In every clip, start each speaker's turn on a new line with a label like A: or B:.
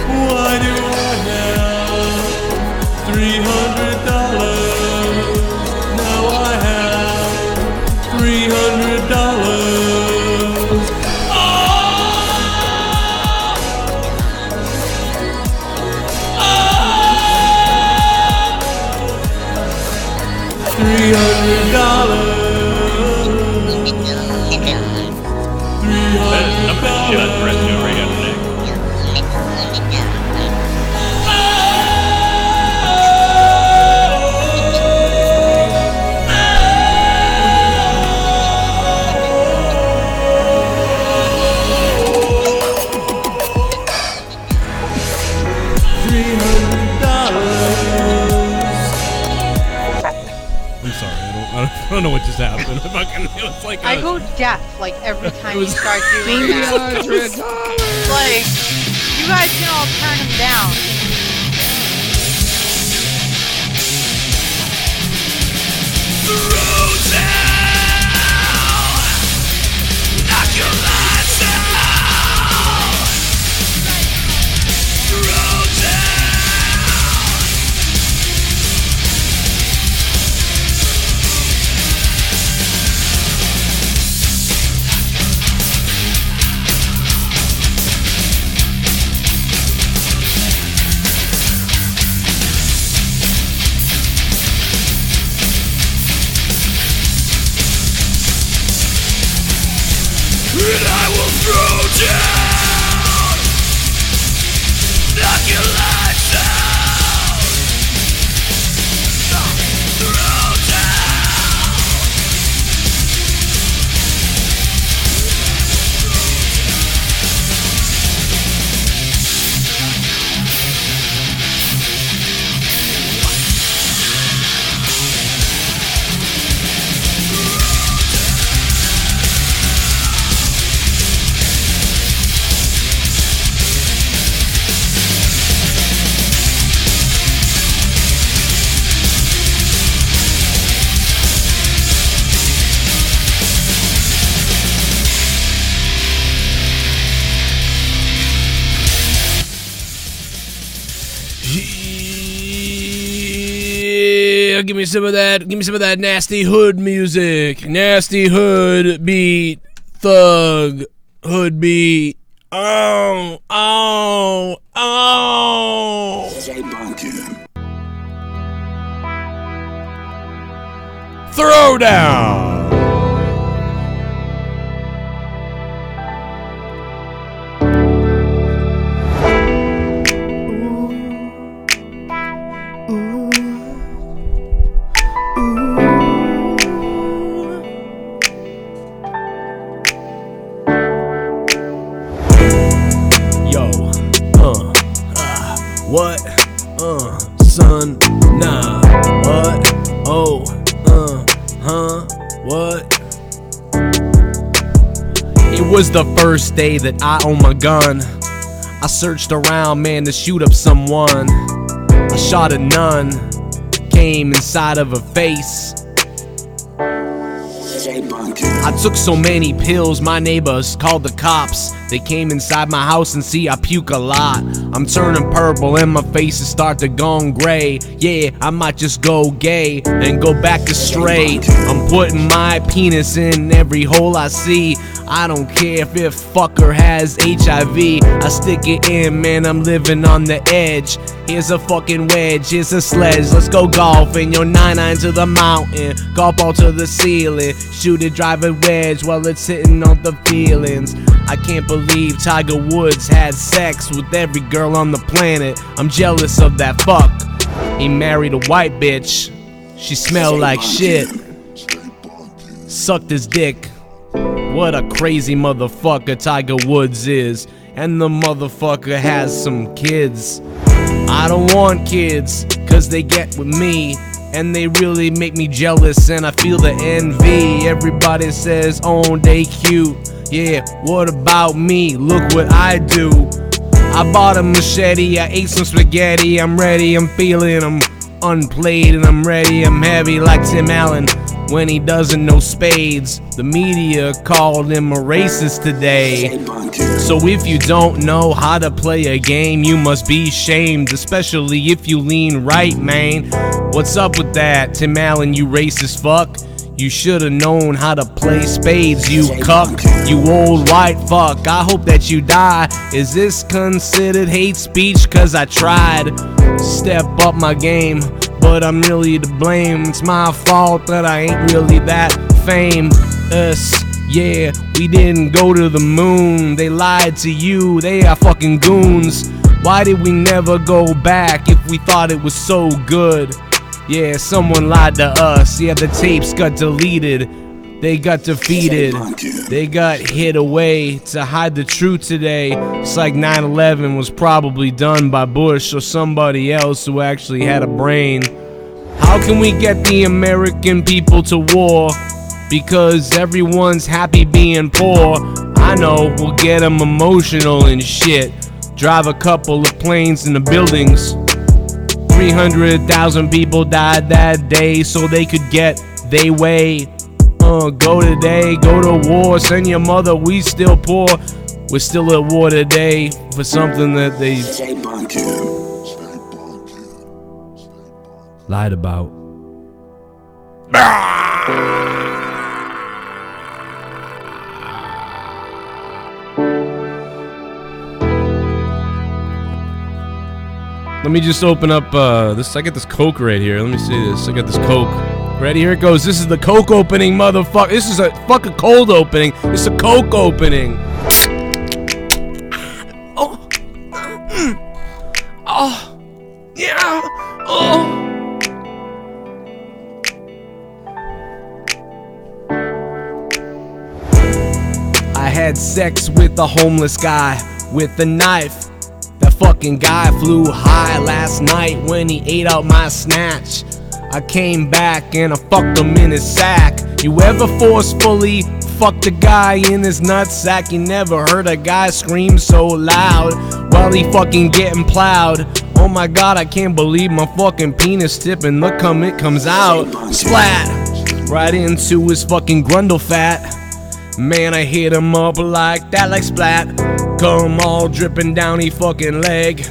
A: Why do I have $300? Now I have $300. I don't know what just happened. It was like
B: I go deaf like every time you start doing that. Like, you guys can all turn him down.
A: Knock your lights out. And I will throw down. Knock your lights out. Throw
C: Yeah, give me some of that. Give me some of that nasty hood music. Nasty hood beat. Thug hood beat. Oh, oh, oh. Throwdown. What? Son, nah. What? Oh, what? It was the first day that I owned my gun. I searched around, man, to shoot up someone. I shot a nun, came inside of her face. I took so many pills, my neighbors called the cops. They came inside my house and see I puke a lot. I'm turning purple and my face is starting to go gray. Yeah, I might just go gay and go back to straight. I'm putting my penis in every hole I see. I don't care if it fucker has HIV. I stick it in, man, I'm living on the edge. Here's a fucking wedge, here's a sledge. Let's go golfing, yo, 9-9 to the mountain. Golf ball to the ceiling. Shoot it, drive a wedge while it's hitting on the feelings. I can't believe Tiger Woods had sex with every girl on the planet. I'm jealous of that fuck. He married a white bitch. She smelled like shit. Sucked his dick. What a crazy motherfucker Tiger Woods is. And the motherfucker has some kids. I don't want kids, cause they get with me. And they really make me jealous and I feel the envy. Everybody says, oh, they cute. Yeah, what about me? Look what I do. I bought a machete, I ate some spaghetti. I'm ready, I'm feeling, I'm unplayed and I'm ready. I'm heavy like Tim Allen when he doesn't know spades. The media called him a racist today. So if you don't know how to play a game, you must be shamed, especially if you lean right, man. What's up with that, Tim Allen, you racist fuck? You should've known how to play spades, you cuck, you old white fuck. I hope that you die. Is this considered hate speech? Cause I tried to step up my game, but I'm really to blame. It's my fault that I ain't really that famous. Yeah, we didn't go to the moon. They lied to you, they are fucking goons. Why did we never go back if we thought it was so good? Yeah, someone lied to us. Yeah, the tapes got deleted. They got defeated. They got hid away to hide the truth today. It's like 9/11 was probably done by Bush or somebody else who actually had a brain. How can we get the American people to war? Because everyone's happy being poor. I know, we'll get them emotional and shit. Drive a couple of planes in the buildings. 300,000 people died that day so they could get their way. Go today, go to war, send your mother, we still poor. We're still at war today for something that they lied about. Let me just open up this. I got this Coke right here. Let me see this. I got this Coke. Ready? Here it goes. This is the Coke opening, motherfucker. This is a fucking cold opening. It's a Coke opening. Oh. Oh. Yeah. Oh. I had sex with a homeless guy with a knife. That fucking guy flew high last night when he ate out my snatch. I came back and I fucked him in his sack. You ever forcefully fucked a guy in his nutsack? You never heard a guy scream so loud while he fucking getting plowed. Oh my god, I can't believe my fucking penis tipping. Look how it comes out. Splat! Right into his fucking grundle fat. Man, I hit him up like that, like splat. Come all dripping down he fucking leg.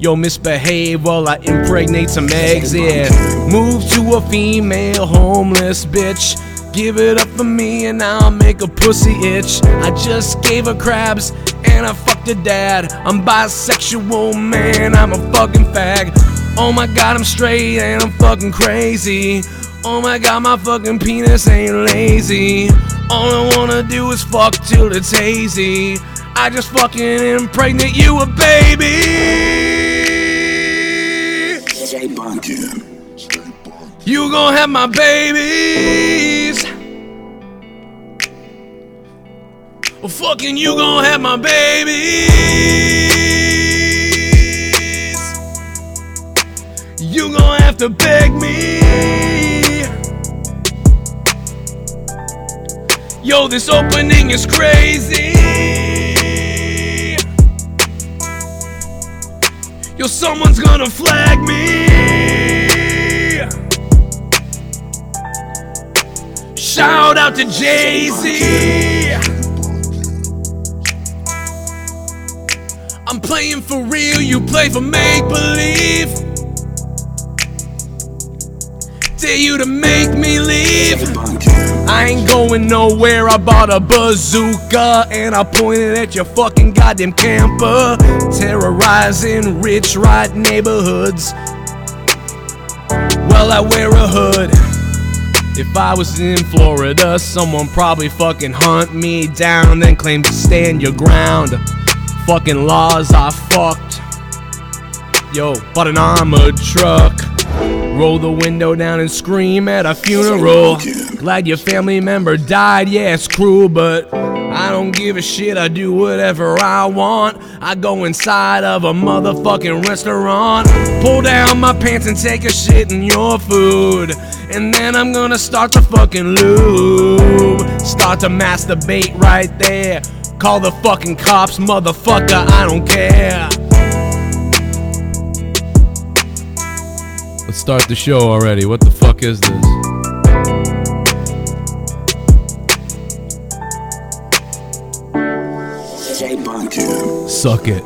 C: Yo, misbehave while I impregnate some eggs, yeah. Move to a female homeless bitch. Give it up for me and I'll make a pussy itch. I just gave her crabs and I fucked her dad. I'm bisexual, man, I'm a fucking fag. Oh my god, I'm straight and I'm fucking crazy. Oh my god, my fucking penis ain't lazy. All I wanna do is fuck till it's hazy. I just fucking impregnate you a baby. You gon' have my babies. Well, fucking you gon' have my babies. You gon' have to beg me. Yo, this opening is crazy. Yo, someone's gonna flag me. Shout out to Jay-Z. I'm playing for real, you play for make-believe. Dare you to make me leave. I ain't going nowhere, I bought a bazooka and I pointed at your fucking goddamn camper. Terrorizing rich, right neighborhoods. Well, I wear a hood. If I was in Florida, someone probably fucking hunt me down, then claim to stand your ground. Fucking laws I fucked. Yo, bought an armored truck. Roll the window down and scream at a funeral. Glad your family member died, yeah, it's cruel, but I I don't give a shit, I do whatever I want. I go inside of a motherfucking restaurant, pull down my pants and take a shit in your food, and then I'm gonna start to fucking lube. Start to masturbate right there. Call the fucking cops, motherfucker, I don't care. Let's start the show already. What the fuck is this? Suck it.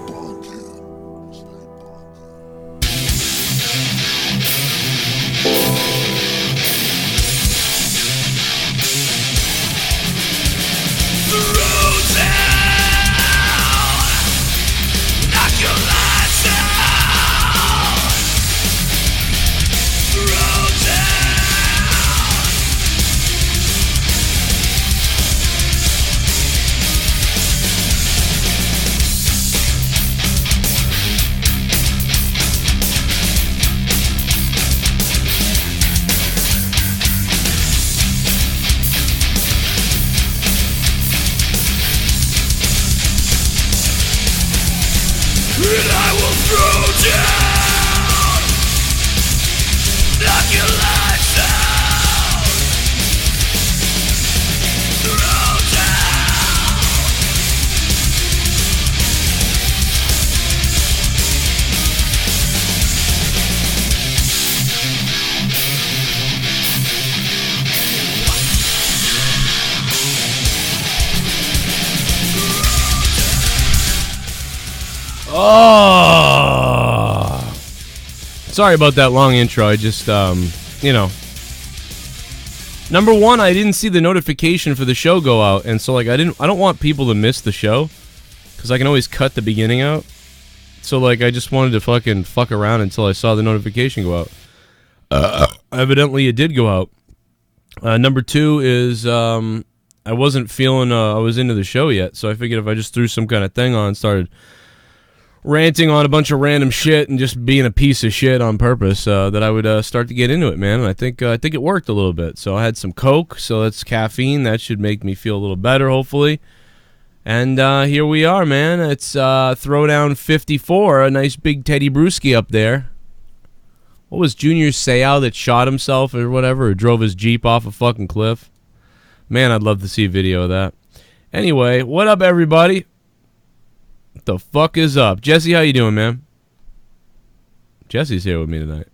C: Oh, sorry about that long intro. I just, you know, number one, I didn't see the notification for the show go out, and so like I don't want people to miss the show, because I can always cut the beginning out. So like I just wanted to fucking fuck around until I saw the notification go out. Evidently, it did go out. Number two is I wasn't feeling I was into the show yet, so I figured if I just threw some kind of thing on and started ranting on a bunch of random shit and just being a piece of shit on purpose, that I would start to get into it, man. And I think it worked a little bit. So I had some Coke, so that's caffeine. That should make me feel a little better, hopefully. And here we are, man. It's Throwdown 54, a nice big Teddy Brewski up there. What was Junior Seau that shot himself or whatever, or drove his Jeep off a fucking cliff? Man, I'd love to see a video of that. Anyway, what up, everybody? What the fuck is up? Jesse, how you doing, man? Jesse's here with me tonight.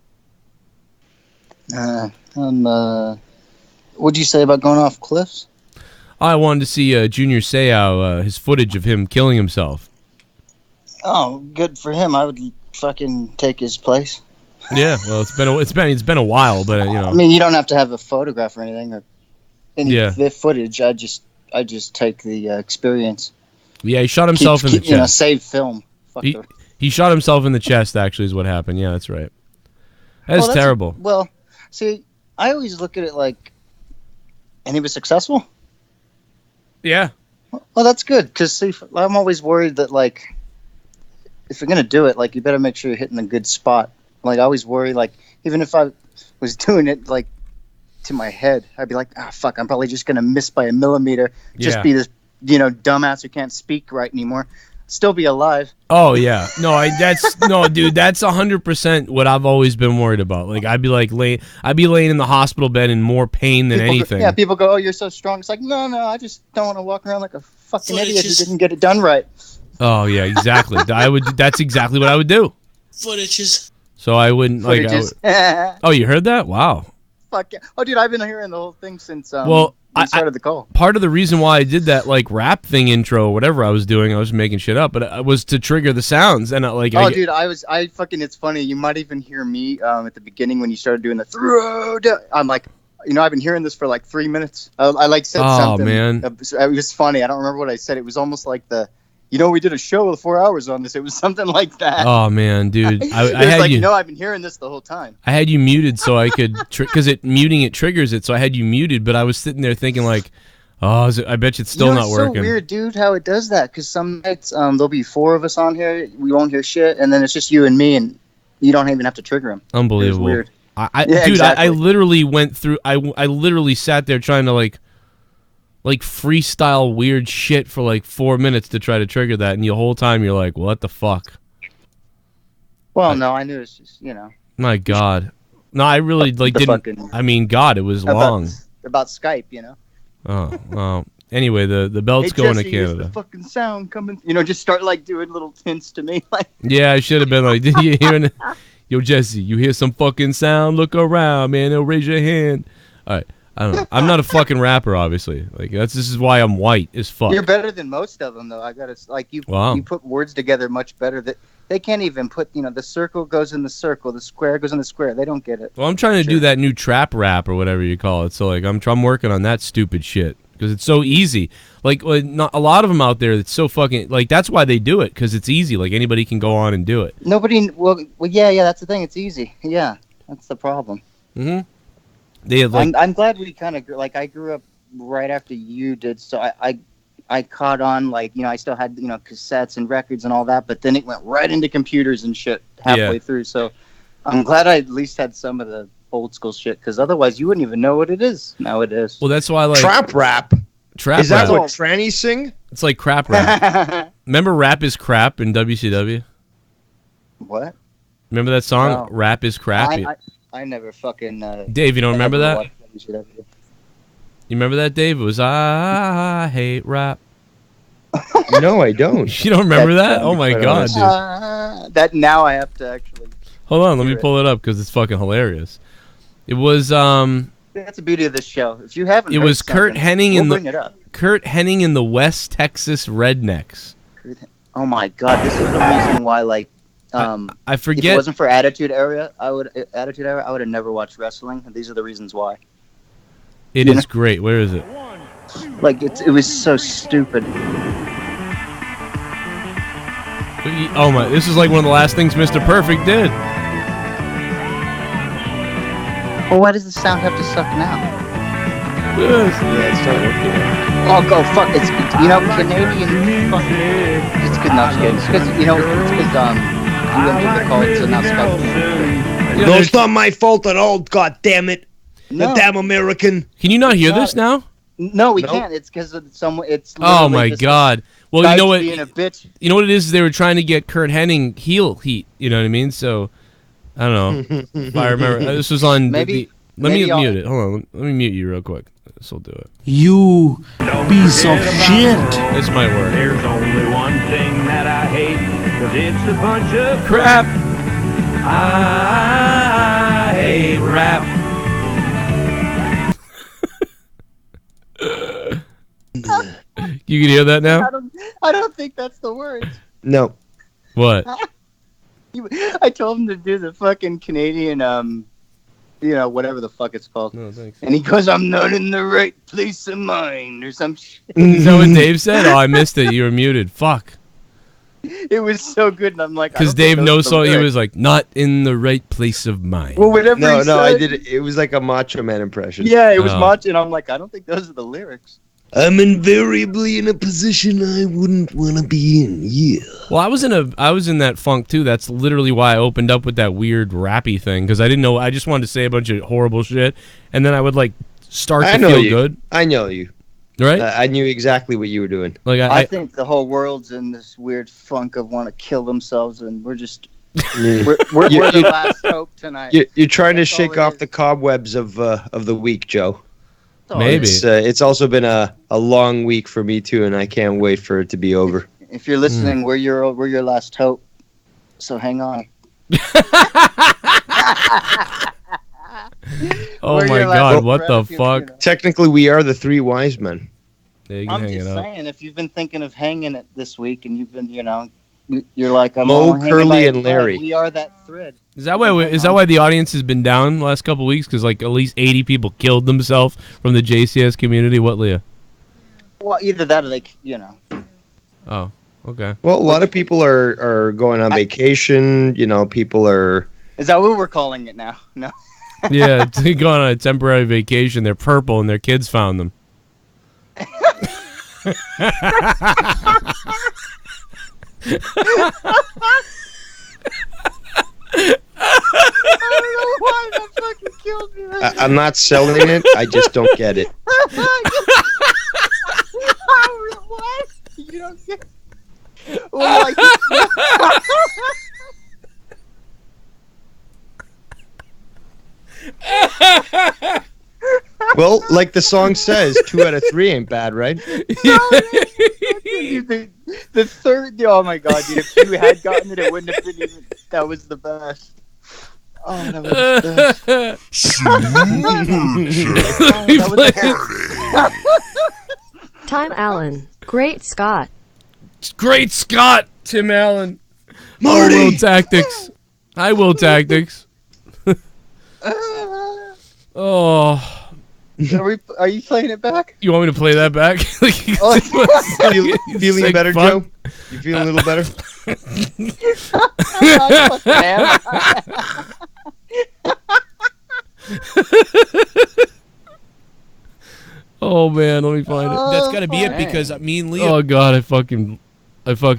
D: What'd you say about going off cliffs?
C: I wanted to see Junior Seau, his footage of him killing himself.
D: Oh, good for him. I would fucking take his place.
C: Yeah, well, it's been a while, but you know.
D: I mean, you don't have to have a photograph or anything or any footage. I just take the experience.
C: Yeah, he shot himself in the chest.
D: You know, save film.
C: He shot himself in the chest, actually, is what happened. Yeah, that's right. That's terrible.
D: Well, see, I always look at it like, and he was successful?
C: Yeah.
D: Well, that's good, because see, I'm always worried that, like, if you're going to do it, like, you better make sure you're hitting a good spot. Like, I always worry, like, even if I was doing it, like, to my head, I'd be like, fuck, I'm probably just going to miss by a millimeter. Just be this, you know, dumbass who can't speak right anymore. Still be alive. Oh yeah, no, dude, that's 100% what I've always been worried about. Like I'd be laying in the hospital bed in more pain than anything. Yeah, people go, "Oh, you're so strong." It's like, no, I just don't want to walk around like a fucking idiot who didn't get it done right.
C: Oh yeah, exactly. That's exactly what I would do.
E: Footages.
C: So I wouldn't like. Oh, you heard that? Wow.
D: Fuck yeah. Oh, dude, I've been hearing the whole thing since. I started the call.
C: Part of the reason why I did that like rap thing intro or whatever I was doing, I was making shit up, but it was to trigger the sounds and like.
D: Oh, dude, I fucking. It's funny. You might even hear me at the beginning when you started doing the throw down. I'm like, you know, I've been hearing this for like 3 minutes. I like said something. Oh man, it was funny. I don't remember what I said. It was almost like you know, we did a show of 4 hours on this. It was something like that.
C: Oh man, dude, I had
D: like, you know, I've been hearing this the whole time.
C: I had you muted so I could, because muting it triggers it. So I had you muted, but I was sitting there thinking like, oh, I bet you it's still not working.
D: It's so weird, dude, how it does that. Because some nights there'll be 4 of us on here, we won't hear shit, and then it's just you and me, and you don't even have to trigger them.
C: Unbelievable.
D: It's weird.
C: Dude, exactly. I literally went through. I literally sat there trying to like like freestyle weird shit for like 4 minutes to try to trigger that, and the whole time you're like, what the fuck?
D: Well, no, I knew it was just,
C: My God. No, I really like didn't. I mean, God, it was long.
D: About Skype,
C: Oh, well. Anyway, the belt's
D: hey,
C: going
D: Jesse,
C: to Canada.
D: Here's the fucking sound coming. Just start like doing little hints to me, like.
C: Yeah, I should have been like, did you hear? Yo, Jesse, you hear some fucking sound? Look around, man. They'll raise your hand. All right. I don't know. I'm not a fucking rapper, obviously. Like this is why I'm white as fuck.
D: You're better than most of them, though. I gotta you put words together much better. That they can't even put. The circle goes in the circle, the square goes in the square. They don't get it.
C: Well, I'm trying to do that new trap rap or whatever you call it. So like I'm working on that stupid shit because it's so easy. Like not a lot of them out there. That's so fucking like that's why they do it because it's easy. Like anybody can go on and do it.
D: Nobody. Well, yeah. That's the thing. It's easy. Yeah, that's the problem.
C: Mm-hmm. They have, like,
D: I'm glad we kind of I grew up right after you did, so I caught on. I still had cassettes and records and all that, but then it went right into computers and shit halfway through. So I'm glad I at least had some of the old school shit, because otherwise you wouldn't even know what it is nowadays.
C: Well, that's why
E: trap rap.
C: Trap
E: is that
C: rap.
E: what trannies sing?
C: It's like crap rap. Remember "Rap is Crap" in WCW?
D: What?
C: Remember that song?
D: No.
C: "Rap is Crap."
D: I never fucking.
C: Dave, you don't remember that? You remember that, Dave? It was "I hate rap."
E: No, I don't.
C: You don't remember that? Oh my God, dude.
D: That now I have to actually.
C: Hold on, let me pull it up because it's fucking hilarious. It was
D: That's the beauty of this show. If you haven't,
C: it was Kurt Hennig
D: Kurt
C: Hennig in the West Texas Rednecks.
D: Oh my God, this is the reason why
C: I forget.
D: If it wasn't for Attitude Era, I would have never watched wrestling. And these are the reasons why.
C: It is great. Where is it?
D: It was so stupid.
C: Oh my! This is like one of the last things Mr. Perfect did.
D: Well, why does the sound have to suck now?
C: Yes.
E: Yeah, it's not working.
D: Oh, go fuck! It's Canadian. It's good enough. It's because it's you wouldn't get the call, so now Skype.
E: No, it's not my fault at all. God damn it!
D: No.
E: The damn American.
C: Can you not hear this now?
D: No, we can't. It's because it's.
C: Oh my God! Well, you know what?
D: Being a bitch.
C: You know what it is? They were trying to get Kurt Hennig heel heat. You know what I mean? So, I don't know if I remember. This was on. Let me mute it. Hold on. Let me mute you real quick. This will do it.
F: You piece of shit.
C: This might work.
G: There's only one thing that I hate, 'cause it's a bunch of
C: Crap.
G: I hate rap.
C: You can hear that now?
D: I don't think that's the words.
E: No.
C: What?
D: I told him to do the fucking Canadian, whatever the fuck it's called.
C: No, thanks.
D: And he goes, "I'm not in the right place of mind," or some shit.
C: Is that what Dave said? Oh, I missed it. You were muted. Fuck.
D: It was so good, and I'm like,
C: because Dave knows, so he was like, "Not in the right place of mind."
D: Well, whatever.
E: No,
D: he said,
E: I did it. It was like a Macho Man impression.
D: Yeah, it was Macho, and I'm like, I don't think those are the lyrics.
E: I'm invariably in a position I wouldn't want to be in. Yeah.
C: Well, I was in that funk too. That's literally why I opened up with that weird rappy thing, because I didn't know. I just wanted to say a bunch of horrible shit, and then I would start to feel good.
E: I know you.
C: Right?
E: I knew exactly what you were doing.
C: Like
D: I think the whole world's in this weird funk of want to kill themselves, and we're just we're the last hope tonight.
E: You're trying to shake off the cobwebs of the week, Joe.
C: Maybe
E: it's also been a long week for me too, and I can't wait for it to be over.
D: If you're listening, we're your last hope. So hang on.
C: Oh my God! What the fuck?
E: Technically, we are the three wise men.
C: Yeah, you can
D: I'm
C: hang
D: just
C: it up.
D: saying, if you've been thinking of hanging it this week, and you've been, you're like, I'm
E: Mo,
D: all hanging
E: Curly,
D: by a
E: and
D: thread.
E: Larry.
D: We are that thread.
C: Is that why the audience has been down the last couple of weeks? Because at least 80 people killed themselves from the JCS community. What, Leah?
D: Well, either that or
C: Oh, okay.
E: Well, a lot of people are going on vacation. People are.
D: Is that what we're calling it now? No.
C: Yeah, going on a temporary vacation. They're purple, and their kids found them.
D: I don't know why that fucking killed me.
E: I'm not selling it. I just don't get it. Well, like the song says, 2 out of 3 ain't bad, right?
D: The third, oh my god, dude! If you had gotten it, it wouldn't have been even. That was the best. Oh, that was the best.
H: Time Allen. Great Scott.
C: Great Scott, Tim Allen.
E: Marty!
C: Will Tactics. Hi, Will Tactics. Oh.
D: Are you playing it back?
C: You want me to play that back?
E: Feeling better,
C: fun?
E: Joe? You feeling a little better?
C: Oh man, let me find it.
A: That's got to be it because me and Leo.
C: Oh god, I fucked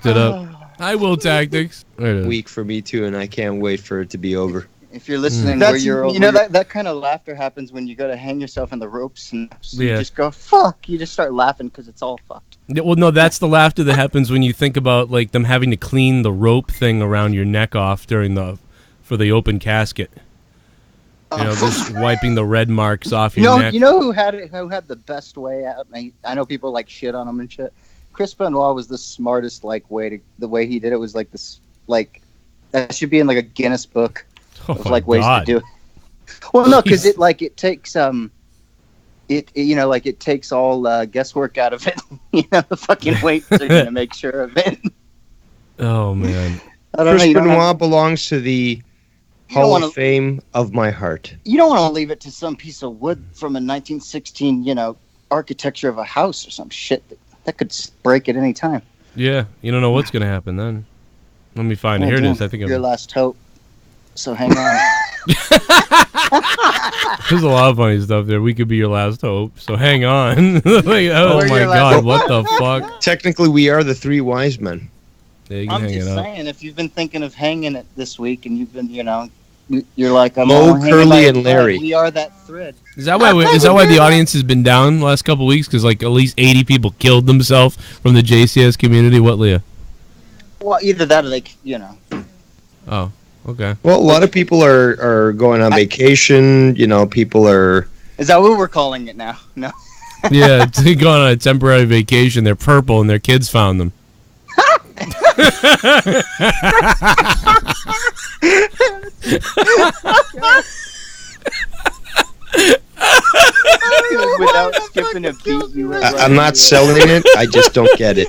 C: it up. Hi, Will Tactics. There it is.
E: Week for me too, and I can't wait for it to be over.
D: If you're listening, where you're, you know, that kind of laughter happens when you go to hang yourself and the rope snaps.
C: Yeah.
D: You just go, fuck. You just start laughing because it's all fucked.
C: Yeah, well, no, that's the laughter that happens when you think about like them having to clean the rope thing around your neck off for the open casket. You know, just wiping the red marks off your neck.
D: You know who had it? Who had the best way out? I know people like shit on him and shit. Chris Benoit was the smartest way the way he did it was like this, like that should be in like a Guinness book of like ways to do it. Well, no, because it takes it takes all guesswork out of it. You know, the fucking weights are gonna make sure of it.
C: Oh man,
E: Chris Benoit belongs to the Hall of Fame of my heart.
D: You don't want to leave it to some piece of wood from a 1916, architecture of a house or some shit that could break at any time.
C: Yeah, you don't know what's gonna happen then. Let me find it. Here it is. I think
D: your last hope. So hang on.
C: There's a lot of funny stuff there. We could be your last hope. So hang on. Like, oh my god, what the fuck?
E: Technically, we are the 3 wise men.
C: Yeah, you can
D: I'm
C: hang
D: just
C: it up.
D: saying, if you've been thinking of hanging it this week and you've been, you're like, I'm
E: Mo,
D: hanging
E: Curly,
D: by a
E: and
D: thread.
E: Larry.
D: We are that thread.
C: Is that why the audience has been down the last couple weeks? Because like at least 80 people killed themselves from the JCS community. What, Leah?
D: Well, either that or
C: Oh, okay.
E: Well, a lot of people are going on vacation. People are.
D: Is that what we're calling it now? No.
C: Yeah, going on a temporary vacation. They're purple and their kids found them.
D: Without skipping a beat, you were right.
E: I'm not selling it. I just don't get it.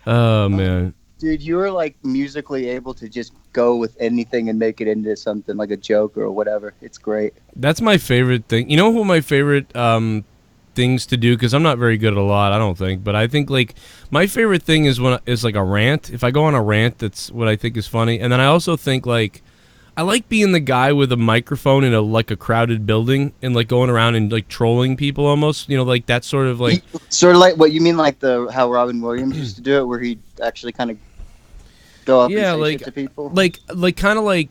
C: Oh man,
D: dude, you were like musically able to just go with anything and make it into something like a joke or whatever. It's great.
C: That's my favorite thing. You know who my favorite things to do, because I'm not very good at a lot, I don't think, but I think like my favorite thing is like a rant. If I go on a rant, that's what I think is funny. And then I also think like I like being the guy with a microphone in a crowded building and like going around and like trolling people almost, like that sort of like
D: like what you mean, like how Robin Williams used to do it, where he actually kind of go up and say shit to people, like
C: kind of like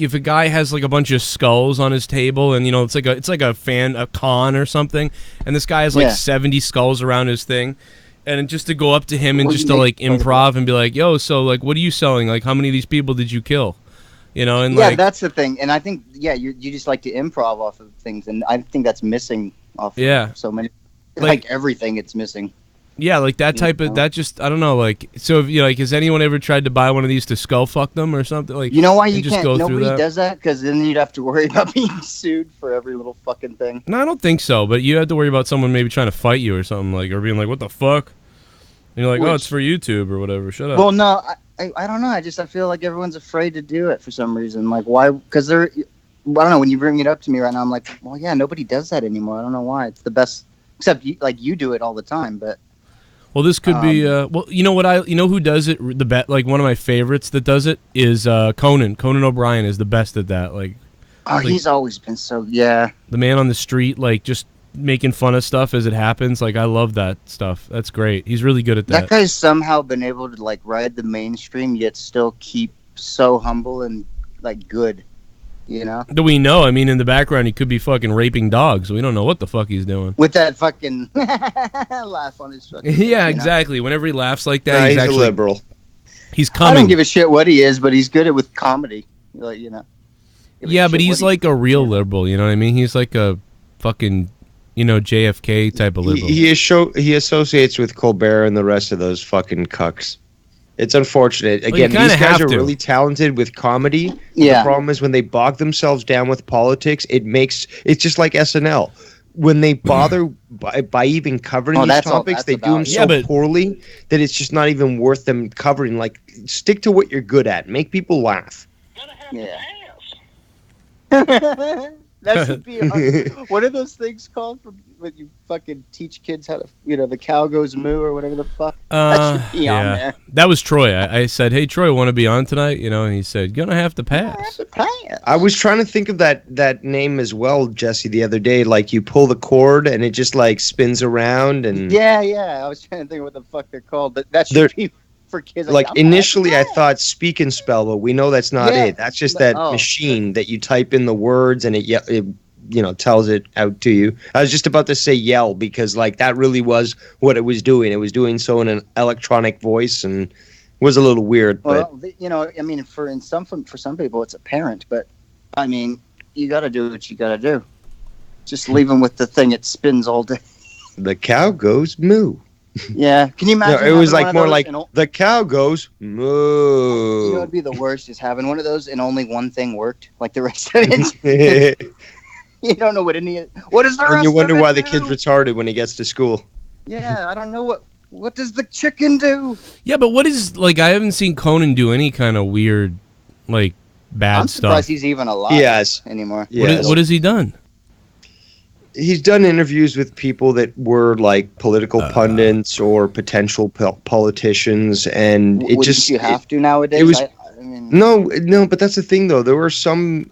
C: if a guy has like a bunch of skulls on his table and it's like a con or something, and this guy has like 70 skulls around his thing, and just to go up to him and just to like improv and be like, yo, so like what are you selling, like how many of these people did you kill, and
D: yeah, that's the thing. And I think you just like to improv off of things, and I think that's missing off of so many, like everything it's missing.
C: Yeah, like that type of that. Just I don't know. Like, so if has anyone ever tried to buy one of these to skull fuck them or something? Like,
D: you know why you
C: just
D: can't? Nobody does that, because then you'd have to worry about being sued for every little fucking thing.
C: No, I don't think so. But you have to worry about someone maybe trying to fight you or something, like, or being like, "What the fuck?" And you're like, "Oh, it's for YouTube or whatever." Shut up.
D: Well, no, I don't know. I feel like everyone's afraid to do it for some reason. Like, why? Because I don't know. When you bring it up to me right now, I'm like, well, yeah, nobody does that anymore. I don't know why. It's the best, except you do it all the time, but.
C: Well, this could be. Well, you know what? Who does it the best? Like one of my favorites that does it is Conan. Conan O'Brien is the best at that. Like,
D: he's always been so the
C: man on the street, like just making fun of stuff as it happens. Like, I love that stuff. That's great. He's really good at that.
D: That guy's somehow been able to like ride the mainstream, yet still keep so humble and like good. You know?
A: Do we know? I mean, in the background, he could be fucking raping dogs. We don't know what the fuck he's doing.
D: With that fucking laugh on his fucking face,
A: Yeah,
D: you know?
A: exactly. Whenever he laughs like that,
E: Nah,
A: he's
E: he's
A: actually
E: a liberal.
A: He's
D: I
A: coming.
D: don't give a shit what he is, but he's good at with comedy. Like, you know. Give a
A: Yeah,
D: shit
A: but he's
D: what
A: like a real liberal. You know what I mean? He's like a fucking, JFK type of liberal.
E: He associates with Colbert and the rest of those fucking cucks. It's unfortunate. Again,
A: kinda
E: these guys
A: have
E: are
A: to.
E: really talented with comedy.
D: Yeah.
E: The problem is when they bog themselves down with politics, it's just like SNL. When they bother by even covering these topics, they do them so poorly that it's just not even worth them covering. Like, stick to what you're good at. Make people laugh.
D: Yeah. That should be what are those things called when you fucking teach kids how to, the cow goes moo or whatever the fuck? That should be on there.
A: That was Troy. I said, "Hey, Troy, want to be on tonight?" And he said, "Gonna have to pass."
E: I was trying to think of that name as well, Jesse, the other day. Like, you pull the cord and it just like spins around and
D: yeah. I was trying to think of what the fuck they're called, but that should be for kids.
E: Like initially, I thought Speak and Spell, but we know that's not it. That's just that machine that you type in the words and it tells it out to you. I was just about to say Yell because like that really was what it was doing. It was doing so in an electronic voice and was a little weird.
D: Well, I mean, for some people it's apparent, but I mean, you got to do what you got to do. Just leave them with the thing it spins all day.
E: The cow goes moo.
D: Yeah, can you imagine?
E: No, it was like more like the cow goes moo.
D: It'd be the worst is having one of those and only one thing worked, like the rest of it. You don't know what is the rest
E: And you wonder
D: of it
E: why the
D: do?
E: kid's retarded when he gets to school.
D: Yeah, I don't know what does the chicken do?
A: Yeah, but what is I haven't seen Conan do any kind of weird, bad
D: I'm
A: stuff.
D: surprised he's even alive anymore.
A: Yes. What has he done?
E: He's done interviews with people that were like political pundits or potential politicians, and it just
D: you have to nowadays.
E: It was
D: I mean,
E: no, but that's the thing though. There were some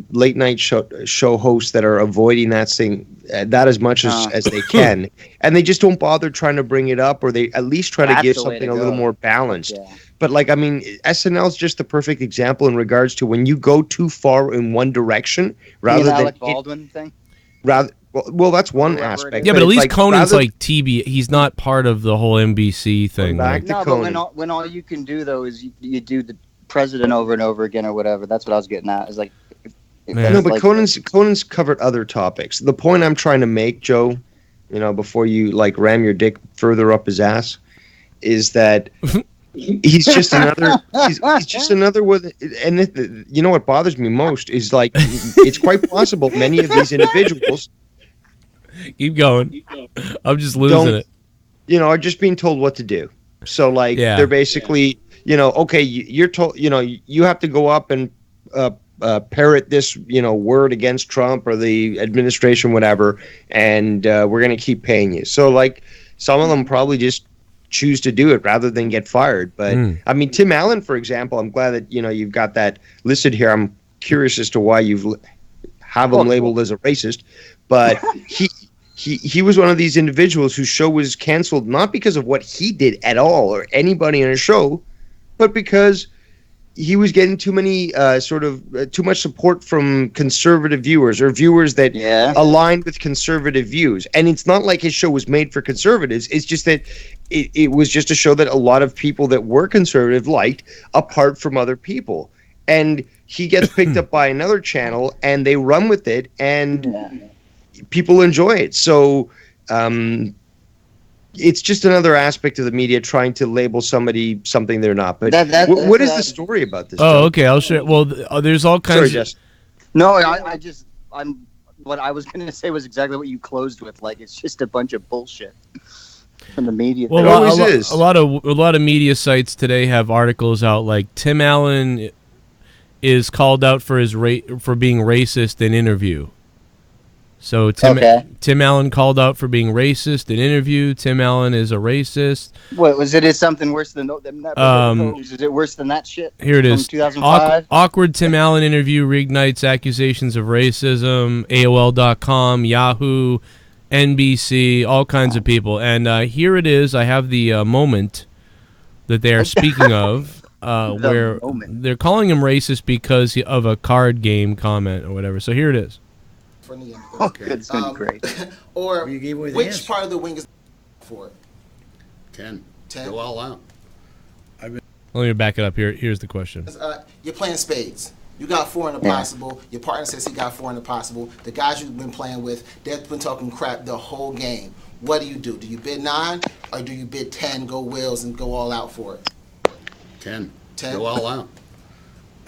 E: late night show hosts that are avoiding that as much as they can, and they just don't bother trying to bring it up, or they at least try to give something a little more balanced. Yeah. But SNL is just the perfect example in regards to when you go too far in one direction rather than
D: Alec Baldwin thing.
E: Well, that's one aspect.
A: Yeah, but at least Conan's like TB. He's not part of the whole NBC thing.
D: But when all you can do though is you do the president over and over again or whatever. That's what I was getting at. Is like,
E: but Conan's covered other topics. The point I'm trying to make, Joe, before you ram your dick further up his ass, is that he's just another. He's just another with. And what bothers me most is it's quite possible many of these individuals.
A: Keep going. I'm just losing it.
E: Are just being told what to do. So they're basically, okay, you're told, you have to go up and parrot this, word against Trump or the administration, whatever, and we're gonna keep paying you. So some of them probably just choose to do it rather than get fired. But I mean, Tim Allen, for example, I'm glad that you've got that listed here. I'm curious as to why you've have him labeled as a racist, but he was one of these individuals whose show was canceled not because of what he did at all or anybody in a show, but because he was getting too many too much support from conservative viewers or viewers that aligned with conservative views. And it's not like his show was made for conservatives. It's just that it was just a show that a lot of people that were conservative liked, apart from other people. And he gets picked up by another channel and they run with it and people enjoy it. So it's just another aspect of the media trying to label somebody something they're not. But what is the story about this?
A: Oh, okay. I'll share. Well, there's all kinds.
E: Sorry, Jess.
D: No, what I was going to say was exactly what you closed with. It's just a bunch of bullshit from the media.
A: Well, a lot of media sites today have articles out like Tim Allen is called out for for being racist in interview. So Tim Allen called out for being racist in interview. Tim Allen is a racist.
D: What was it? Is something worse than that? Is it worse than that shit?
A: Here it is.
D: 2005.
A: Awkward Tim Allen interview reignites accusations of racism. AOL.com, Yahoo, NBC, all kinds of people. And here it is. I have the moment that they are speaking of. where they're calling him racist because of a card game comment or whatever. So here it is.
D: Oh, good. It's going to be great.
I: Or
J: You gave away the
I: which
J: answer.
I: part of the wing is for it?
J: 10.
I: 10.
J: Go all out.
A: Let me back it up here. Here's the question.
I: You're playing spades. You got 4 in the possible. Your partner says he got 4 in the possible. The guys you've been playing with, they've been talking crap the whole game. What do? Do you bid 9 or do you bid 10, go wheels, and go all out for it?
J: 10.
I: 10.
J: Go all out.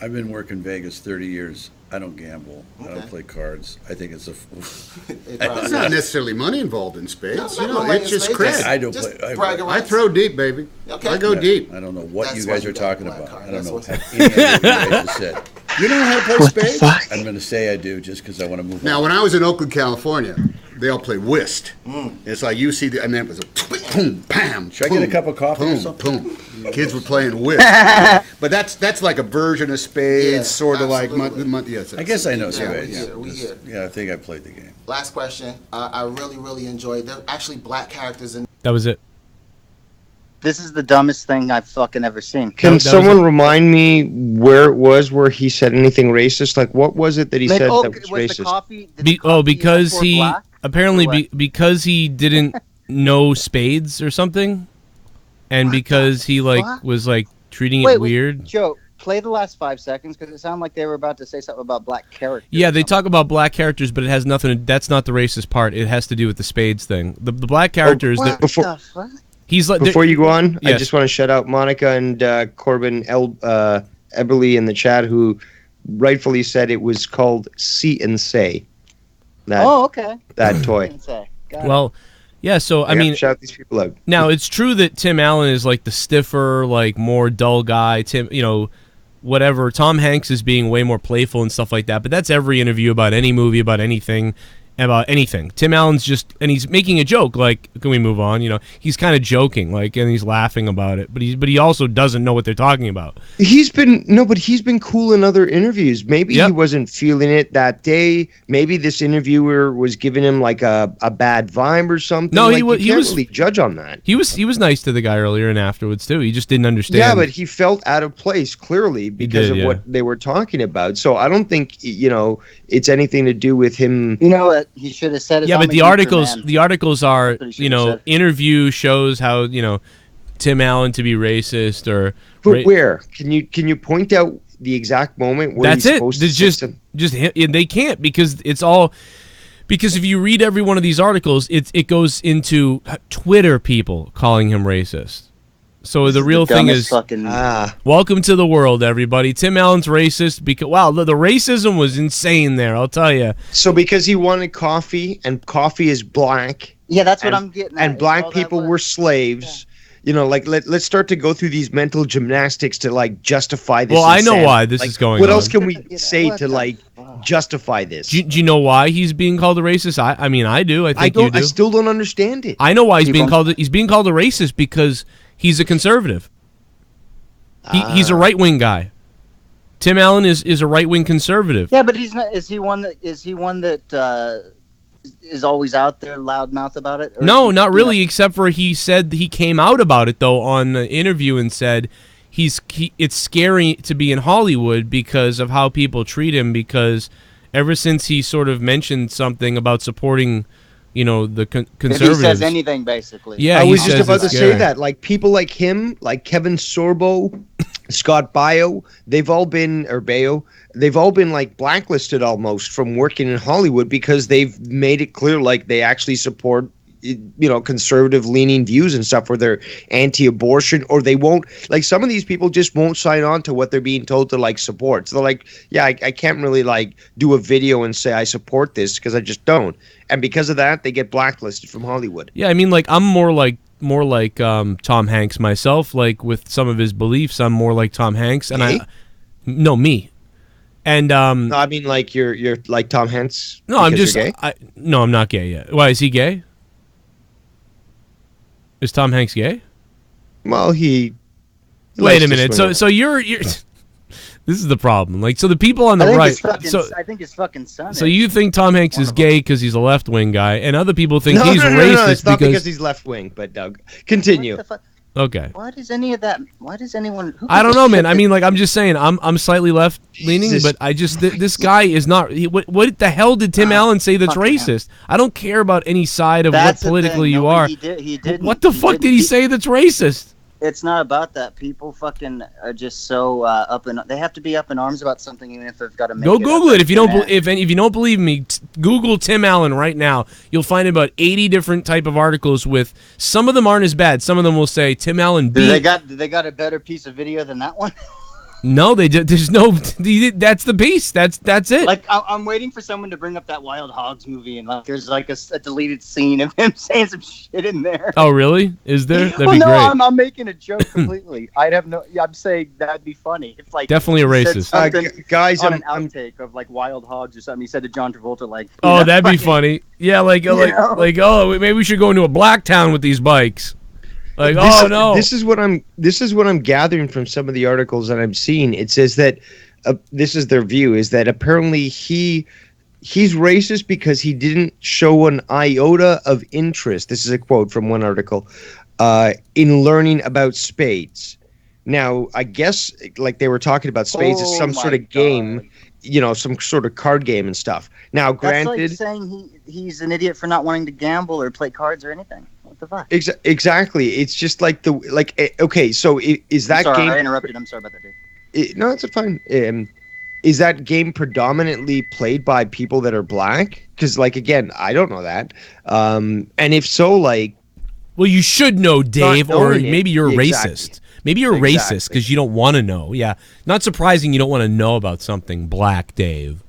J: I've been working Vegas 30 years. I don't gamble. I
I: Okay.
J: don't play cards. I think it's a.
I: probably
J: It's not necessarily money involved in spades.
I: No,
J: you
I: no
J: know,
I: money
J: it's
I: in
J: just
I: spades.
J: credit.
I: Just-
J: I don't
I: just
J: play.
I: bragging
J: I
I: rights.
J: throw deep, baby.
I: Okay.
J: I go deep. I don't know what
I: That's
J: you
I: why
J: guys
I: you
J: are
I: got
J: talking
I: black
J: about.
I: card.
J: I don't
I: That's
J: know
I: what's-
J: any idea what you guys just said. You know how to play
D: What the
J: spades?
D: fuck?
J: I'm going to say I do just because I want to move
K: Now,
J: on.
K: when I was in Oakland, California, they all played whist. It's like you see, and then it was a boom, bam.
J: Should I get a cup of coffee or
K: Boom,
J: something?
K: boom. Kids were playing whist, but that's like a version of spades,
I: Yeah,
K: sort of like
I: absolutely.
K: yes.
J: I guess I know
I: Yeah, we
J: spades.
I: here, we here.
J: Yeah, I think I played the game.
I: Last question. I really, really enjoyed. There are actually black characters in.
A: That was it.
D: This is the dumbest thing I've fucking ever seen.
E: Can someone remind me where it was where he said anything racist? Like, what was it that he said that was racist?
D: The coffee, did the coffee
A: Because
D: pour
A: he
D: black?
A: apparently
D: Or what?
A: because he didn't know spades or something, and because he
D: fuck?
A: was treating it
D: Wait,
A: weird.
D: Joe, play the last 5 seconds because it sounded like they were about to say something about black characters.
A: Yeah, they talk about black characters, but it has nothing. That's not the racist part. It has to do with the spades thing. The black characters.
D: What
A: that,
D: the fuck?
A: he's like
E: Before you go on, I
A: Yes.
E: just want to shout out Monica and Corbin Eberly in the chat who rightfully said it was called See and Say.
D: Okay.
E: That toy.
D: Got it.
A: Well, yeah. So I
E: have
A: mean,
E: to shout these people out.
A: now it's true that Tim Allen is like the stiffer, like more dull guy. Whatever. Tom Hanks is being way more playful and stuff like that. But that's every interview about any movie, about anything. Tim Allen's and he's making a joke. Like, can we move on? He's kind of joking, and he's laughing about it. But he also doesn't know what they're talking about.
E: He's been cool in other interviews. Maybe he wasn't feeling it that day. Maybe this interviewer was giving him like a bad vibe or something.
A: No,
E: he
A: was
E: really judge on that.
A: He was nice to the guy earlier and afterwards too. He just didn't understand.
E: Yeah, but he felt out of place clearly because of what they were talking about. So I don't think it's anything to do with him.
D: You know what? He should have said it.
A: Yeah, but the articles are interview shows how Tim Allen to be racist or.
E: But where can you point out the exact moment where
A: that's
E: he's
A: it?
E: supposed
A: It's just they can't because it's all. Because if you read every one of these articles, it goes into Twitter people calling him racist. So the real thing is, welcome to the world, everybody. Tim Allen's racist because the racism was insane there. I'll tell you.
E: So because he wanted coffee, and coffee is black.
D: Yeah, that's what I'm getting at.
E: And black people were slaves. Yeah. Let's start to go through these mental gymnastics to justify this.
A: Well, I know why this is going on.
E: What else can we say to justify this?
A: Do you know why he's being called a racist? I mean, I do. I think you do.
E: I still don't understand it.
A: I know why he's being called a racist because he's a conservative. He's a right-wing guy. Tim Allen is a right-wing conservative.
D: Yeah, but he's not. Is he one that is always out there loudmouth about it?
A: No, not really. Except for he said he came out about it though on the interview and said it's scary to be in Hollywood because of how people treat him. Because ever since he sort of mentioned something about supporting. The conservatives.
D: If he says anything, basically.
A: Yeah,
E: I was just about to say that. Like people like him, like Kevin Sorbo, Scott Baio, they've all been blacklisted almost from working in Hollywood because they've made it clear they actually support conservative leaning views and stuff where they're anti-abortion or they won't some of these people just won't sign on to what they're being told to support. So they're I can't really do a video and say I support this because I just don't. And because of that, they get blacklisted from Hollywood.
A: Yeah, I mean I'm more like Tom Hanks myself. With some of his beliefs, I'm more like Tom Hanks and me. And
E: no, I mean you're like Tom Hanks.
A: No, I'm just
E: gay?
A: no, I'm not gay yet. Why is he gay? Is Tom Hanks gay?
E: Well, he.
A: Wait a minute. So you're. This is the problem. So the people on the right.
D: I think his fucking son.
A: So you think Tom Hanks is gay because he's a left wing guy, and other people think he's racist
E: No, it's not because he's left wing. But Doug, continue.
A: Okay.
D: Why does any of that? Why does anyone?
A: I don't know, man. I mean, like, I'm just saying, I'm slightly left leaning, but I just this guy is not. What the hell did Tim Allen say that's racist? I don't care about any side of what politically you are.
D: He did.
A: What the fuck did he say that's racist?
D: It's not about that. People fucking are just so up in. They have to be up in arms about something, even if they've got to make.
A: Go Google it if you don't. If you don't believe me, Google Tim Allen right now. You'll find about 80 different type of articles with. Some of them aren't as bad. Some of them will say Tim Allen beat.
D: They got a better piece of video than that one.
A: No, they did. There's no. That's the piece. That's it.
D: Like I'm waiting for someone to bring up that Wild Hogs movie, and like there's like a deleted scene of him saying some shit in there.
A: Oh really? Is there? That'd be
D: no,
A: great.
D: I'm making a joke completely. I'd have no. I'm saying that'd be funny. It's like
A: definitely a racist.
D: Guys, on an outtake of like Wild Hogs or something. He said to John Travolta like.
A: Oh, that'd be funny. Yeah, like oh, maybe we should go into a black town with these bikes. Like, no.
E: This is what I'm gathering from some of the articles that I'm seeing. It says that this is their view, is that apparently he's racist because he didn't show an iota of interest. This is a quote from one article in learning about spades. Now, I guess like they were talking about spades as some sort of game, some sort of card game and stuff. Now, granted,
D: that's like saying he's an idiot for not wanting to gamble or play cards or anything. What the fuck?
E: Exactly. It's just like okay. So is that game?
D: I interrupted. I'm sorry about that, dude.
E: No, it's fine. Is that game predominantly played by people that are black? Because, like, again, I don't know that. And if so, like,
A: well, you should know, Dave, or maybe you're racist. Maybe you're racist because you don't want to know. Yeah, not surprising you don't want to know about something black, Dave.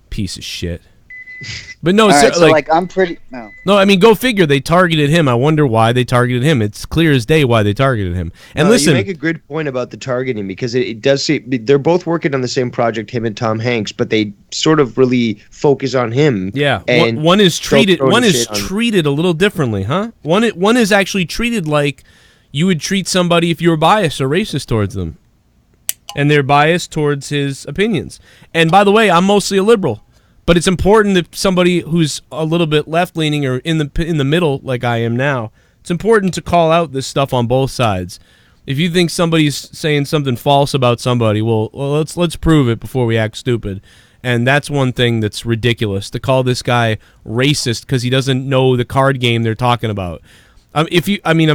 A: Piece of shit. But no,
D: I'm pretty.
A: No, I mean, go figure. They targeted him. I wonder why they targeted him. It's clear as day why they targeted him. And listen,
E: you make a good point about the targeting because it does seem they're both working on the same project, him and Tom Hanks, but they sort of really focus on him.
A: Yeah, and one is treated. One is treated a little differently, huh? One is actually treated like you would treat somebody if you were biased or racist towards them, and they're biased towards his opinions. And by the way, I'm mostly a liberal. But it's important that somebody who's a little bit left-leaning or in the middle, like I am now, it's important to call out this stuff on both sides. If you think somebody's saying something false about somebody, well let's prove it before we act stupid. And that's one thing that's ridiculous, to call this guy racist because he doesn't know the card game they're talking about. I'm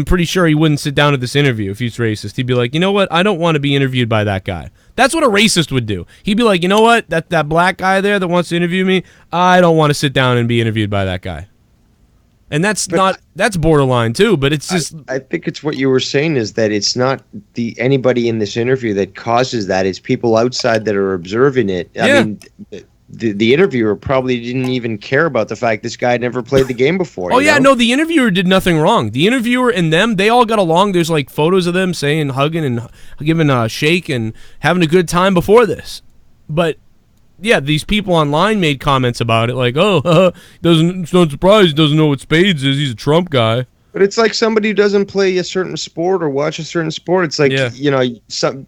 A: pretty sure he wouldn't sit down at this interview if he's racist. He'd be like, you know what? I don't want to be interviewed by that guy. That's what a racist would do. He'd be like, you know what? That black guy there that wants to interview me, I don't want to sit down and be interviewed by that guy. And that's borderline too, but it's just.
E: I think it's what you were saying is that it's not anybody in this interview that causes that. It's people outside that are observing it.
A: Yeah.
E: I mean, the interviewer probably didn't even care about the fact this guy never played the game before.
A: Oh, yeah, no, the interviewer did nothing wrong. The interviewer and them, they all got along. There's, like, photos of them saying, hugging and giving a shake and having a good time before this. But, yeah, these people online made comments about it, like, it's not surprised he doesn't know what spades is. He's a Trump guy.
E: But it's like somebody who doesn't play a certain sport or watch a certain sport. It's like,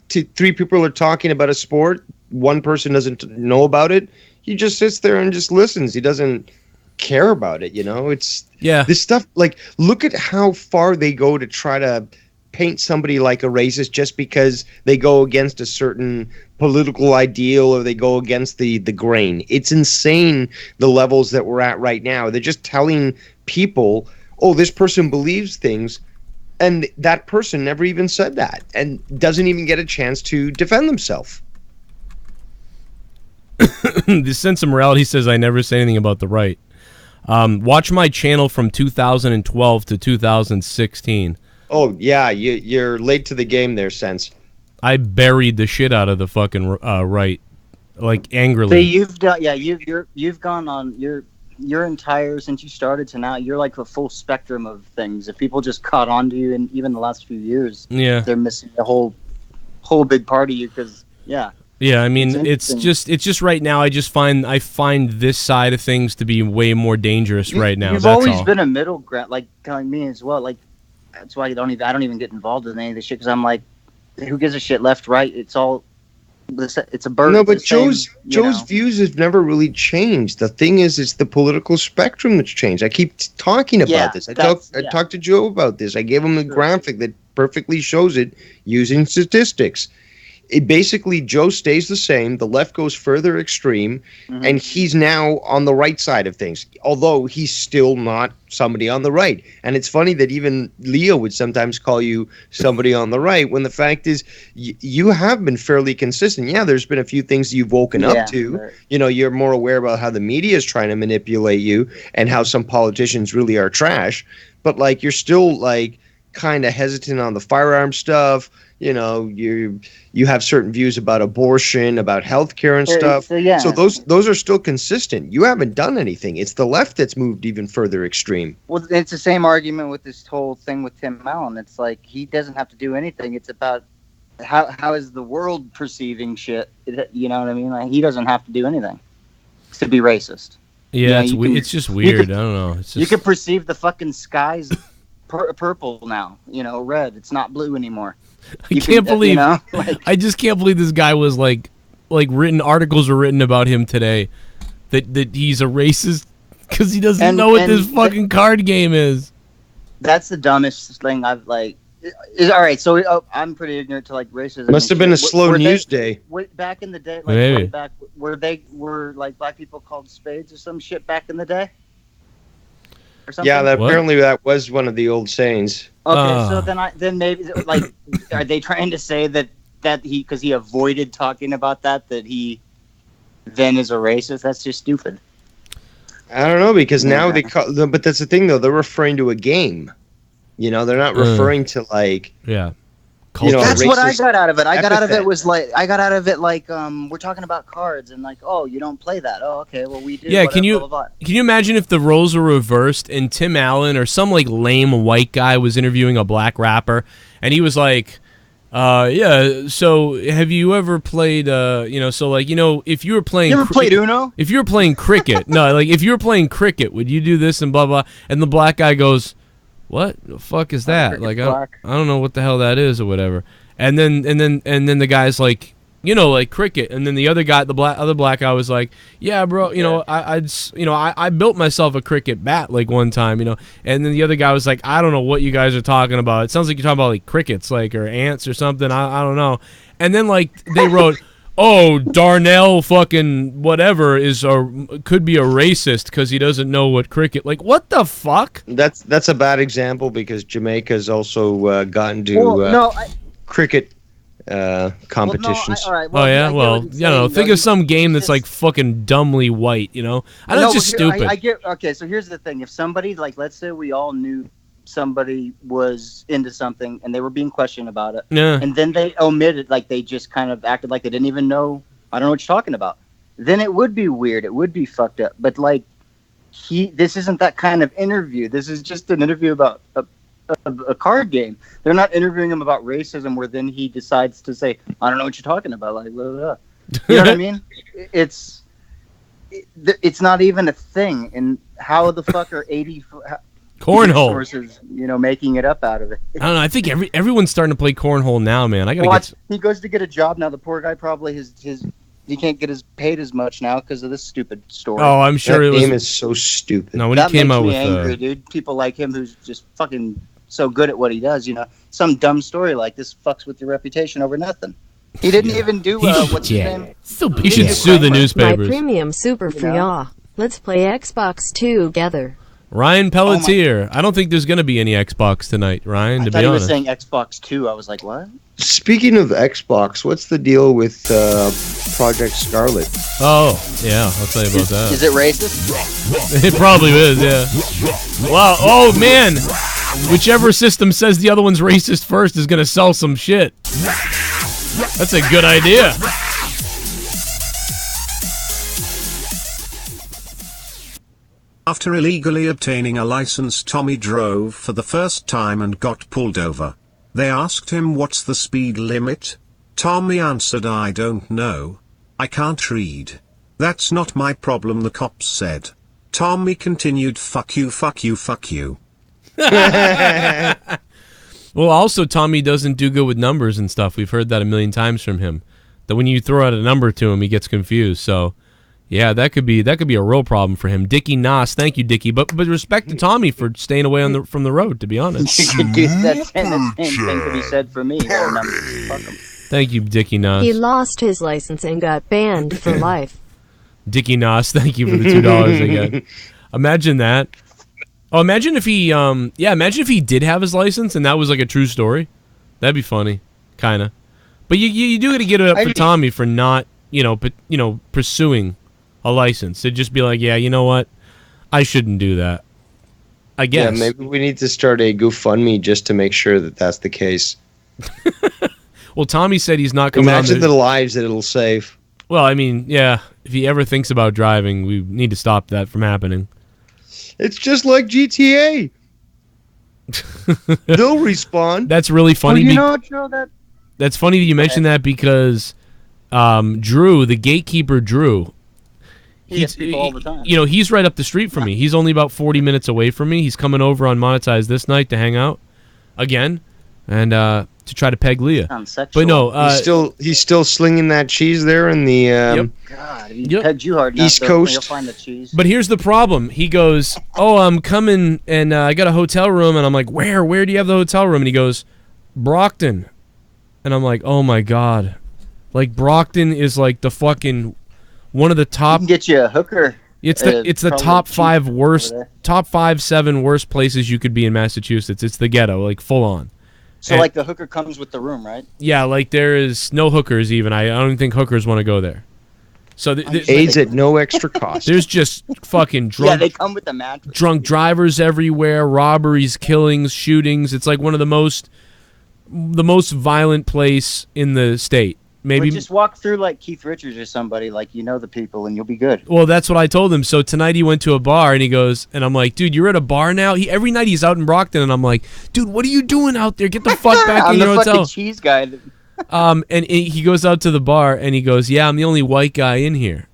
E: three people are talking about a sport. One person doesn't know about it. He just sits there and just listens. He doesn't care about it, It's this stuff. Like, look at how far they go to try to paint somebody like a racist just because they go against a certain political ideal or they go against the grain. It's insane the levels that we're at right now. They're just telling people, oh, this person believes things, and that person never even said that and doesn't even get a chance to defend themselves.
A: The sense of morality says I never say anything about the right. Watch my channel from 2012 to 2016.
E: Oh yeah, you're late to the game there, Sense.
A: I buried the shit out of the fucking right, like angrily.
D: See, you've gone on your entire since you started to now. You're like a full spectrum of things. If people just caught on to you, in even the last few years, they're missing the whole big part of you because
A: Yeah, I mean, it's just right now. I find this side of things to be way more dangerous right now.
D: You've always been a middle ground, like me as well. Like that's why I don't even get involved in any of this shit because I'm like, who gives a shit? Left, right? It's all. It's a burden.
E: No, but Joe's views have never really changed. The thing is, it's the political spectrum that's changed. I keep talking about this. I talked to Joe about this. I gave him a graphic that perfectly shows it using statistics. It basically, Joe stays the same. The left goes further extreme, and he's now on the right side of things, although he's still not somebody on the right. And it's funny that even Leo would sometimes call you somebody on the right, when the fact is you have been fairly consistent. Yeah, there's been a few things you've woken up to. Right. You know, you're more aware about how the media is trying to manipulate you and how some politicians really are trash. But, like, you're still, like, kind of hesitant on the firearm stuff. You know, you have certain views about abortion, about healthcare and stuff. So those are still consistent. You haven't done anything. It's the left that's moved even further extreme.
D: Well, it's the same argument with this whole thing with Tim Allen. It's like he doesn't have to do anything. It's about how is the world perceiving shit. You know what I mean? Like, he doesn't have to do anything to be racist.
A: Yeah, you know, it's just weird. I don't know. It's just...
D: You can perceive the fucking skies purple now. You know, red. It's not blue anymore.
A: I can't believe. You know, like, I just can't believe this guy was like articles were written about him today that he's a racist because he doesn't know what this fucking card game is.
D: That's the dumbest thing I've like. All right, so I'm pretty ignorant to like racism.
E: Must have been a slow news day.
D: Back in the day, like way back, were like black people called spades or some shit back in the day?
E: Yeah, apparently that was one of the old sayings.
D: Okay, so then maybe like, are they trying to say that he, because he avoided talking about that he then is a racist? That's just stupid.
E: I don't know, because now they call, but that's the thing though, they're referring to a game. You know, they're not referring to like
D: You know, that's what I got out of it. I got out of it like we're talking about cards and like, oh, you don't play that. Oh, okay, well we do.
A: Yeah, can you imagine if the roles were reversed and Tim Allen or some like lame white guy was interviewing a black rapper and he was like, yeah, so have you ever played you know, so like, you know, if you were playing
D: played Uno?
A: If you were playing cricket, no, like if you were playing cricket, would you do this and blah blah? And the black guy goes, what the fuck is that? Like I don't know what the hell that is or whatever. And then the guy's like, you know, like cricket. And then the other guy, other black guy was like, yeah, bro, you know, I built myself a cricket bat like one time, you know. And then the other guy was like, I don't know what you guys are talking about. It sounds like you're talking about like crickets, like, or ants or something. I don't know. And then like they wrote, oh, Darnell fucking whatever could be a racist because he doesn't know what cricket. Like, what the fuck?
E: That's a bad example because Jamaica's also gotten to cricket competitions.
A: Think of some game that's like fucking dumbly white. You know, I know it's just stupid.
D: I get. Okay, so here's the thing: if somebody, like, let's say we all knew somebody was into something and they were being questioned about it, and then they omitted, like they just kind of acted like they didn't even know, I don't know what you're talking about, then it would be weird, it would be fucked up. But like this isn't that kind of interview. This is just an interview about a card game. They're not interviewing him about racism where then he decides to say, I don't know what you're talking about, like blah, blah, blah. You know what I mean? It's not even a thing. And how the fuck are 80
A: cornhole
D: sources, you know, making it up out of it?
A: I don't know. I think everyone's starting to play cornhole now, man.
D: He goes to get a job now. The poor guy probably he can't get paid as much now because of this stupid story.
A: Oh, I'm sure
E: that game is so stupid.
A: No, when he came out with
D: angry, dude. People like him who's just fucking so good at what he does. You know, some dumb story like this fucks with your reputation over nothing. He didn't even do what's his name?
A: He should sue the newspapers.
H: My premium super free. Let's play Xbox together.
A: Ryan Pelletier. I don't think there's going to be any Xbox tonight, Ryan, to be honest. I thought
D: he was saying Xbox 2. I was like, what?
E: Speaking of Xbox, what's the deal with Project Scarlet?
A: Oh, yeah, I'll tell you about that.
D: Is it racist?
A: It probably is, yeah. Wow, oh, man. Whichever system says the other one's racist first is going to sell some shit. That's a good idea.
L: After illegally obtaining a license, Tommy drove for the first time and got pulled over. They asked him what's the speed limit. Tommy answered, I don't know. I can't read. That's not my problem, the cops said. Tommy continued, fuck you, fuck you, fuck you.
A: Well, also, Tommy doesn't do good with numbers and stuff. We've heard that a million times from him. That when you throw out a number to him, he gets confused. So, Yeah, that could be a real problem for him. Dickie Nas, thank you, Dickie. But respect to Tommy for staying away from the road. To be honest,
D: You could do that same thing could be said for me. Fuck 'em.
A: Thank you, Dickie Nas.
H: He lost his license and got banned for life.
A: Dickie Nas, thank you for the $2 again. Imagine that. Oh, imagine if he, imagine if he did have his license and that was like a true story. That'd be funny, kind of. But you do got to get it up for Tommy for not, pursuing a license. It'd just be like, yeah, you know what? I shouldn't do that. I guess.
E: Yeah, maybe we need to start a GoFundMe just to make sure that that's the case.
A: Well, Tommy said he's not coming on
E: Imagine the lives that it'll save.
A: Well, I mean, yeah, if he ever thinks about driving, we need to stop that from happening.
E: It's just like GTA. They'll respawn.
A: That's really funny.
D: Joe,
A: that's funny that you mentioned that because Drew, the gatekeeper Drew,
D: he hits people all the time.
A: He's right up the street from me. He's only about 40 minutes away from me. He's coming over on Monetize this night to hang out again and to try to peg Leah. But no,
E: he's still slinging that cheese there in the
D: God, if he pegged you hard enough,
E: East Coast.
D: You'll find the cheese.
A: But here's the problem. He goes, "Oh, I'm coming, and I got a hotel room." And I'm like, "Where? Where do you have the hotel room?" And he goes, "Brockton." And I'm like, "Oh my god!" Like Brockton is like the fucking one of the top.
D: You can get you a hooker.
A: It's the top 7 worst places you could be in Massachusetts. It's the ghetto, like full on.
D: So like the hooker comes with the room, right?
A: Yeah, like there is no hookers even. I don't even think hookers want to go there. So
E: AIDS at no extra cost.
A: There's just fucking drunk.
D: Yeah, they come with the mattress.
A: Drunk drivers everywhere, robberies, killings, shootings. It's like one of the most violent place in the state. Maybe
D: just walk through like Keith Richards or somebody, like the people, and you'll be good.
A: Well, that's what I told him. So tonight he went to a bar, and he goes, and I'm like, dude, you're at a bar now? Every night he's out in Brockton, and I'm like, dude, what are you doing out there? Get the fuck back in your hotel.
D: I'm the fucking cheese guy.
A: And he goes out to the bar, and he goes, yeah, I'm the only white guy in here.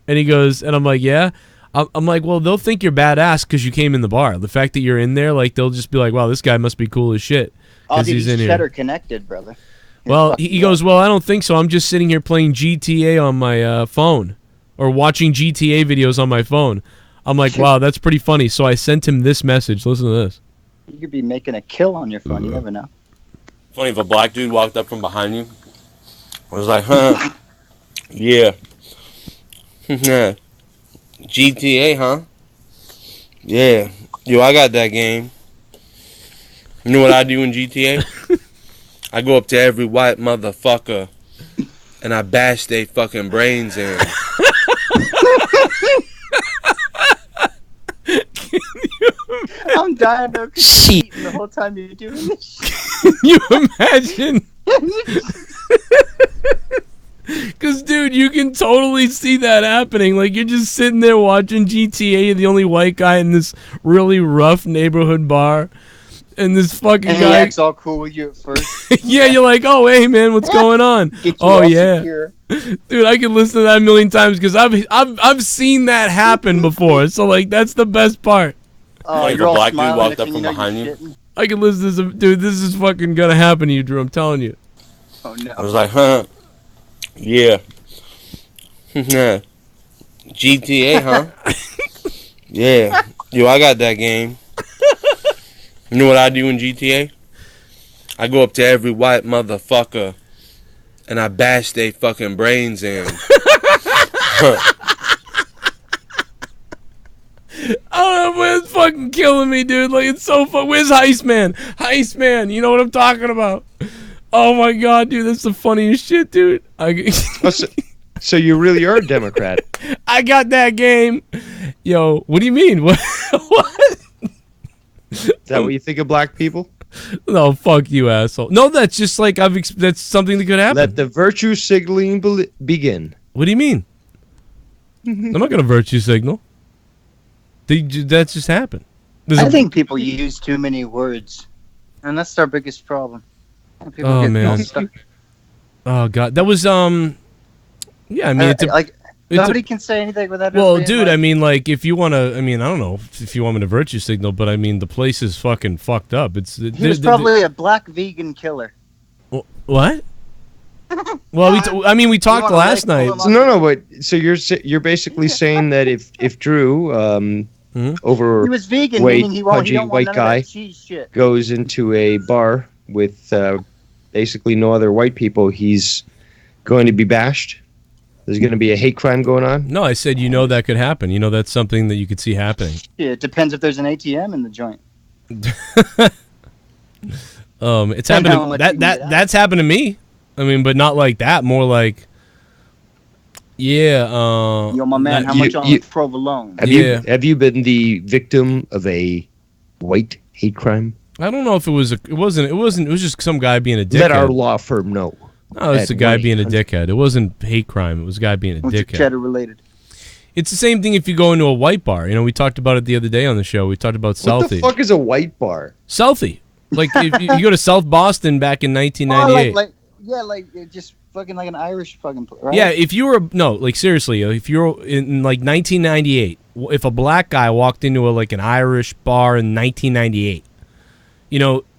A: And he goes, and I'm like, yeah? I'm like, well, they'll think you're badass because you came in the bar. The fact that you're in there, like, they'll just be like, wow, this guy must be cool as shit because he's in here.
D: Cheddar connected, brother.
A: Well, he goes, well, I don't think so. I'm just sitting here playing GTA on my phone or watching GTA videos on my phone. I'm like, wow, that's pretty funny. So I sent him this message. Listen to this.
D: You could be making a kill on your phone. You never know.
M: Funny if a black dude walked up from behind you. I was like, huh? Yeah. GTA, huh? Yeah. Yo, I got that game. You know what I do in GTA? I go up to every white motherfucker and I bash their fucking brains in.
D: I'm dying though. Shit. The whole time you're doing this.
A: Can you imagine? Because, dude, you can totally see that happening. Like, you're just sitting there watching GTA, the only white guy in this really rough neighborhood bar. And this fucking guy.
D: He acts all cool with you at first.
A: Yeah, you're like, oh, hey, man, what's going on? Oh, yeah.
D: Secure.
A: Dude, I can listen to that a million times because I've seen that happen before. So, like, that's the best part.
M: Like a black dude walked up from behind you.
A: I can listen to this. Dude, this is fucking going to happen to you, Drew. I'm telling you.
D: Oh, no.
M: I was like, huh? Yeah. GTA, huh? Yeah. Yo, I got that game. You know what I do in GTA? I go up to every white motherfucker and I bash their fucking brains in.
A: Oh, it's fucking killing me, dude. Like, it's so fun. Where's Heist Man? Heist Man, you know what I'm talking about. Oh my god, dude, that's the funniest shit, dude.
E: So you really are a Democrat.
A: I got that game. Yo, what do you mean? What?
E: Is that what you think of black people?
A: No, fuck you, asshole. No, that's just like that's something that could happen.
E: Let the virtue signaling begin.
A: What do you mean? I'm not gonna virtue signal. That's just happened.
D: I think people use too many words, and that's our biggest problem. People
A: oh man. Oh god, that was yeah. I mean,
D: nobody can say anything without.
A: Well, dude, I mean, like, if you want to, I mean, I don't know if you want me to virtue signal, but I mean, the place is fucking fucked up. He
D: was probably a black vegan killer.
A: What? Well, we talked last night.
E: No, but so you're basically saying that if Drew,
D: he was vegan, meaning he don't want none of that cheese shit.
E: Goes into a bar with basically no other white people, he's going to be bashed. There's going to be a hate crime going on.
A: No, I said that could happen. That's something that you could see happening.
D: Yeah, it depends if there's an ATM in the joint.
A: It's happened. That's happened to me. But not like that. More like, yeah.
D: Yo, my man, how much on provolone?
E: Have you been the victim of a white hate crime?
A: I don't know if it was. It wasn't. It was just some guy being a dickhead.
E: Let our law firm know.
A: No, it's a guy being a dickhead. It wasn't hate crime. It was a guy being a dickhead.
D: Cheddar related.
A: It's the same thing if you go into a white bar. We talked about it the other day on the show. We talked about Southie.
E: What the fuck is a white bar?
A: Southie. Like if you go to South Boston back in 1998.
D: Like just fucking like an Irish fucking place, right?
A: Yeah, if you were seriously, if you were in like 1998, if a black guy walked into an Irish bar in 1998,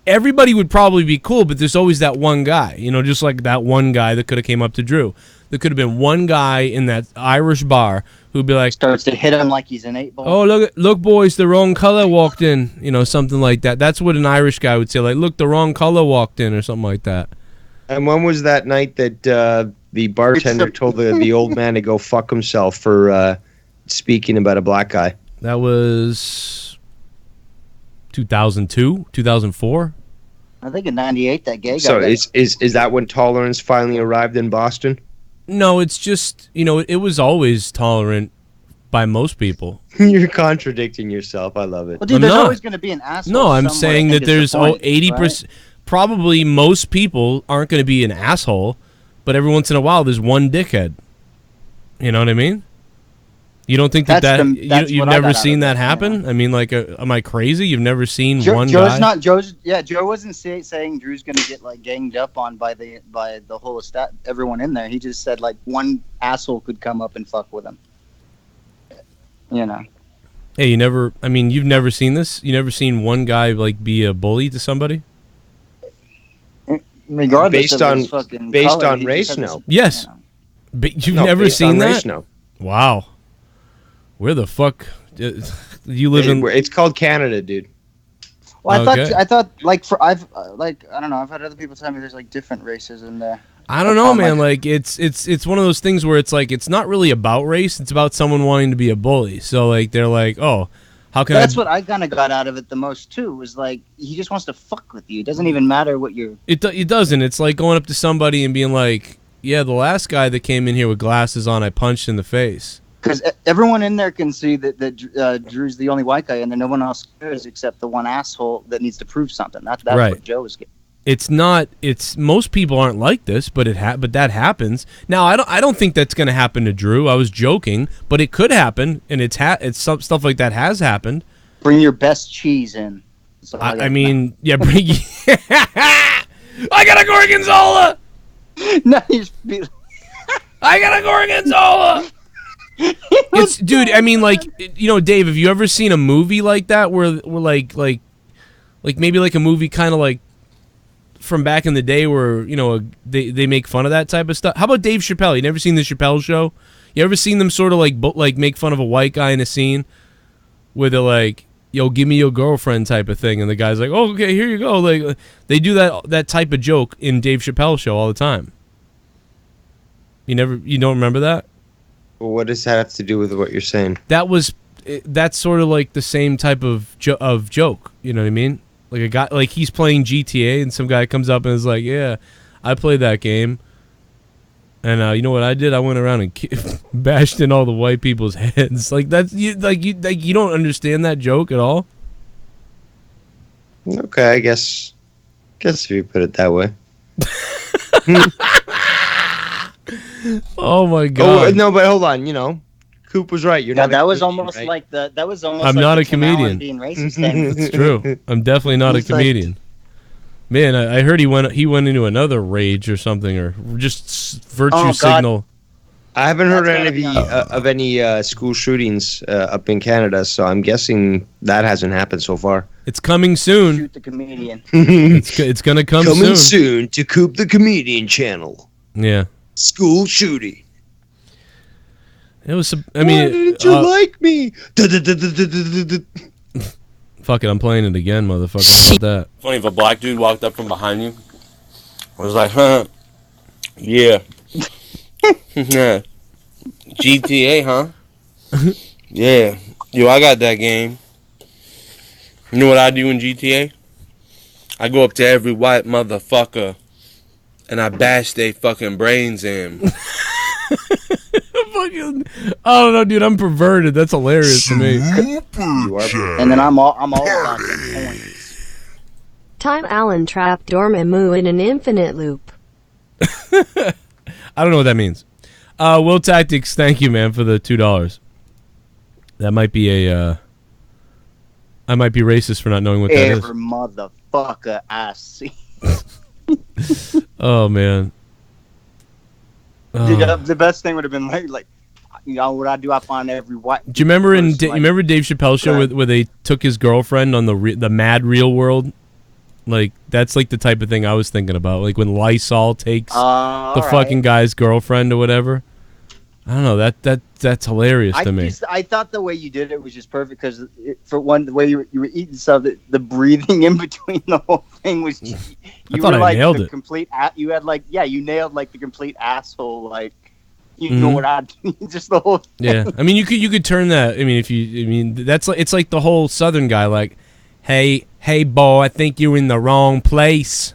A: everybody would probably be cool, but there's always that one guy, just like that one guy that could have came up to Drew. There could have been one guy in that Irish bar who'd be like,
D: starts to hit him like he's an 8-ball.
A: Oh, look, boys, the wrong color walked in, something like that. That's what an Irish guy would say, like, look, the wrong color walked in, or something like that.
E: And when was that night that the bartender told the old man to go fuck himself for speaking about a black guy?
A: That was 2002, 2004.
D: I think in '98 that gay guy.
E: So is that when tolerance finally arrived in Boston?
A: No, it's just it was always tolerant by most people.
E: You're contradicting yourself. I love it.
D: Well, dude, there's always going to be an asshole.
A: No, I'm saying that there's 80%. Right? Probably most people aren't going to be an asshole, but every once in a while there's one dickhead. You know what I mean? You don't think you've never seen that happen? Yeah. Am I crazy? You've never seen one guy?
D: Joe wasn't saying Drew's going to get ganged up on by the whole everyone in there. He just said one asshole could come up and fuck with him.
A: Hey, you've never seen this? You never seen one guy be a bully to somebody?
D: Regardless
E: based
D: of his fucking color,
E: on race, no.
A: Yes. But you've never seen that?
E: Race, no.
A: Wow. Where the fuck you live in?
E: It's called Canada, dude.
D: Well, I thought I've had other people tell me there's different races in there.
A: I don't know, man. It's one of those things where it's it's not really about race. It's about someone wanting to be a bully. So they're like, oh, how can
D: That's what I kind of got out of it the most too. Was he just wants to fuck with you. It doesn't even matter what you're.
A: It doesn't. It's like going up to somebody and being like, yeah, the last guy that came in here with glasses on, I punched in the face.
D: Because everyone in there can see that Drew's the only white guy, and then no one else cares except the one asshole that needs to prove something. That's right. What Joe is getting.
A: It's not. It's most people aren't like this, but but that happens. Now I don't think that's going to happen to Drew. I was joking, but it could happen, and it's some stuff like that has happened.
D: Bring your best cheese in.
A: Bring. I got a gorgonzola.
D: No,
A: I got a gorgonzola. It's dude. Dave, have you ever seen a movie like that where like maybe a movie kind of from back in the day where they make fun of that type of stuff? How about Dave Chappelle? You never seen the Chappelle Show? You ever seen them sort of make fun of a white guy in a scene where they're yo, give me your girlfriend type of thing, and the guy's like, oh, okay, here you go. They do that type of joke in Dave Chappelle Show all the time. You don't remember that?
E: Well, what does that have to do with what you're saying?
A: That's sort of the same type of joke. You know what I mean? Like a guy, he's playing GTA, and some guy comes up and is like, "Yeah, I played that game, and you know what I did? I went around and bashed in all the white people's heads." You don't understand that joke at all.
E: Okay, I guess if you put it that way.
A: Oh my god!
E: Oh no, but hold on. Coop was right. You're not.
D: That was almost right? That was almost.
A: I'm not a comedian.
D: Being racist thing.
A: It's true. I'm definitely not a comedian. Man, I heard he went into another rage or something, or just virtue signal.
E: I haven't heard of any school shootings up in Canada, so I'm guessing that hasn't happened so far.
A: It's coming soon.
D: Shoot the comedian.
A: It's gonna come soon.
E: Coming soon to Coop the Comedian channel.
A: Yeah.
E: School shooting.
A: It was. I mean,
E: why didn't you like me?
A: Fuck it, I'm playing it again, motherfucker. How about that?
M: Funny if a black dude walked up from behind you. I was like, huh? Yeah. Yeah. GTA, huh? Yeah. Yo, I got that game. You know what I do in GTA? I go up to every white motherfucker and I bash they fucking brains in.
A: I don't know, dude. I'm perverted. That's hilarious to me.
D: And then I'm all about the points.
H: Time Allen trapped Dormammu in an infinite loop.
A: I don't know what that means. Will Tactics, thank you, man, for the $2. That might be a. I might be racist for not knowing what that is.
D: Every motherfucker I see.
A: Oh man.
D: Dude, the best thing would have been like, you know, what I do, I find every white.
A: Do you remember you remember Dave Chappelle's show where they took his girlfriend on the Mad Real World? Like that's like the type of thing I was thinking about. Like when Lysol takes the fucking guy's girlfriend or whatever. I don't know. That's hilarious to me.
D: I thought the way you did it was just perfect because for one, the way you were eating stuff, the breathing in between the whole thing was. You
A: thought
D: were
A: I
D: like
A: nailed
D: the
A: it.
D: complete. You had like you nailed like the complete asshole like. You know what I do? Just the whole thing.
A: Yeah, I mean you could turn that. I mean that's like it's like the whole Southern guy like, hey boy, I think you're in the wrong place.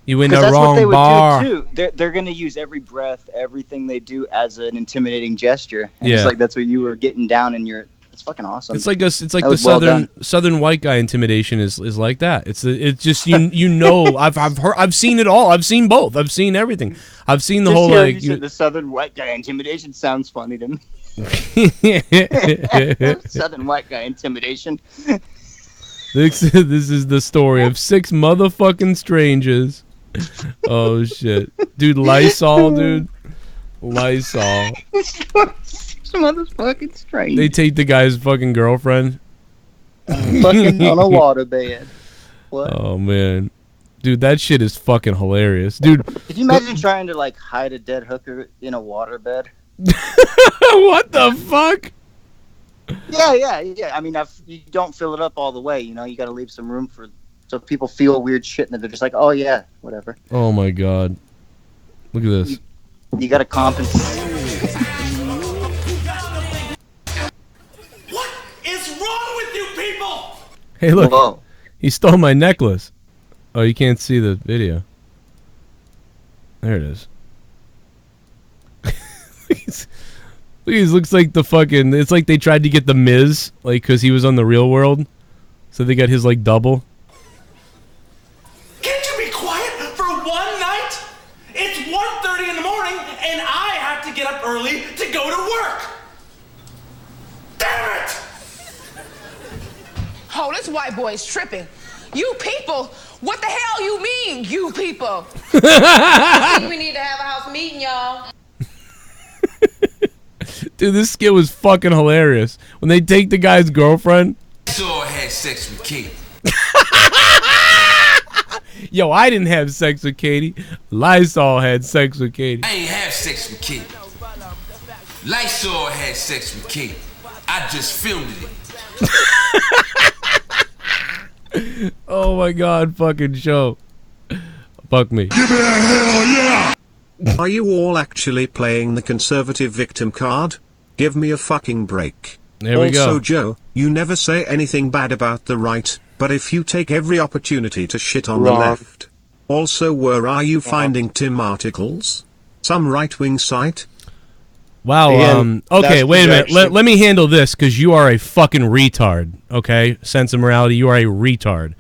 A: You in the
D: that's
A: wrong
D: what they would
A: bar.
D: do too. They're going to use every breath, everything they do as an intimidating gesture. And
A: Yeah.
D: it's like that's what you were getting down in your. It's fucking awesome.
A: It's like the
D: That was well
A: southern white guy intimidation is like that. It's just you know I've seen it all. I've seen both. I've seen everything. I've seen the
D: Just
A: whole
D: hearing
A: like
D: you said the southern white guy intimidation sounds funny to me. Southern white guy intimidation.
A: This is the story of 6 motherfucking strangers. Oh shit, dude, Lysol, dude, Lysol.
D: Motherfucking strange.
A: They take the guy's fucking girlfriend.
D: Fucking on a waterbed. What?
A: Oh man, dude, that shit is fucking hilarious, dude.
D: Could you imagine trying to like hide a dead hooker in a waterbed?
A: What the fuck?
D: Yeah. I mean, you don't fill it up all the way. You know, you got to leave some room for so people feel weird shit, and they're just like, oh yeah, whatever.
A: Oh my god, look at this.
D: You got to compensate.
N: What is wrong with you people?
A: Hey, look, he stole my necklace. Oh, you can't see the video. There it is. Look, he looks like the fucking. It's like they tried to get the Miz, like, because he was on the Real World, so they got his like double.
N: Can't you be quiet for one night? It's 1:30 in the morning, and I have to get up early to go to work. Damn it!
O: Oh, this white boy's tripping. You people, what the hell you mean, you people?
P: I think we need to have a house meeting, y'all.
A: Dude, this skit was fucking hilarious. When they take the guy's girlfriend.
N: Saul had sex with Katie.
A: Yo, I didn't have sex with Katie. Lysol had sex with Katie.
N: I ain't have sex with Katie. Lysol had sex with Katie. I just filmed it.
A: Oh my god, fucking show. Fuck me.
L: Give me a hell yeah! Are you all actually playing the conservative victim card? Give me a fucking break.
A: There we go.
L: Also, Joe, you never say anything bad about the right, but if you take every opportunity to shit on the left. Also, where are you finding Tim articles? Some right-wing site?
A: Wow, okay, wait a minute. Let me handle this, because you are a fucking retard, okay? Sense of morality, you are a retard.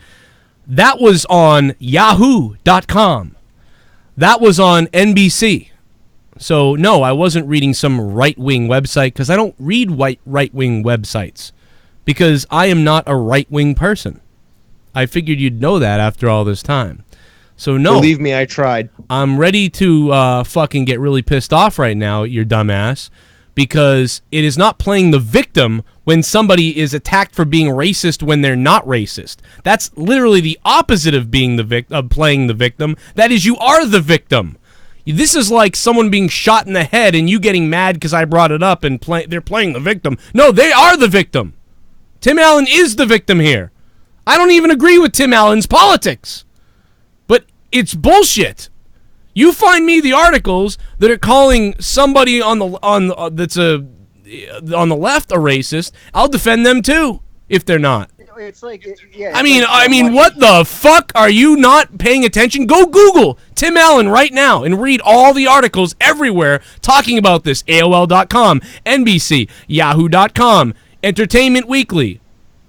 A: That was on yahoo.com. That was on NBC. So, no, I wasn't reading some right-wing website, because I don't read right-wing websites, because I am not a right-wing person. I figured you'd know that after all this time. So, no.
E: Believe me, I tried.
A: I'm ready to fucking get really pissed off right now, you dumbass, because it is not playing the victim when somebody is attacked for being racist when they're not racist. That's literally the opposite of being playing the victim. That is, you are the victim. This is like someone being shot in the head and you getting mad because I brought it up and they're playing the victim. No, they are the victim. Tim Allen is the victim here. I don't even agree with Tim Allen's politics. But it's bullshit. You find me the articles that are calling somebody on the left a racist. I'll defend them too if they're not.
D: It's like, yeah.
A: I mean, what the fuck? Are you not paying attention? Go Google Tim Allen right now and read all the articles everywhere talking about this. AOL.com, NBC, Yahoo.com, Entertainment Weekly.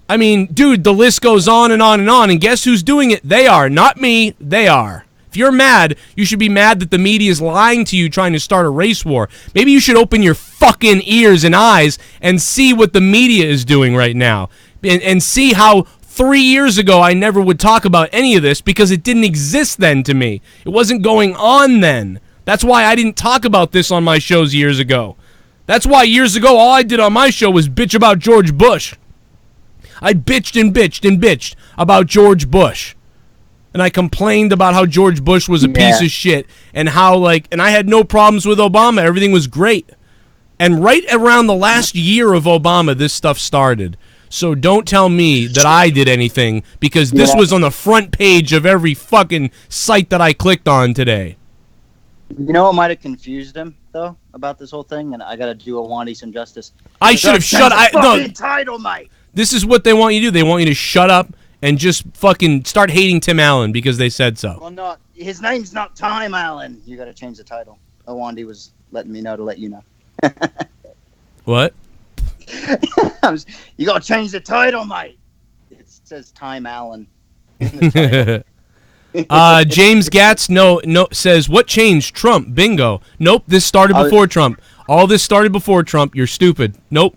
A: I mean, dude, the list goes on and on and on. And guess who's doing it? They are. Not me. They are. If you're mad, you should be mad that the media is lying to you trying to start a race war. Maybe you should open your fucking ears and eyes and see what the media is doing right now. And see how 3 years ago I never would talk about any of this because it didn't exist then to me. It wasn't going on then. That's why I didn't talk about this on my shows years ago. That's why years ago all I did on my show was bitch about George Bush. I bitched and bitched and bitched about George Bush. And I complained about how George Bush was a piece of shit and how, and I had no problems with Obama. Everything was great. And right around the last year of Obama, this stuff started. So don't tell me that I did anything because this was on the front page of every fucking site that I clicked on today.
D: You know what might have confused him, though, about this whole thing? And I got to do Awonddy some justice.
A: I should have shut up. No,
D: title, mate.
A: This is what they want you to do. They want you to shut up and just fucking start hating Tim Allen because they said so.
D: Well, no, his name's not Time Allen. You got to change the title. Awonddy was letting me know to let you know.
A: What?
D: You gotta change the title, mate. It says Time Allen.
A: James Gatz says, what changed? Trump. Bingo. Nope, this started before Trump. All this started before Trump. You're stupid. Nope.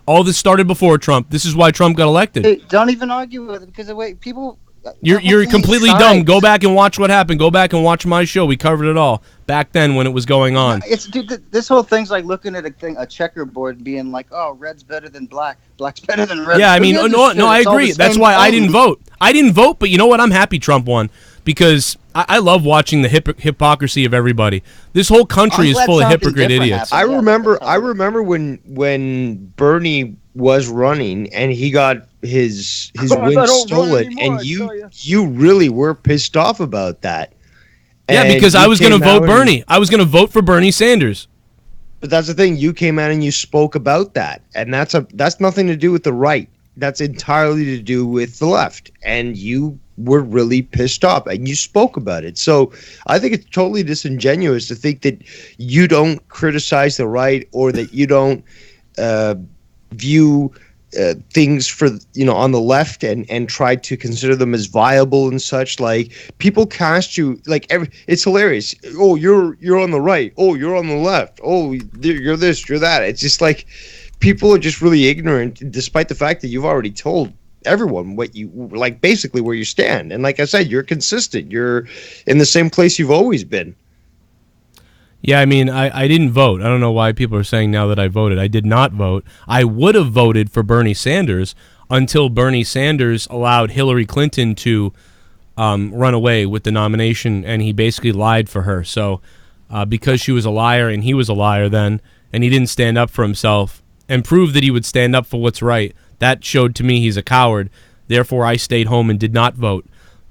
A: All this started before Trump. This is why Trump got elected.
D: Hey, don't even argue with it because the way people...
A: You're completely dumb. Go back and watch what happened. Go back and watch my show. We covered it all back then when it was going on.
D: Dude, this whole thing's like looking at a checkerboard and being like, oh, red's better than black. Black's better than red.
A: Yeah, I mean, no, I agree. That's why I didn't vote. I didn't vote, but you know what? I'm happy Trump won because I love watching the hypocrisy of everybody. This whole country is full of hypocrite idiots.
E: I remember when Bernie was running and he got his win stolen, and you really were pissed off about that.
A: Yeah, because I was going to vote Bernie. I was going to vote for Bernie Sanders.
E: But that's the thing. You came out and you spoke about that, and that's nothing to do with the right. That's entirely to do with the left, and you were really pissed off, and you spoke about it. So I think it's totally disingenuous to think that you don't criticize the right or that you don't view things for on the left and try to consider them as viable and such. Like, people cast you it's hilarious. Oh, you're on the right. Oh, you're on the left. Oh, you're this, you're that. It's just like people are just really ignorant, despite the fact that you've already told everyone what you basically where you stand. And like I said, you're consistent. You're in the same place you've always been.
A: Yeah, I mean, I didn't vote. I don't know why people are saying now that I voted. I did not vote. I would have voted for Bernie Sanders until Bernie Sanders allowed Hillary Clinton to run away with the nomination, and he basically lied for her. So because she was a liar and he was a liar then, and he didn't stand up for himself and prove that he would stand up for what's right, that showed to me he's a coward. Therefore, I stayed home and did not vote.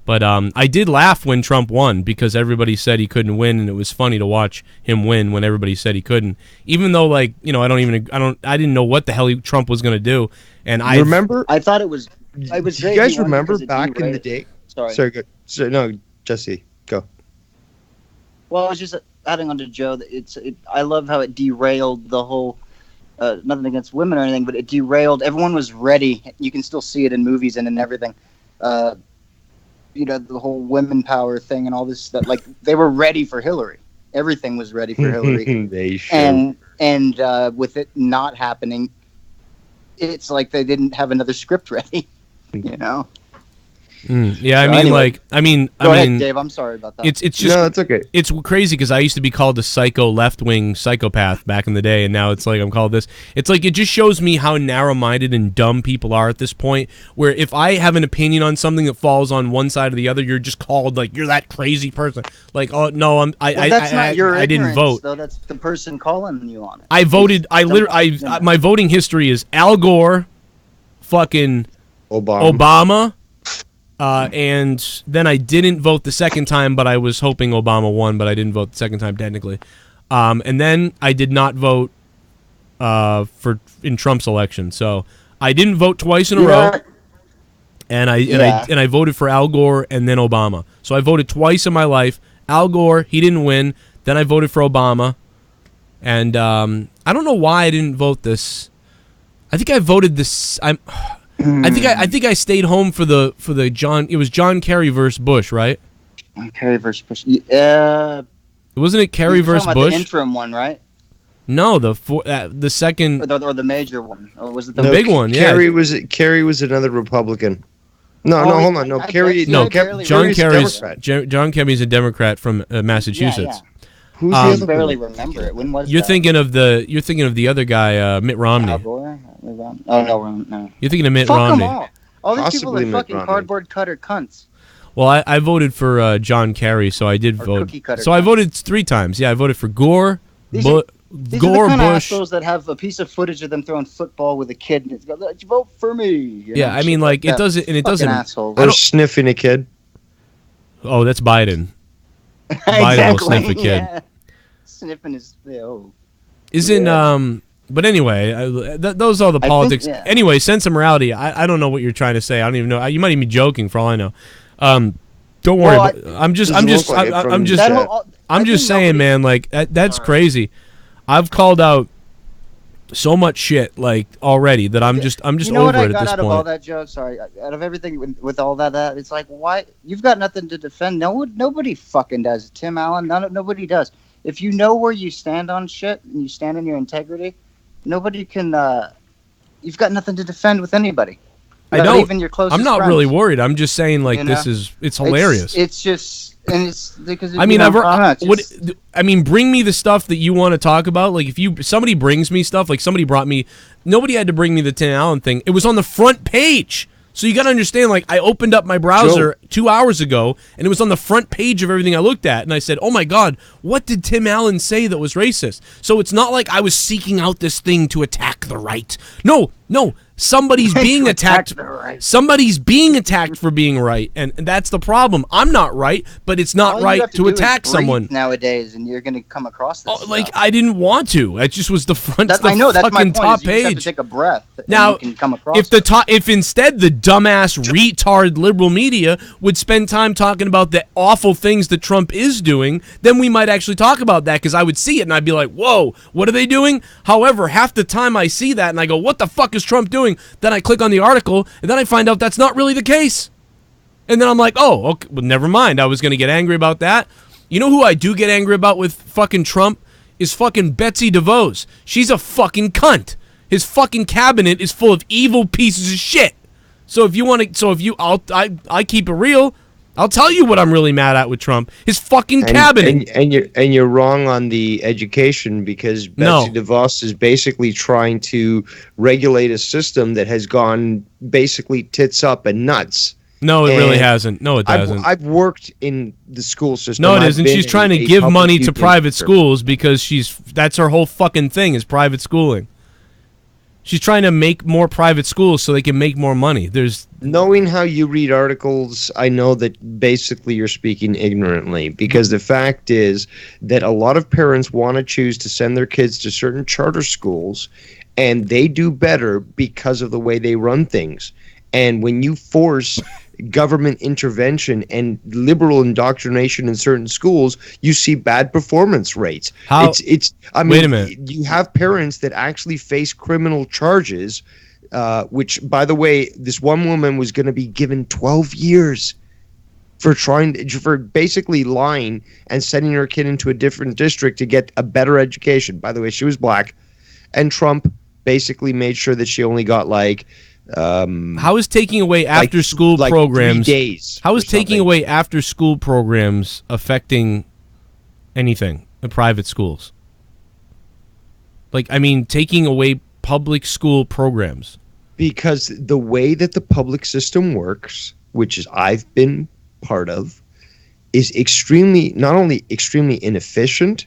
A: But I did laugh when Trump won because everybody said he couldn't win, and it was funny to watch him win when everybody said he couldn't. Even though, I didn't know what the hell Trump was going to do. And I
E: remember.
D: I thought it was.
E: Do you guys remember back in the day? Sorry, good. So, no, Jesse, go.
D: Well, I was just adding on to Joe that I love how it derailed the whole. Nothing against women or anything, but it derailed. Everyone was ready. You can still see it in movies and in everything. The whole women power thing and all this stuff. They were ready for Hillary. Everything was ready for Hillary.
E: They should.
D: And with it not happening, it's like they didn't have another script ready.
A: Yeah, I mean,
D: anyway. Go ahead, Dave. I'm sorry about that.
A: It's just
E: No, it's okay.
A: It's crazy because I used to be called a psycho left-wing psychopath back in the day, and now it's like I'm called this. It's like it just shows me how narrow-minded and dumb people are at this point. Where if I have an opinion on something that falls on one side or the other, you're just called like you're that crazy person. Like, oh no,
D: that's not your
A: I didn't vote.
D: Though that's the person calling you on it.
A: I voted. My voting history is Al Gore, fucking Obama. And then I didn't vote the second time, but I was hoping Obama won, but I didn't vote the second time technically. And then I did not vote in Trump's election, so I didn't vote twice in a row. And I voted for Al Gore and then Obama. So I voted twice in my life. Al Gore, he didn't win. Then I voted for Obama, and I don't know why I didn't vote this. I think I voted this. I think I stayed home for the John. It was John Kerry versus Bush, right?
D: Kerry versus Bush.
A: Wasn't it Kerry versus Bush?
D: The interim one, right?
A: No, the second
D: or the major one. Or was it
A: the big one? Yeah,
E: Kerry was another Republican. No, hold on. No, Kerry.
A: No, John Kerry's a Democrat from Massachusetts.
D: Yeah. Who's I barely remember it. When was
A: you're thinking of the other guy, Mitt Romney.
D: Al Gore? Oh no.
A: You're thinking of Mitt Romney.
D: Them all these people are fucking cardboard cutter cunts.
A: Well, I voted for John Kerry, so I did vote. So I voted 3 times. Yeah, I voted for Gore.
D: These are the kind of assholes that have a piece of footage of them throwing football with a kid, and it's got, vote for me.
A: Yeah, I mean, like it doesn't.
E: Or sniffing a kid.
A: Oh, that's Biden. Biden will sniff a kid.
D: Yeah. Sniffing his.
A: But anyway, those are the politics. Anyway, sense of morality. I don't know what you're trying to say. I don't even know. You might even be joking for all I know. Don't worry. I'm just saying, man. Like that's crazy. I've called out so much shit like already that I'm just over it at this point. You know what I got
D: out of all that, Joe? Sorry, out of everything with all that, it's like why you've got nothing to defend. Nobody fucking does. Tim Allen, nobody does. If you know where you stand on shit and you stand in your integrity, nobody can. You've got nothing to defend with anybody.
A: I don't.
D: Even your closest
A: I'm not
D: friends.
A: really worried. I'm just saying, like, it's hilarious.
D: It's just, and it's because.
A: I mean, bring me the stuff that you want to talk about. Like, if somebody brings me stuff, like somebody brought me. Nobody had to bring me the Tim Allen thing. It was on the front page. So you got to understand, like, I opened up my browser 2 hours ago, and it was on the front page of everything I looked at, and I said, oh, my God, what did Tim Allen say that was racist? So it's not like I was seeking out this thing to attack the right. No, somebody's being attacked. Somebody's being attacked for being right, and that's the problem. I'm not right, but it's not right to attack someone
D: nowadays, and you're going to come across this.
A: Like I didn't want to. It just was the front.
D: I know that's my point.
A: Top
D: you
A: page.
D: Just have to take a breath.
A: Now,
D: you can come across
A: if instead the dumbass retard liberal media would spend time talking about the awful things that Trump is doing, then we might actually talk about that because I would see it and I'd be like, whoa, what are they doing? However, half the time I see that and I go, what the fuck is Trump doing? Then I click on the article and then I find out that's not really the case. And then I'm like, oh, okay, well, never mind. I was going to get angry about that. You know who I do get angry about with fucking Trump is fucking Betsy DeVos. She's a fucking cunt. His fucking cabinet is full of evil pieces of shit. So if you want to, I keep it real. I'll tell you what I'm really mad at with Trump. His fucking cabinet.
E: And you're wrong on the education because Betsy DeVos is basically trying to regulate a system that has gone basically tits up and nuts.
A: No, it really hasn't. No, it doesn't.
E: I've worked in the school system.
A: No, it isn't. She's trying to give money to private schools because that's her whole fucking thing is private schooling. She's trying to make more private schools so they can make more money.
E: Knowing how you read articles, I know that basically you're speaking ignorantly because the fact is that a lot of parents want to choose to send their kids to certain charter schools and they do better because of the way they run things. And when you force government intervention and liberal indoctrination in certain schools, you see bad performance rates. Wait a minute. You have parents that actually face criminal charges, which, by the way, this one woman was going to be given 12 years for basically lying and sending her kid into a different district to get a better education. By the way, she was black, and Trump basically made sure that she only got like
A: How is taking away after school programs?
E: 3 days.
A: How is taking away after school programs affecting anything in private schools? Like, I mean, taking away public school programs.
E: Because the way that the public system works, which is I've been part of, is not only extremely inefficient,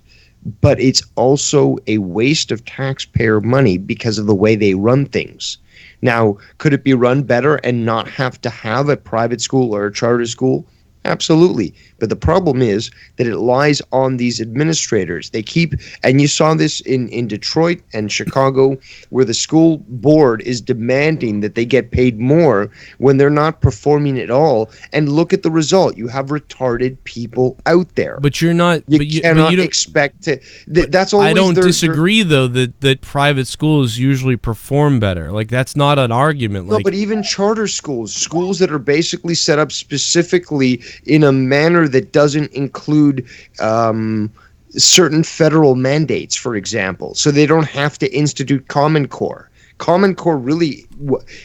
E: but it's also a waste of taxpayer money because of the way they run things. Now, could it be run better and not have to have a private school or a charter school? Absolutely. But the problem is that it lies on these administrators. They keep, and you saw this in Detroit and Chicago, where the school board is demanding that they get paid more when they're not performing at all. And look at the result. You have retarded people out there.
A: But you're not.
E: You cannot expect to. That's always.
A: I don't disagree though that private schools usually perform better. Like, that's not an argument.
E: No, but even charter schools that are basically set up specifically in a manner that doesn't include certain federal mandates, for example, so they don't have to institute Common Core. Common Core really,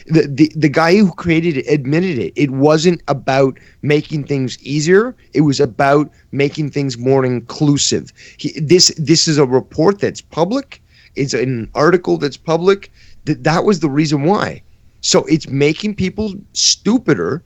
E: the guy who created it admitted it. It wasn't about making things easier. It was about making things more inclusive. This is a report that's public. It's an article that's public. That was the reason why. So it's making people stupider.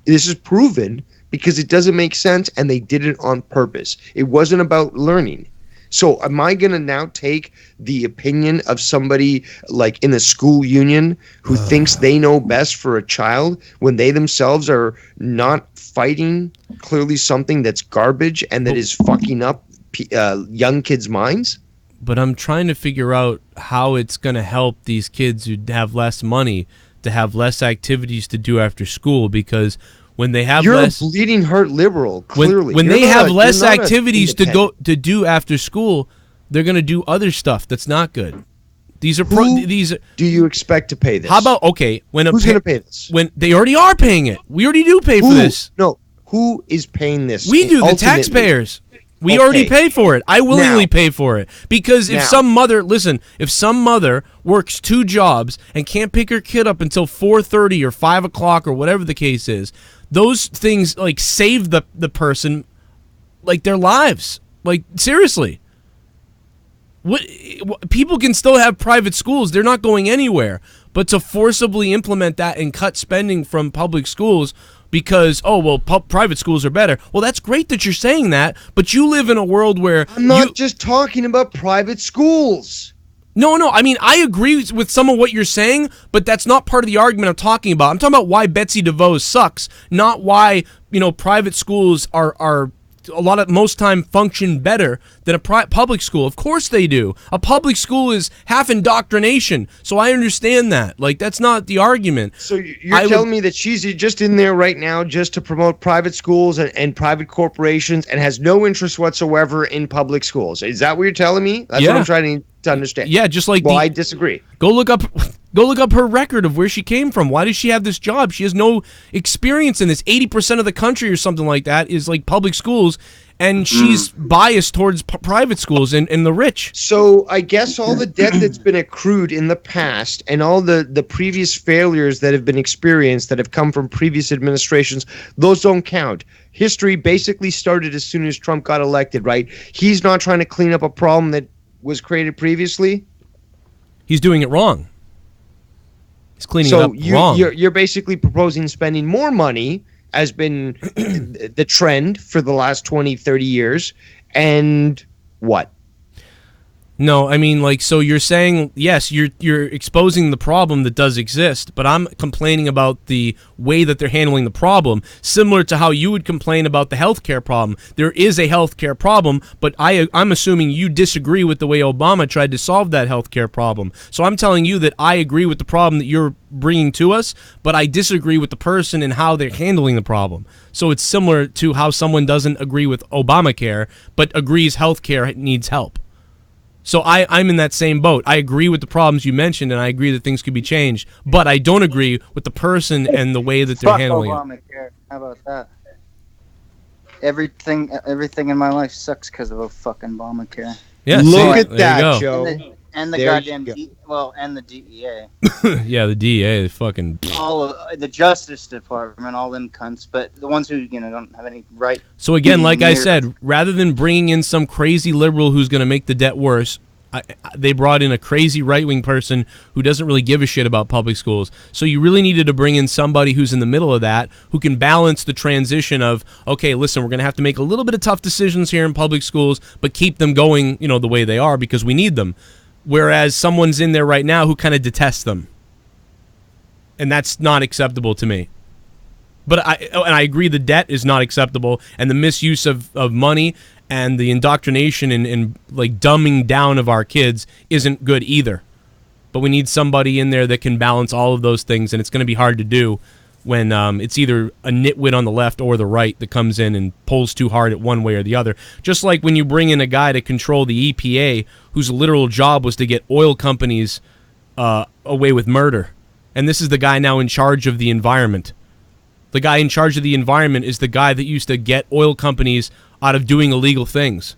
E: This is proven because it doesn't make sense, and they did it on purpose. It wasn't about learning. So am I going to now take the opinion of somebody like in a school union who thinks they know best for a child when they themselves are not fighting clearly something that's garbage and that is fucking up young kids' minds?
A: But I'm trying to figure out how it's going to help these kids who have less money to have less activities to do after school, because when they have
E: You're a bleeding heart liberal, clearly.
A: When they have less activities to do after school, they're going to do other stuff that's not good. These are
E: do you expect to pay this?
A: How about who's
E: going to pay this?
A: When they already are paying it. We already do pay for this.
E: No, who is paying this?
A: We do, the taxpayers. We already pay for it. I willingly pay for it. Because if some mother works 2 jobs and can't pick her kid up until 4:30 or 5 o'clock or whatever the case is, those things like save the person, like, their lives. Like, seriously. What people can still have private schools. They're not going anywhere. But to forcibly implement that and cut spending from public schools because, private schools are better. Well, that's great that you're saying that, but you live in a world where
E: I'm not just talking about private schools.
A: No, I mean, I agree with some of what you're saying, but that's not part of the argument I'm talking about. I'm talking about why Betsy DeVos sucks, not why, private schools are most time function better than a public school. Of course they do. A public school is half indoctrination, so I understand that. Like, that's not the argument.
E: So you're telling me that she's just in there right now just to promote private schools and private corporations and has no interest whatsoever in public schools. Is that what you're telling me? That's what I'm trying to understand.
A: Yeah, just like
E: I disagree.
A: Go look up her record of where she came from. Why does she have this job? She has no experience in this. 80% of the country or something like that is like public schools, and she's biased towards private schools and the rich.
E: So I guess all the debt that's been accrued in the past and all the previous failures that have been experienced that have come from previous administrations, those don't count. History basically started as soon as Trump got elected, right? He's not trying to clean up a problem that was created previously.
A: He's doing it wrong. He's cleaning it up wrong.
E: You're basically proposing spending more money, has been the trend for the last 20, 30 years. And what?
A: No, I mean, like, so you're saying, yes, you're exposing the problem that does exist, but I'm complaining about the way that they're handling the problem, similar to how you would complain about the healthcare problem. There is a healthcare problem, but I'm assuming you disagree with the way Obama tried to solve that healthcare problem. So I'm telling you that I agree with the problem that you're bringing to us, but I disagree with the person and how they're handling the problem. So it's similar to how someone doesn't agree with Obamacare, but agrees healthcare needs help. So I'm in that same boat. I agree with the problems you mentioned, and I agree that things could be changed, but I don't agree with the person and the way that they're handling
D: Obamacare. How about that? Everything in my life sucks because of a fucking Obamacare.
A: Yeah,
E: look at that, Joe.
D: And the
E: There
D: goddamn
E: you
D: and the DEA.
A: Yeah, the DEA, the fucking
D: All of the Justice Department, all them cunts, but the ones who don't have any right.
A: So again, like I said, rather than bringing in some crazy liberal who's going to make the debt worse, they brought in a crazy right-wing person who doesn't really give a shit about public schools. So you really needed to bring in somebody who's in the middle of that, who can balance the transition of, okay, listen, we're going to have to make a little bit of tough decisions here in public schools, but keep them going, the way they are because we need them. Whereas someone's in there right now who kind of detests them. And that's not acceptable to me. But I agree the debt is not acceptable, and the misuse of money and the indoctrination and like dumbing down of our kids isn't good either. But we need somebody in there that can balance all of those things, and it's going to be hard to do when it's either a nitwit on the left or the right that comes in and pulls too hard at one way or the other. Just like when you bring in a guy to control the EPA whose literal job was to get oil companies away with murder. And this is the guy now in charge of the environment. The guy in charge of the environment is the guy that used to get oil companies out of doing illegal things.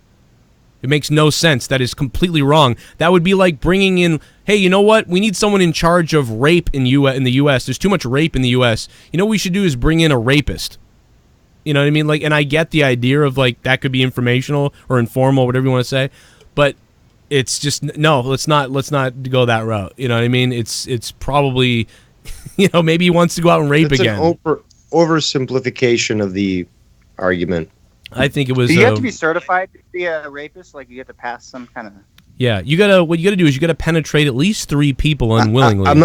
A: It makes no sense. That is completely wrong. That would be like bringing in, hey, you know what? We need someone in charge of rape in the U.S. There's too much rape in the U.S. You know what we should do is bring in a rapist. You know what I mean? Like, and I get the idea of like that could be informational or informal, whatever you want to say, but it's just no. Let's not go that route. You know what I mean? It's probably, maybe he wants to go out and rape again.
E: An oversimplification of the argument.
A: I think it was.
D: Do you have to be certified to be a rapist? Like you have to pass some kind of.
A: Yeah, what you gotta do is you gotta penetrate at least 3 people unwillingly.
E: I'm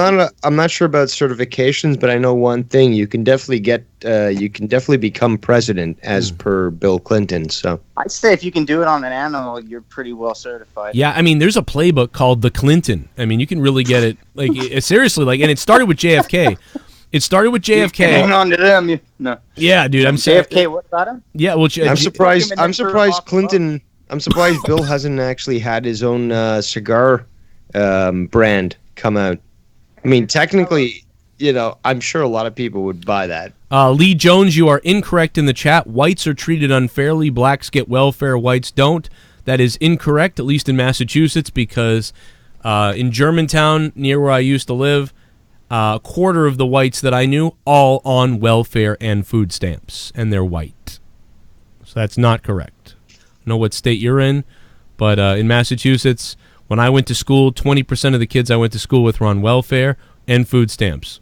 E: not sure about certifications, but I know one thing: you can definitely become president as per Bill Clinton. So
D: I'd say if you can do it on an animal, you're pretty well certified.
A: Yeah, I mean, there's a playbook called the Clinton. I mean, you can really get it like seriously, like, and it started with JFK. It started with JFK.
D: Hang on to them, no.
A: Yeah, dude, I'm saying
D: JFK. What about him?
A: Yeah, well,
E: I'm surprised Clinton. I'm surprised Bill hasn't actually had his own cigar brand come out. I mean, technically, I'm sure a lot of people would buy that.
A: Lee Jones, you are incorrect in the chat. Whites are treated unfairly. Blacks get welfare. Whites don't. That is incorrect, at least in Massachusetts, because in Germantown, near where I used to live, a quarter of the whites that I knew all on welfare and food stamps, and they're white. So that's not correct. I know what state you're in, but in Massachusetts, when I went to school, 20% of the kids I went to school with were on welfare and food stamps.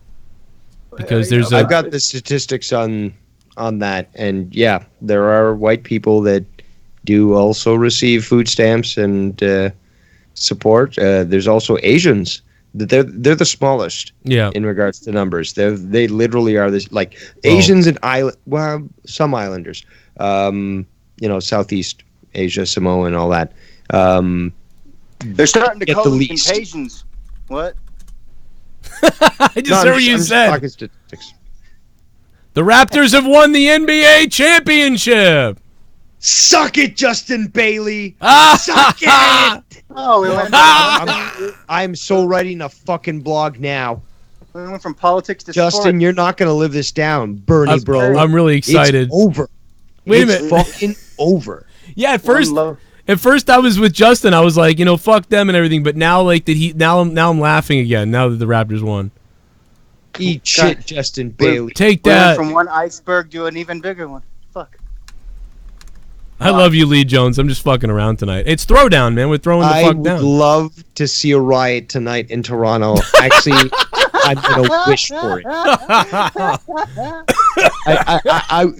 A: Because
E: I've got the statistics on that, and yeah, there are white people that do also receive food stamps and support. There's also Asians. They're the smallest.
A: Yeah.
E: In regards to numbers, they literally are this like Asians and some islanders. Southeast Asia, Samoa, and all that.
D: They're starting to call them Asians. What?
A: I just heard what you said. The Raptors have won the NBA championship.
E: Suck it, Justin Bailey.
A: Suck
E: it.
D: Oh, we went.
E: I'm so writing a fucking blog now.
D: We went from politics to
E: Justin,
D: sports.
E: you're not gonna live this down, Bernie, bro.
A: I'm really excited.
E: It's over.
A: Wait a minute.
E: Fucking over.
A: Yeah, at first I was with Justin. I was like, fuck them and everything. But now, now I'm laughing again. Now that the Raptors won.
E: Eat shit, Justin Bailey.
A: Take
D: We
A: that.
D: went from one iceberg to an even bigger one. Fuck.
A: I love you, Lee Jones. I'm just fucking around tonight. It's throwdown, man. We're throwing the fuck down.
E: I would love to see a riot tonight in Toronto. Actually, I'm gonna wish for it.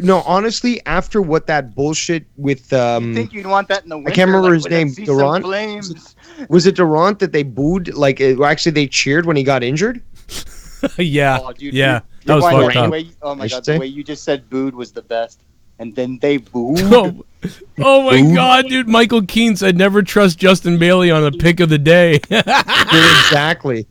E: No, honestly, after what that bullshit with
D: You think you'd want that in the winter?
E: I can't remember his
D: when I
E: name.
D: see some
E: Durant.
D: flames?
E: Was it Durant that they booed? Like, actually, they cheered when he got injured.
A: Yeah,
D: Oh, dude,
A: yeah,
D: you-
A: that was
D: you
A: fucked up.
D: Oh my
E: I
D: god,
E: should
D: the
E: say.
D: way you just said "booed" was the best, and then they booed.
A: Oh my god, dude! Michael Keane said, "Never trust Justin Bailey on the pick of the day."
E: Exactly.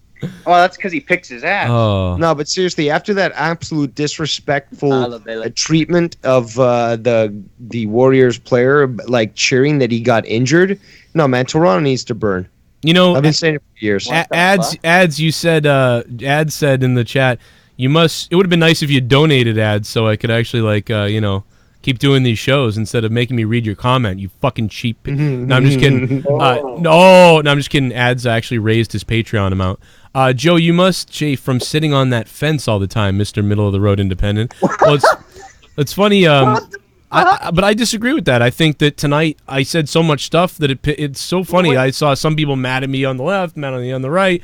D: Well, that's because he picks his ass.
A: Oh.
E: No, but seriously, after that absolute disrespectful
D: Bailey.
E: treatment of the Warriors player, like cheering that he got injured, no, man, Toronto needs to burn. I've been saying it for years.
A: Ads. You said. Ads said in the chat. It would have been nice if you donated ads so I could actually keep doing these shows instead of making me read your comment. You fucking cheap. No, I'm just kidding. No, I'm just kidding. Ads actually raised his Patreon amount. Joe, you must chafe from sitting on that fence all the time, Mr. Middle of the Road Independent. Well, it's funny. But I disagree with that. I think that tonight I said so much stuff that it's so funny. I saw some people mad at me on the left, mad on the right.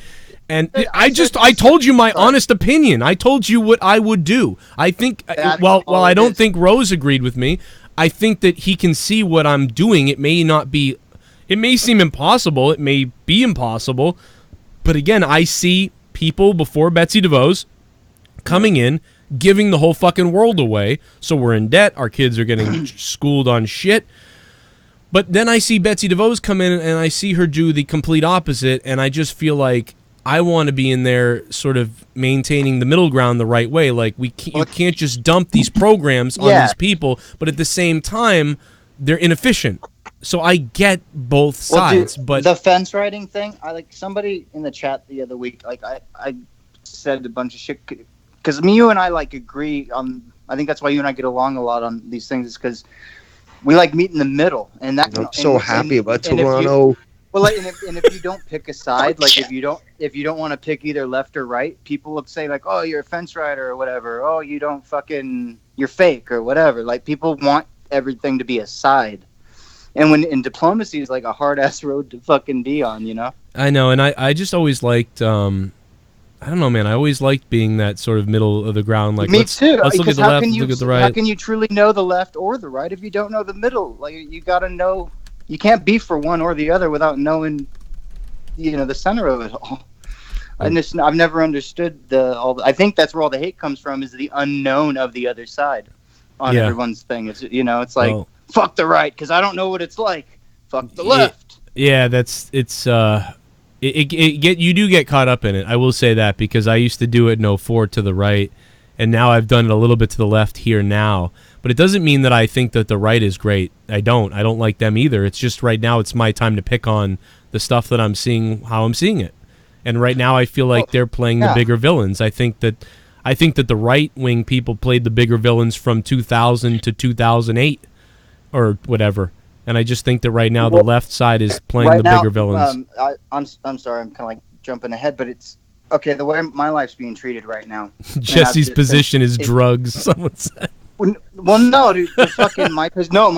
A: And I told you my honest opinion. I told you what I would do. I think, while I don't think Rose agreed with me, I think that he can see what I'm doing. It may seem impossible. It may be impossible. But again, I see people before Betsy DeVos coming in, giving the whole fucking world away. So we're in debt. Our kids are getting schooled on shit. But then I see Betsy DeVos come in and I see her do the complete opposite. And I just feel like I want to be in there sort of maintaining the middle ground the right way. Like you can't just dump these programs on these people, but at the same time, they're inefficient. So I get both sides. But
D: the fence riding thing, somebody in the chat the other week, I said a bunch of shit because you and I agree on. I think that's why you and I get along a lot on these things, is because we meet in the middle. And that
E: I'm so happy about Toronto.
D: Well, and if you don't pick a side, if you don't want to pick either left or right, people will say oh, you're a fence rider or whatever. Oh, you don't you're fake or whatever. People want everything to be a side, and when in diplomacy is a hard ass road to fucking be on,
A: I know, and I just always liked. I don't know, man. I always liked being that sort of middle of the ground.
D: Me too.
A: Let's look at the left, look at the right.
D: How can you truly know the left or the right if you don't know the middle? You got to know. You can't be for one or the other without knowing, the center of it all. I've never understood I think that's where all the hate comes from, is the unknown of the other side on everyone's thing. It's fuck the right because I don't know what it's like. Fuck the left.
A: Yeah, you do get caught up in it. I will say that, because I used to do it in 04 to the right, and now I've done it a little bit to the left here now. But it doesn't mean that I think that the right is great. I don't like them either. It's just right now it's my time to pick on the stuff that I'm seeing, how I'm seeing it. And right now I feel like they're playing the bigger villains. I think that the right-wing people played the bigger villains from 2000 to 2008 or whatever. And I just think that right now the left side is playing the bigger villains.
D: I'm sorry, I'm kind of jumping ahead, but it's okay. The way my life's being treated right now.
A: Jesse's position is drugs. Someone said.
D: Well, no, dude. My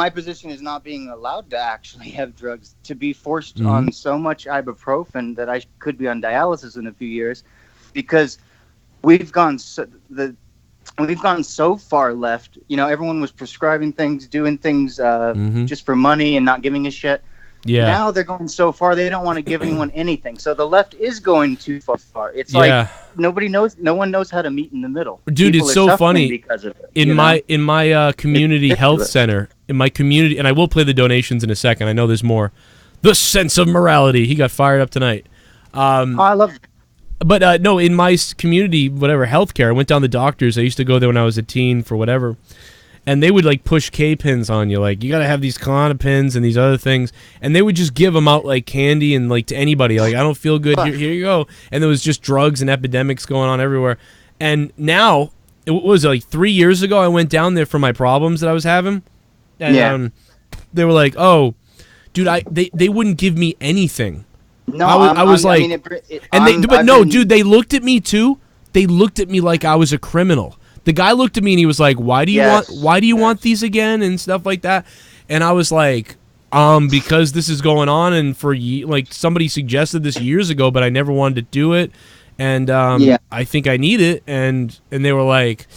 D: position is not being allowed to actually have drugs. To be forced on so much ibuprofen that I could be on dialysis in a few years, because we've gone so far left. Everyone was prescribing things, doing things just for money and not giving a shit. Yeah. Now they're going so far they don't want to give anyone anything. So the left is going too far. It's no one knows how to meet in the middle.
A: Dude,
D: People
A: it's so funny.
D: Because of it,
A: in my community health center, in my community, and I will play the donations in a second. I know there's more. The sense of morality. He got fired up tonight.
D: I love it.
A: But no, in my community, whatever, healthcare, I went down to doctors. I used to go there when I was a teen for whatever. And they would push K-pins on you. You got to have these Klonopins and these other things. And they would just give them out like candy and to anybody. I don't feel good. Here you go. And there was just drugs and epidemics going on everywhere. And now, it was 3 years ago, I went down there for my problems that I was having. And they were like, oh, dude, they wouldn't give me anything.
D: No,
A: I was dude, they looked at me too. They looked at me like I was a criminal. The guy looked at me and he was like, why do you want these again and stuff like that? And I was like, because this is going on, and somebody suggested this years ago, but I never wanted to do it, and I think I need it, and they were like,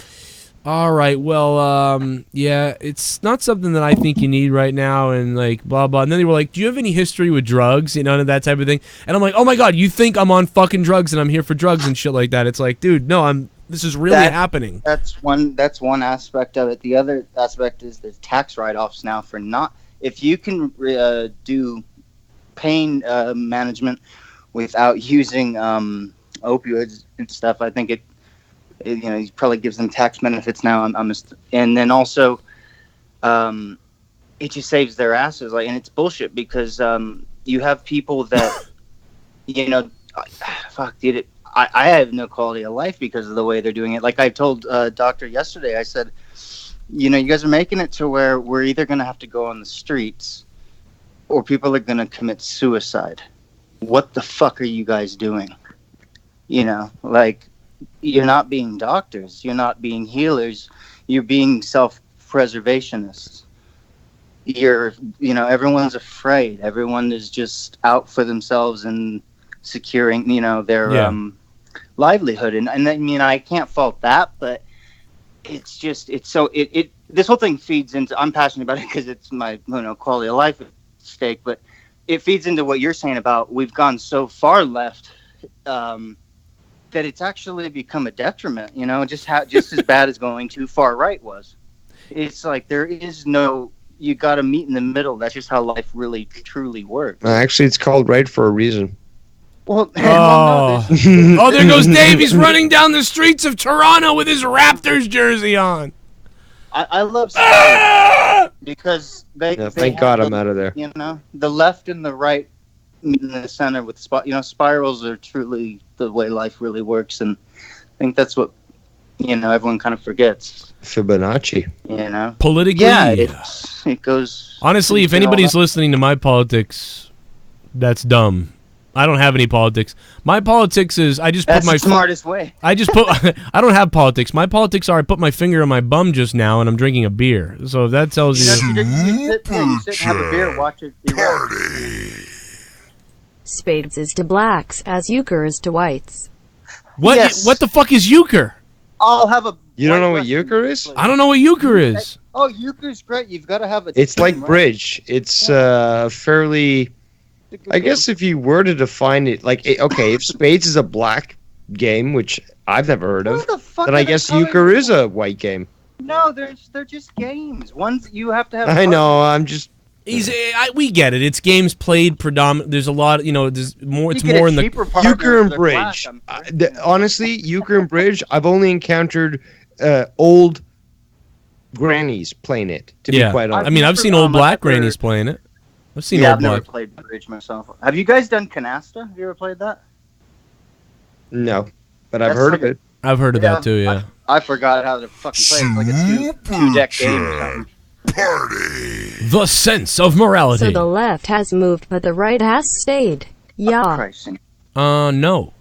A: all right, well, it's not something that I think you need right now, and blah blah. And then they were like, do you have any history with drugs, and that type of thing? And I'm like, oh my god, you think I'm on fucking drugs and I'm here for drugs and shit like that? It's like, dude, no, this is really happening.
D: That's one aspect of it. The other aspect is there's tax write-offs now for if you can do pain management without using opioids and stuff. I think it probably gives them tax benefits now. And then also it just saves their asses. And it's bullshit because you have people that fuck, dude. I have no quality of life because of the way they're doing it. I told Doctor yesterday, I said, you know, you guys are making it to where we're either going to have to go on the streets or people are going to commit suicide. What the fuck are you guys doing? You know, like, you're not being doctors. You're not being healers. You're being self-preservationists. You know, everyone's afraid. Everyone is just out for themselves and securing, you know, their livelihood. And I mean, I can't fault that, but it's just, it's so, this whole thing feeds into, I'm passionate about it because it's my, you know, quality of life at stake, but it feeds into what you're saying about we've gone so far left that it's actually become a detriment, you know, just as bad as going too far right was. It's like there is no, you got to meet in the middle. That's just how life really truly works.
E: Actually, it's called right for a reason.
D: Well,
A: oh, there goes Dave. He's running down the streets of Toronto with his Raptors jersey on.
D: I love because they.
E: Yeah, thank God I'm out of there.
D: You know, the left and the right meet in the center with you know, spirals are truly the way life really works, and I think that's what, you know, everyone kind of forgets.
E: Fibonacci.
D: You know,
A: politically,
D: yeah, it goes.
A: Honestly, if anybody's listening to my politics, that's dumb. I don't have any politics. My politics is I just
D: That's
A: put my
D: the smartest way.
A: I just put I don't have politics. My politics are I put my finger on my bum just now and I'm drinking a beer. So if that tells you.
D: You sit and have a beer, watch it. Party.
H: Spades is to blacks as euchre is to whites.
A: What?
D: Yes.
A: What the fuck is euchre?
D: I'll have a.
E: You don't know what euchre is?
A: I don't know what euchre is.
D: Oh, euchre's great. You've got to have a.
E: It's
D: team,
E: like
D: right?
E: bridge. It's fairly. I guess if you were to define it, like, okay, if spades is a black game, which I've never heard of, then I guess euchre is a white game.
D: No, they're just games. Ones you have to have.
E: I know. I'm just.
A: We get it. It's games played predominant. There's a lot. You know, there's more. It's more in the
E: euchre and bridge. Honestly, euchre and bridge. I've only encountered old grannies playing it. To be quite honest,
A: I mean, I've seen old black grannies playing it. I've seen old
D: I've never
A: black.
D: played bridge myself. Have you guys done canasta? Have you ever played that?
E: No, but I've heard of it.
A: I've heard of that too. Yeah.
D: I forgot how to fucking play. It's like a two deck game or something.
A: The sense of morality.
H: So the left has moved, but the right has stayed. Yeah.
A: No.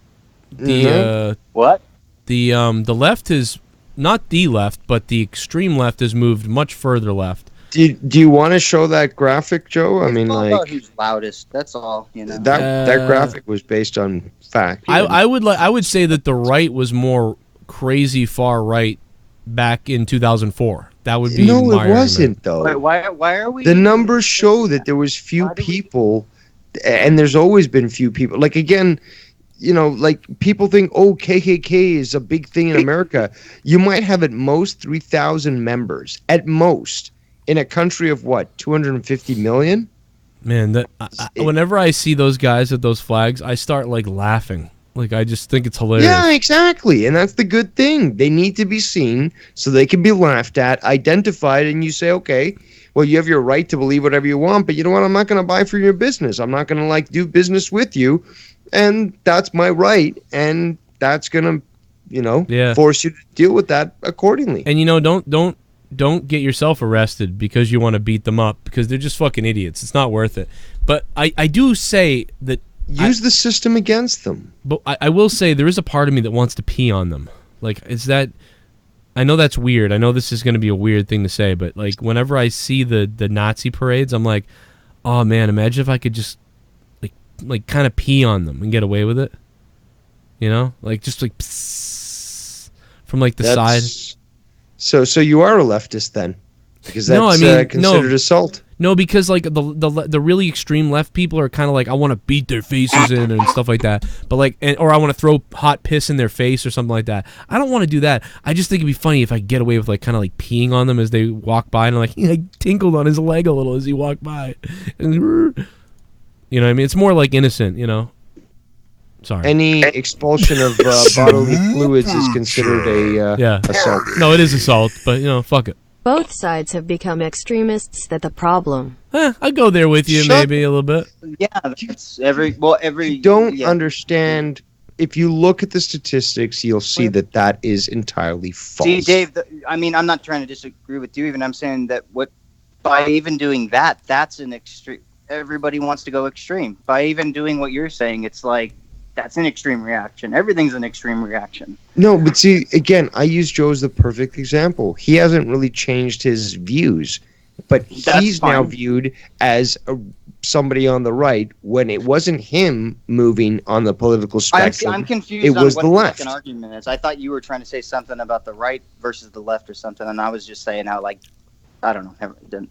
A: The
D: what?
A: The left is not the left, but the extreme left has moved much further left.
E: Do you want to show that graphic, Joe? I mean,
D: all
E: like
D: about who's loudest. That's all. You know.
E: that graphic was based on fact.
A: I would say that the right was more crazy far right back in 2004. That would be
E: no,
A: my
E: it wasn't
A: argument.
E: though.
D: Wait, why are we?
E: The numbers show that there was few people, and there's always been few people. Like again, you know, like people think, oh, KKK is a big thing in America. You might have at most 3,000 members, at most. In a country of what, 250 million?
A: Man, whenever I see those guys with those flags, I start like laughing. Like I just think it's hilarious.
E: Yeah, exactly, and that's the good thing. They need to be seen so they can be laughed at, identified, and you say, okay, well, you have your right to believe whatever you want, but you know what? I'm not going to buy for your business. I'm not going to like do business with you, and that's my right, and that's going to, you know, force you to deal with that accordingly.
A: And you know, don't get yourself arrested because you want to beat them up because they're just fucking idiots. It's not worth it. But I do say that
E: use the system against them.
A: But I will say there is a part of me that wants to pee on them. Like, is that? I know that's weird. I know this is going to be a weird thing to say, but like whenever I see the Nazi parades, I'm like, oh man, imagine if I could just like kind of pee on them and get away with it. You know, like just like psss, from like the side.
E: So you are a leftist then, because that's considered assault.
A: No, because like the really extreme left people are kind of like I want to beat their faces in and stuff like that. But like, or I want to throw hot piss in their face or something like that. I don't want to do that. I just think it'd be funny if I get away with like kind of like peeing on them as they walk by and like I tinkled on his leg a little as he walked by. You know what I mean? It's more like innocent, you know. Sorry.
E: Any expulsion of bodily fluids is considered a assault.
A: No, it is assault, but you know, fuck it.
H: Both sides have become extremists. That's the problem.
A: I'd go there with you maybe a little bit.
D: Yeah, it's every.
E: You don't understand if you look at the statistics, you'll see that is entirely false.
D: See, Dave, I mean, I'm not trying to disagree with you. Even I'm saying that by even doing that, that's an extreme. Everybody wants to go extreme. By even doing what you're saying, it's like that's an extreme reaction. Everything's an extreme reaction.
E: No, but see, again, I use Joe as the perfect example. He hasn't really changed his views, but he's now viewed as somebody on the right when it wasn't him moving on the political spectrum.
D: I'm confused.
E: It was
D: on
E: the
D: what
E: left.
D: The second argument is. I thought you were trying to say something about the right versus the left or something, and I was just saying how, like, I don't know.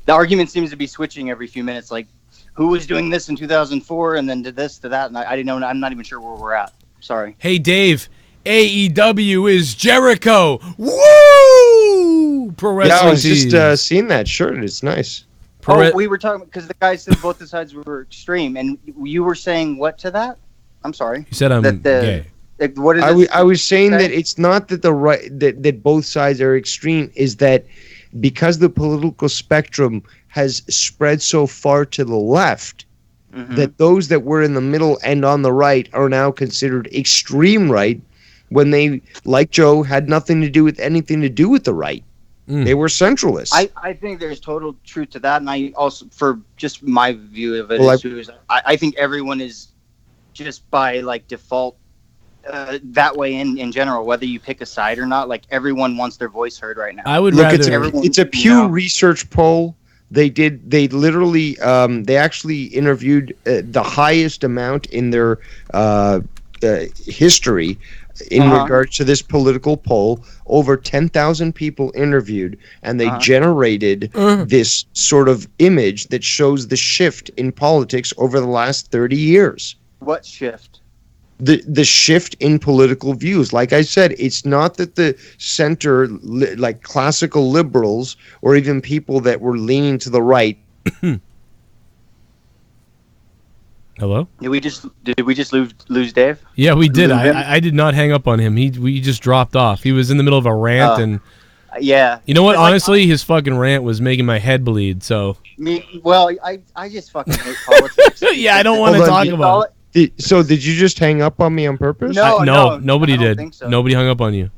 D: The argument seems to be switching every few minutes. Like, who was doing this in 2004 and then did this to that, and I didn't know. I'm not even sure where we're at. Sorry.
A: Hey, Dave. AEW is Jericho. Woo! Pro wrestling.
E: Yeah, I was just seeing that shirt. It's nice.
D: We were talking because the guy said both the sides were extreme, and you were saying what to that? I'm sorry.
A: You said I'm gay.
D: What is
E: I was saying that it's not that the right that both sides are extreme. Is that because the political spectrum has spread so far to the left, that those that were in the middle and on the right are now considered extreme right, when they, like Joe, had nothing to do with anything to do with the right. They were centralists.
D: I think there's total truth to that, and I also, for just my view of it, I think everyone is just by like default that way in general, whether you pick a side or not. Like, everyone wants their voice heard right now.
A: I would
E: look.
A: rather.
E: It's a Pew Research poll. They literally they actually interviewed the highest amount in their history in regards to this political poll. Over 10,000 people interviewed, and they generated this sort of image that shows the shift in politics over the last 30 years.
D: What shift?
E: The shift in political views. Like I said, it's not that the center, like classical liberals or even people that were leaning to the right.
A: Hello?
D: Did we just lose Dave?
A: Yeah, we did. I did not hang up on him. We just dropped off. He was in the middle of a rant and
D: yeah.
A: You know what? Honestly, his fucking rant was making my head bleed. So
D: I just fucking hate politics.
A: Yeah, I don't want to talk about it.
E: So did you just hang up on me on purpose?
A: No, nobody did.
D: Think so.
A: Nobody hung up on you.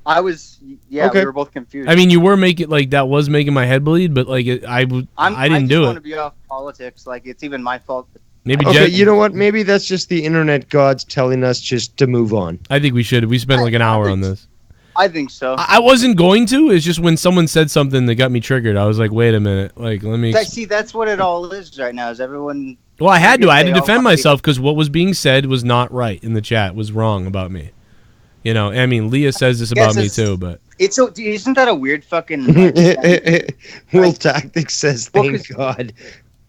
D: I was,
E: Okay.
D: We were both confused.
A: I mean, you were making that was making my head bleed, but like I didn't do
D: I just
A: it.
D: want to be off politics. Like, it's even my fault.
A: Maybe.
E: Okay, you know what? Maybe that's just the internet gods telling us just to move on.
A: I think we should. We spent like an hour on this.
D: I think so.
A: I wasn't going to. It's just when someone said something that got me triggered, I was like, wait a minute. Like, let me.
D: See, that's what it all is right now. Is everyone?
A: Well, I had to defend myself because what was being said was not right in the chat. Was wrong about me. You know, I mean, Leah says this about me too, but
D: isn't that a weird fucking?
E: Will Tactics says, "Thank God."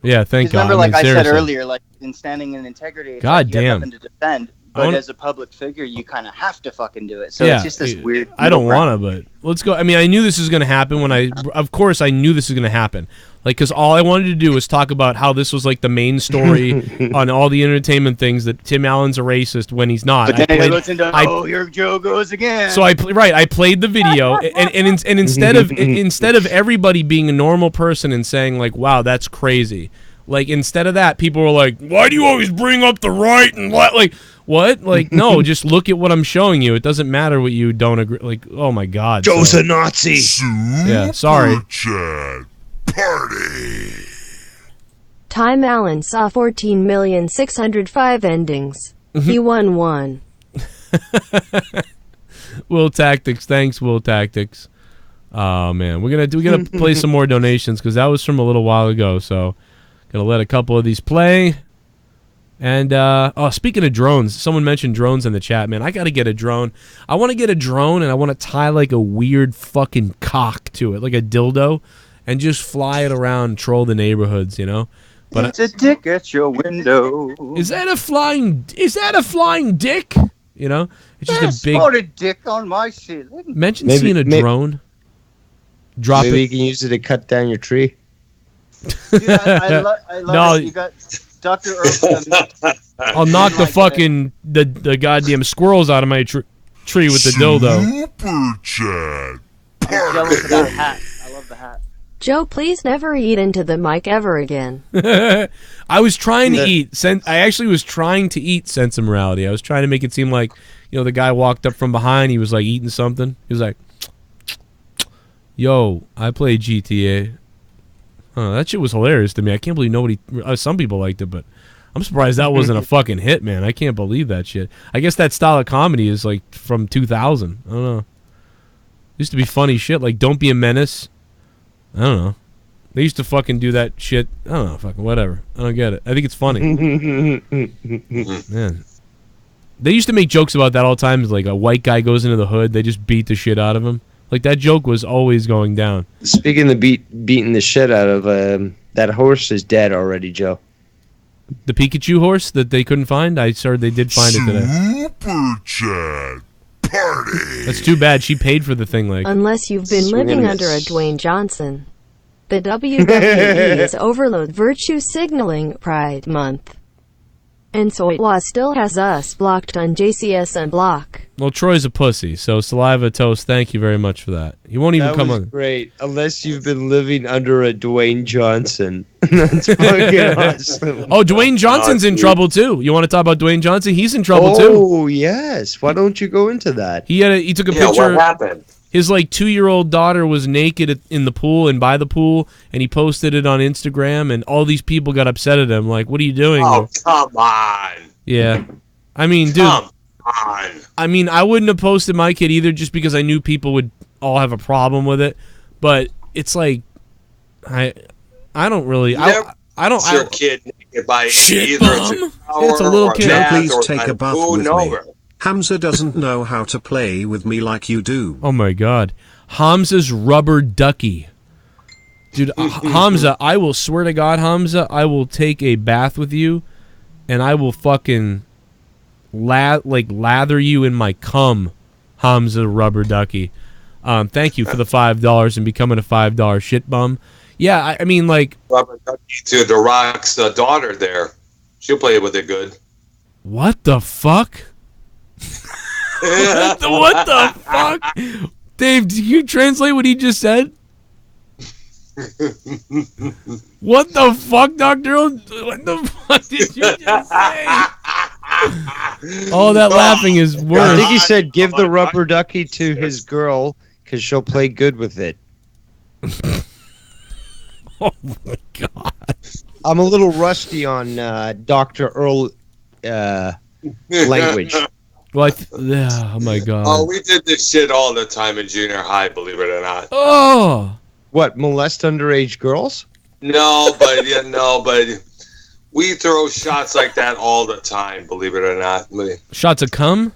A: Yeah, thank God.
D: Remember, like I said earlier, like in standing in integrity,
A: God damn,
D: you have nothing to defend. But as a public figure, you kind of have to fucking do it. So it's just this weird.
A: I don't want to, but let's go. I mean, I knew this was going to happen of course, I knew this was going to happen. Like, because all I wanted to do was talk about how this was like the main story on all the entertainment things, that Tim Allen's a racist when he's not.
D: But then I listened to, here Joe goes again.
A: So I played the video, and instead of everybody being a normal person and saying like, wow, that's crazy. Like, instead of that, people were like, why do you always bring up the right and what? Like, what? Like, no, just look at what I'm showing you. It doesn't matter what you don't agree. Like, oh my God.
E: Joe's a Nazi.
A: Yeah, sorry.
Q: Chat party.
H: Time Allen saw 14,605 endings. He won one.
A: Will Tactics. Thanks, Will Tactics. Oh, man. We gotta play some more donations because that was from a little while ago, so... Gonna let a couple of these play. And, speaking of drones, someone mentioned drones in the chat, man. I gotta get a drone. I want to get a drone, and I want to tie, like, a weird fucking cock to it, like a dildo, and just fly it around and troll the neighborhoods, you know? But
D: it's a dick at your window.
A: Is that a flying dick? You know? It's just a big...
D: a dick on my ceiling.
A: Mention seeing a drone. Drop
E: maybe
A: it.
E: you can use it to cut down your tree.
D: Dude, I love it. You got Dr. Earth.
A: I'll knock the fucking the goddamn squirrels out of my tree with the dildo.
Q: Super chat.
D: I'm jealous of that hat. I love the hat.
H: Joe, please never eat into the mic ever again.
A: I was trying to eat. I actually was trying to eat Sense of Morality. I was trying to make it seem like, the guy walked up from behind. He was like eating something. He was like, "Yo, I played GTA." That shit was hilarious to me. I can't believe nobody. Some people liked it, but I'm surprised that wasn't a fucking hit, man. I can't believe that shit. I guess that style of comedy is like from 2000. I don't know. Used to be funny shit like "Don't Be a Menace." I don't know. They used to fucking do that shit. I don't know. Fucking whatever. I don't get it. I think it's funny. Man. They used to make jokes about that all the time. Like a white guy goes into the hood, they just beat the shit out of him. Like that joke was always going down.
E: Speaking of beating the shit out of that horse is dead already, Joe.
A: The Pikachu horse that they couldn't find? I heard they did find it today.
Q: Super Chat Party.
A: That's too bad. She paid for the thing. Like,
H: unless you've been living under a Dwayne Johnson. The WWE is overload virtue signaling Pride Month. And Soitwa still has us blocked on JCS Unblock.
A: Well, Troy's a pussy, so Saliva Toast, thank you very much for that. You won't even come on.
E: Great, unless you've been living under a Dwayne Johnson. That's fucking awesome.
A: Oh, Dwayne Johnson's in trouble too. You want to talk about Dwayne Johnson? He's in trouble too.
E: Oh yes. Why don't you go into that?
A: He took a picture.
R: What happened?
A: His 2-year-old daughter was naked in the pool and by the pool, and he posted it on Instagram, and all these people got upset at him. Like, what are you doing?
R: Oh, come on.
A: Yeah. I mean, dude.
R: Come on.
A: I mean, I wouldn't have posted my kid either just because I knew people would all have a problem with it. But it's like, I don't really. I don't.
R: Your kid naked by
A: Shit
R: either
A: bomb? It's a little kid.
L: Please take a bath with me. Hamza doesn't know how to play with me like you do.
A: Oh my god. Hamza's rubber ducky. Dude, Hamza, I will swear to God, Hamza, I will take a bath with you and I will fucking lather you in my cum, Hamza rubber ducky. Thank you for the $5 and becoming a $5 shit bum. Yeah, I mean,
R: rubber ducky to The Rock's daughter there. She'll play with it good.
A: What the fuck? What the fuck? Dave, did you translate what he just said? What the fuck, Dr. What the fuck did you just say? Oh, that laughing is worse.
E: I think he said give the rubber ducky to his girl because she'll play good with it.
A: Oh my god.
E: I'm a little rusty on Dr. Earl language.
A: Well, oh my god.
R: Oh, we did this shit all the time in junior high, believe it or not.
A: Oh.
E: What, molest underage girls?
R: No, but we throw shots like that all the time, believe it or not.
A: Shots of cum?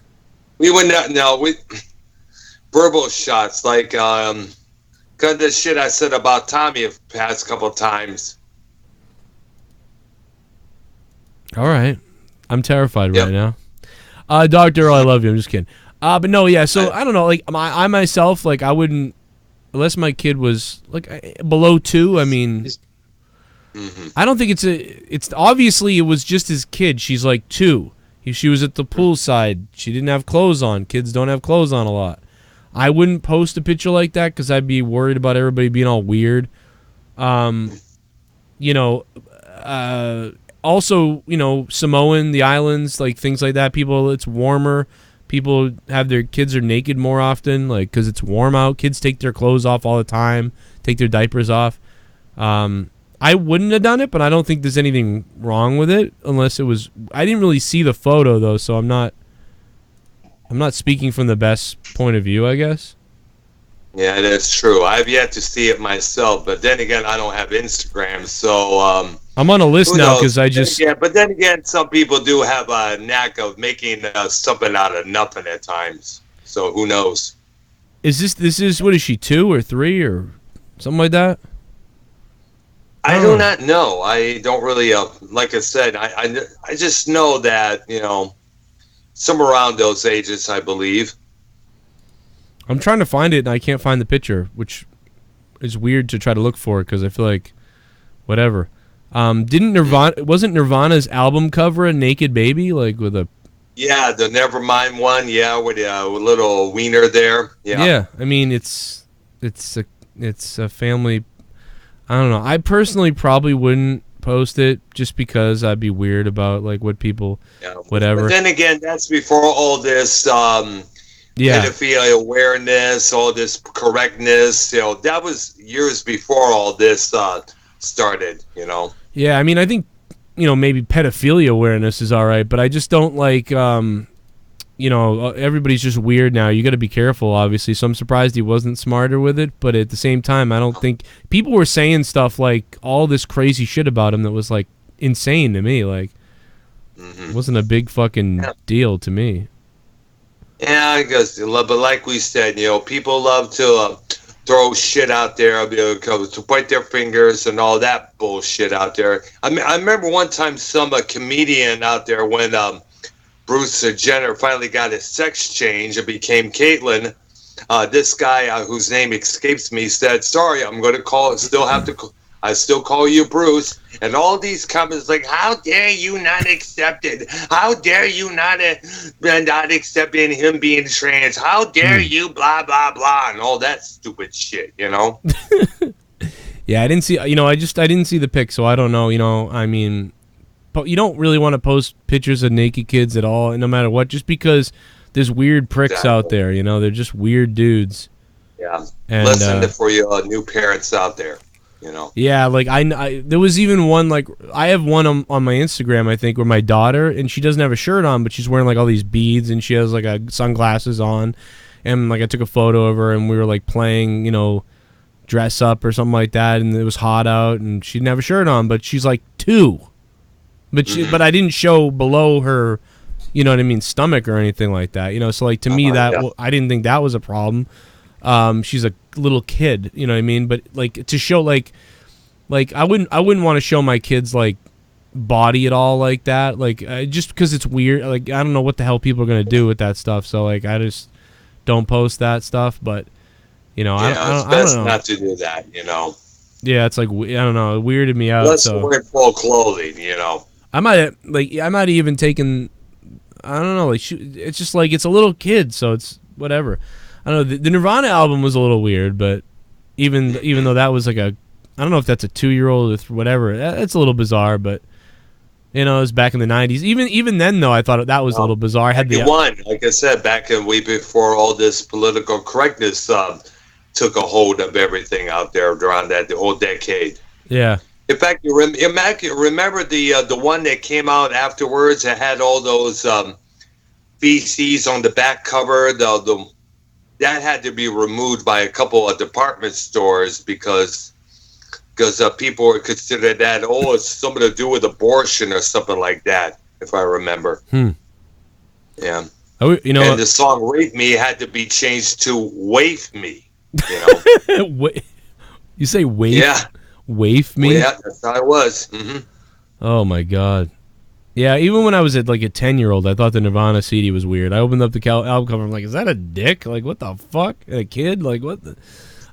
R: We would not. No, verbal shots like kind of the shit I said about Tommy the past couple of times.
A: All right, I'm terrified right now. Dr. Earl, I love you. I'm just kidding. But no, yeah. So I don't know. Like I myself, like I wouldn't, unless my kid was like below 2. I mean, I don't think it's obviously it was just his kid. She's like 2. She was at the poolside. She didn't have clothes on. Kids don't have clothes on a lot. I wouldn't post a picture like that because I'd be worried about everybody being all weird. Also, Samoan, the islands, like things like that. People, it's warmer. People have their kids are naked more often, like because it's warm out. Kids take their clothes off all the time, take their diapers off. I wouldn't have done it, but I don't think there's anything wrong with it unless it was. I didn't really see the photo though, so I'm not speaking from the best point of view, I guess.
R: Yeah, that's true. I've yet to see it myself, but then again, I don't have Instagram, so
A: I'm on a list now because I just.
R: Yeah, but then again, some people do have a knack of making something out of nothing at times. So who knows?
A: Is this what is she 2 or 3 or something like that?
R: I do not know. I don't really. Like I said, I just know that somewhere around those ages, I believe.
A: I'm trying to find it and I can't find the picture, which is weird to try to look for because I feel like whatever. Wasn't Nirvana's album cover a naked baby like with a?
R: Yeah, the Nevermind one. Yeah, with a little wiener there. Yeah.
A: Yeah, I mean it's a family. I don't know. I personally probably wouldn't post it just because I'd be weird about like what people, whatever.
R: But then again, that's before all this pedophilia awareness, all this correctness. You know, that was years before all this started. You know.
A: Yeah, I mean, I think maybe pedophilia awareness is all right, but I just don't like. Everybody's just weird now. You got to be careful, obviously. So I'm surprised he wasn't smarter with it. But at the same time, I don't think people were saying stuff like all this crazy shit about him that was like insane to me. Like, it wasn't a big fucking deal to me.
R: Yeah, I guess. But like we said, people love to throw shit out there, to point their fingers and all that bullshit out there. I mean, I remember one time some comedian out there when Bruce Jenner finally got his sex change and became Caitlyn. This guy whose name escapes me said, "Sorry, I'm going to I still call you Bruce." And all these comments like, "How dare you not accept it? How dare you not accept him being trans? How dare you blah blah blah," and all that stupid shit, Yeah,
A: I didn't see. I didn't see the pic, so I don't know. I mean. But you don't really want to post pictures of naked kids at all, no matter what, just because there's weird pricks out there, They're just weird dudes.
R: Yeah.
A: And,
R: listen for you new parents out there,
A: Yeah, like I there was even one, like, I have one on my Instagram, I think, where my daughter, and she doesn't have a shirt on, but she's wearing, like, all these beads, and she has, like, sunglasses on, and, like, I took a photo of her, and we were, like, playing, dress up or something like that, and it was hot out, and she didn't have a shirt on, but she's, like, 2. But I didn't show below her, stomach or anything like that. So like to me I didn't think that was a problem. She's a little kid, you know what I mean? But like to show like I wouldn't want to show my kids like body at all like that. Like just because it's weird. Like I don't know what the hell people are gonna do with that stuff. So like I just don't post that stuff. But I don't know.
R: Not to do that.
A: Yeah, it's like I don't know. It weirded me out.
R: Let's wear full clothing.
A: I might even taken, I don't know, like it's just like it's a little kid, so it's whatever. I don't know. The Nirvana album was a little weird, but even though that was like I don't know if that's a 2-year-old or whatever. It's a little bizarre, but it was back in the 90s. Even then though, I thought that was a little bizarre. I had
R: like I said, back in way before all this political correctness took a hold of everything out there around the whole decade.
A: Yeah.
R: In fact, you remember the one that came out afterwards that had all those feces on the back cover. That had to be removed by a couple of department stores because people would consider that it's something to do with abortion or something like that. If I remember. Yeah.
A: Oh,
R: and the song "Rape Me" had to be changed to "Waif Me."
A: You say waif?
R: Yeah.
A: Waif me?
R: Well, yeah, that's how it was. Mm-hmm.
A: Oh my god. Yeah, even when I was at like a 10-year-old, I thought the Nirvana CD was weird. I opened up the album cover, I'm like, is that a dick? Like, what the fuck? A kid? Like, what the...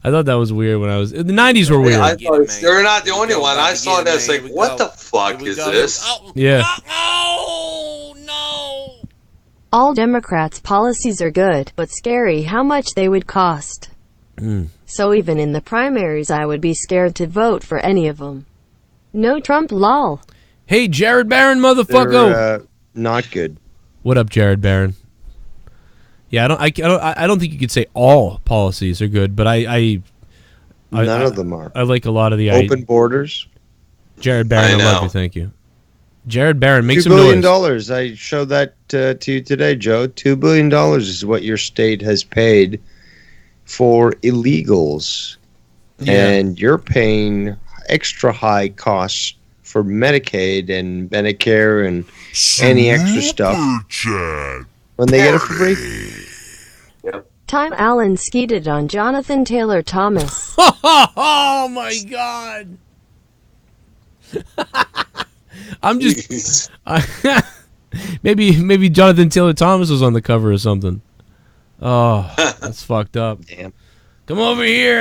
A: I thought that was weird when I was... The 90s were weird.
R: I thought they're not the only one. I saw that. It's like, what the fuck is this?
A: Yeah.
C: Oh, no.
H: All Democrats' policies are good, but scary how much they would cost. So even in the primaries, I would be scared to vote for any of them. No Trump, lol.
A: Hey, Jared Barron, motherfucker.
E: They're, not good.
A: What up, Jared Barron? Yeah, I don't think you could say all policies are good, but
E: none of them are.
A: I like a lot of the
E: open borders.
A: Jared Barron, I love you. Thank you. Jared Barron, make some
E: $2
A: noise.
E: billion. I showed that to you today, Joe. $2 billion is what your state has paid for illegals, and you're paying extra high costs for Medicaid and Medicare and any extra stuff when they get it for free.
H: Time Allen skeeted on Jonathan Taylor Thomas.
A: Oh my god. I'm just maybe Jonathan Taylor Thomas was on the cover or something. Oh, that's fucked up.
E: Damn.
A: Come over here.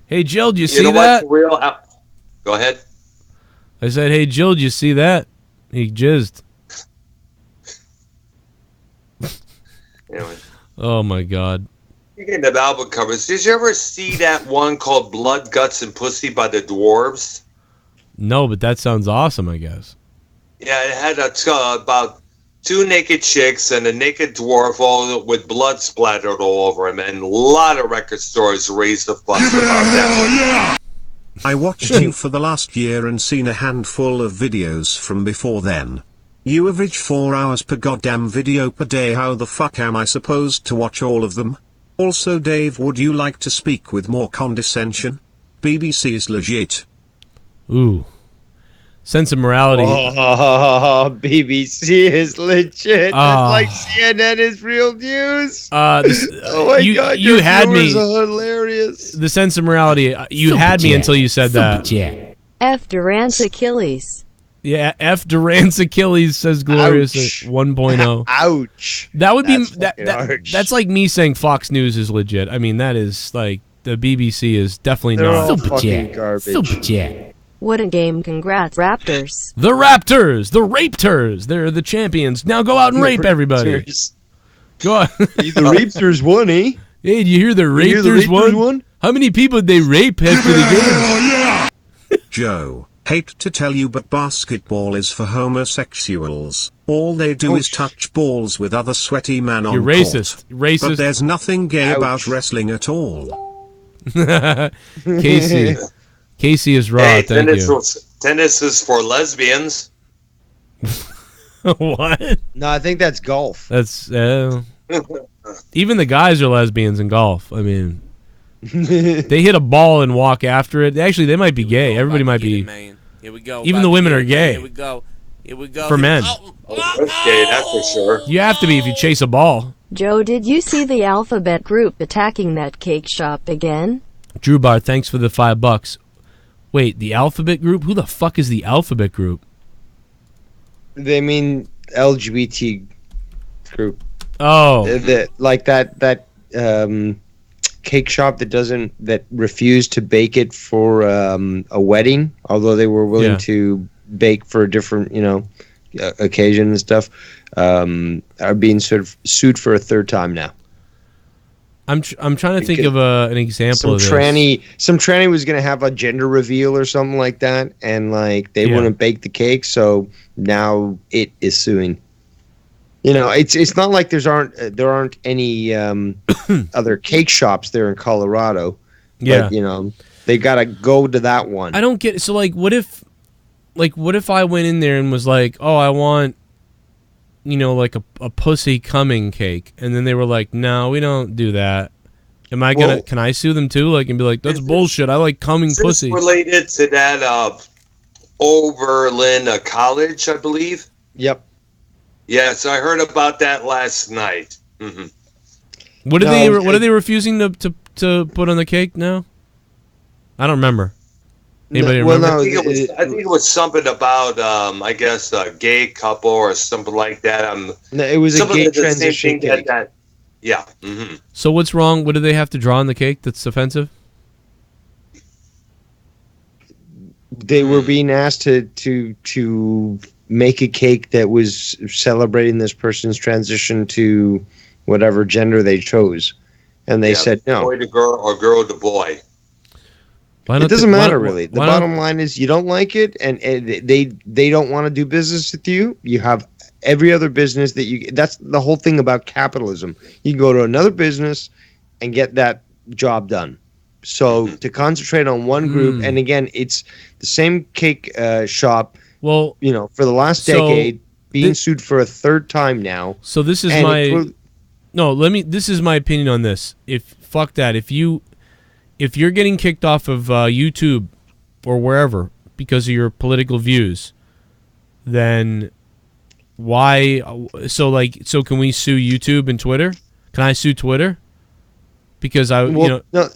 A: Hey, Jill, do you see that?
R: Go ahead.
A: I said, hey, Jill, do you see that? He jizzed. Oh, my God.
R: Speaking of album covers, did you ever see that one called Blood, Guts, and Pussy by the Dwarves?
A: No, but that sounds awesome, I guess.
R: Yeah, it had about 2 naked chicks and a naked dwarf all with blood splattered all over him, and a lot of record stores raised the fuss about that.
L: I watched you for the last year and seen a handful of videos from before then. You average 4 hours per goddamn video per day. How the fuck am I supposed to watch all of them? Also, Dave, would you like to speak with more condescension? BBC is legit.
A: Ooh. Sense of morality.
E: Oh, BBC is legit. It's like CNN is real news.
A: Oh my God,
E: you
A: had me.
E: Hilarious.
A: The sense of morality. You had me until you said that.
H: F. Durant's Achilles.
A: Yeah, F. Durant's Achilles, says Glorious at 1.0.
E: Ouch.
A: That would be that's like me saying Fox News is legit. I mean, that is like the BBC is definitely
E: They're
A: not.
E: all fucking garbage.
H: What a game. Congrats, Raptors.
A: The Raptors, the RAPTORS, they're the champions. Now go out and rape everybody. Go on.
E: The Raptors won, eh?
A: Hey, do you hear the Raptors won? How many people did they rape after the game?
L: Joe, hate to tell you, but basketball is for homosexuals. All they do is touch balls with other sweaty men on
A: You're racist.
L: court.
A: Racist.
L: But there's nothing gay about wrestling at all.
A: Casey is raw.
R: Hey,
A: thank you.
R: Tennis is for lesbians.
A: What?
E: No, I think that's golf.
A: That's even the guys are lesbians in golf. I mean, they hit a ball and walk after it. Actually, they might be gay. Everybody might be.
C: Here we go.
A: Even the women are gay.
C: Here we go. Here we go.
A: For men.
R: That's gay, that's for sure.
A: You have to be if you chase a ball.
H: Joe, did you see the alphabet group attacking that cake shop again?
A: Drew Bar, thanks for the $5. Wait, the alphabet group? Who the fuck is the alphabet group?
E: They mean LGBT group.
A: Oh,
E: like that cake shop that refused to bake it for a wedding, although they were willing to bake for a different occasion and stuff. Are being sort of sued for a third time now.
A: I'm trying to think of an example of this.
E: Some tranny was going to have a gender reveal or something like that, and like they wouldn't bake the cake, so now it is suing. It's not like there aren't any other cake shops there in Colorado.
A: Yeah,
E: but, they got to go to that one.
A: I don't get it. So what if I went in there and was like, oh, I want like a pussy coming cake, and then they were like, no, we don't do that. Am I gonna? Can I sue them too? Like, and be like, that's bullshit. I like coming pussy.
R: Related to that Oberlin College, I believe.
E: Yep.
R: Yes, I heard about that last night. Mm-hmm.
A: What are they refusing to put on the cake now? I don't remember. Anybody remember?
R: I think it was something about I guess a gay couple or something like that.
E: It was a gay transition cake.
R: Yeah. Mm-hmm.
A: So what's wrong? What do they have to draw on the cake that's offensive?
E: They were being asked to make a cake that was celebrating this person's transition to whatever gender they chose, and they said no.
R: Boy to girl or girl to boy.
E: It doesn't matter really. The bottom line is you don't like it, and they don't want to do business with you. You have every other business that's the whole thing about capitalism. You can go to another business and get that job done. So to concentrate on one group, and again, it's the same cake shop.
A: Well,
E: for the last decade, being sued for a third time now.
A: So this is this is my opinion on this. Fuck that. If you're getting kicked off of YouTube or wherever because of your political views, then why? So can we sue YouTube and Twitter? Can I sue Twitter? Because
E: no,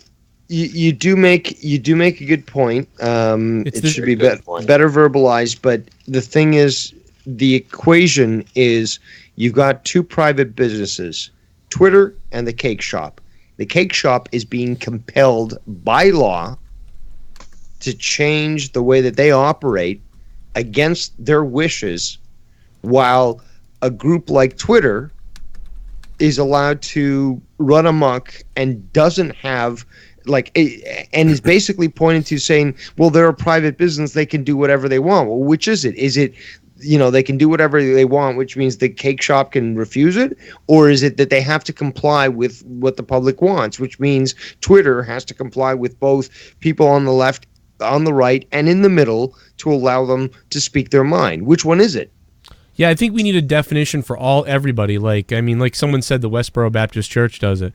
E: you do make a good point. It should be better verbalized, but the thing is, the equation is you've got two private businesses, Twitter and the cake shop. The cake shop is being compelled by law to change the way that they operate against their wishes, while a group like Twitter is allowed to run amok and doesn't have and is basically pointing to saying, well, they're a private business, they can do whatever they want. Well, which is it? Is it, they can do whatever they want, which means the cake shop can refuse it? Or is it that they have to comply with what the public wants, which means Twitter has to comply with both people on the left, on the right, and in the middle to allow them to speak their mind? Which one is it?
A: Yeah, I think we need a definition for everybody. Like someone said the Westboro Baptist Church does it,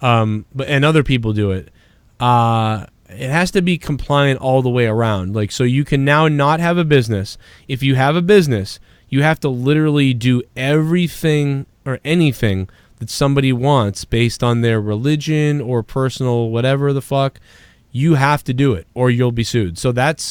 A: and other people do it. It has to be compliant all the way around. Like, so you can now not have a business. If you have a business, you have to literally do everything or anything that somebody wants based on their religion or personal whatever the fuck. You have to do it or you'll be sued. So that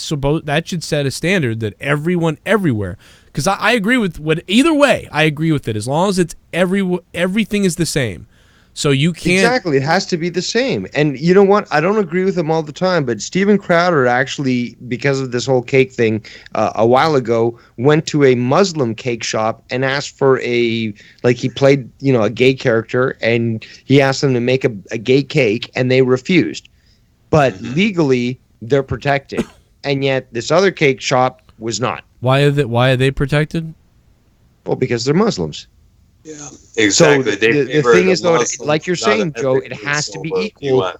A: should set a standard that everyone everywhere, because I agree with either way, I agree with it as long as it's everything is the same. So you can't...
E: Exactly, it has to be the same. And you know what? I don't agree with him all the time, but Steven Crowder actually, because of this whole cake thing, a while ago, went to a Muslim cake shop and asked for he played, a gay character, and he asked them to make a gay cake, and they refused. But legally, they're protected. And yet, this other cake shop was not.
A: Why are they protected?
E: Well, because they're Muslims.
R: Yeah, exactly.
E: So the thing is, though, like you're saying, Joe, it has to be equal.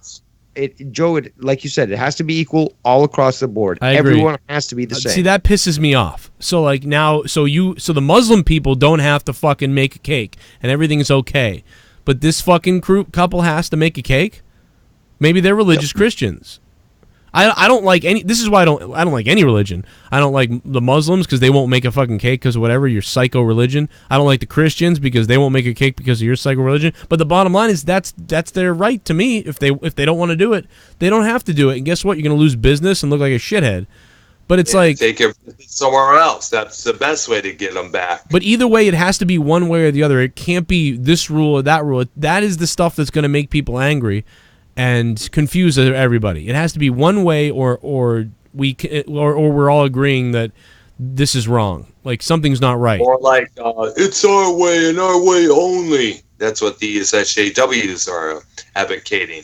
E: Like you said, it has to be equal all across the board.
A: I agree.
E: Everyone has to be the same.
A: See, that pisses me off. So like now, so the Muslim people don't have to fucking make a cake and everything's okay, but this fucking couple has to make a cake. Maybe they're religious Christians. I don't like any. This is why I don't like any religion. I don't like the Muslims because they won't make a fucking cake because of whatever your psycho religion. I don't like the Christians because they won't make a cake because of your psycho religion. But the bottom line is that's their right to me. If they don't want to do it, they don't have to do it. And guess what? You're gonna lose business and look like a shithead. But it's like
R: take it somewhere else. That's the best way to get them back.
A: But either way, it has to be one way or the other. It can't be this rule or that rule. That is the stuff that's gonna make people angry and confuse everybody. It has to be one way, or we're all agreeing that this is wrong. Like something's not right.
R: Or like it's our way and our way only. That's what these SJWs are advocating.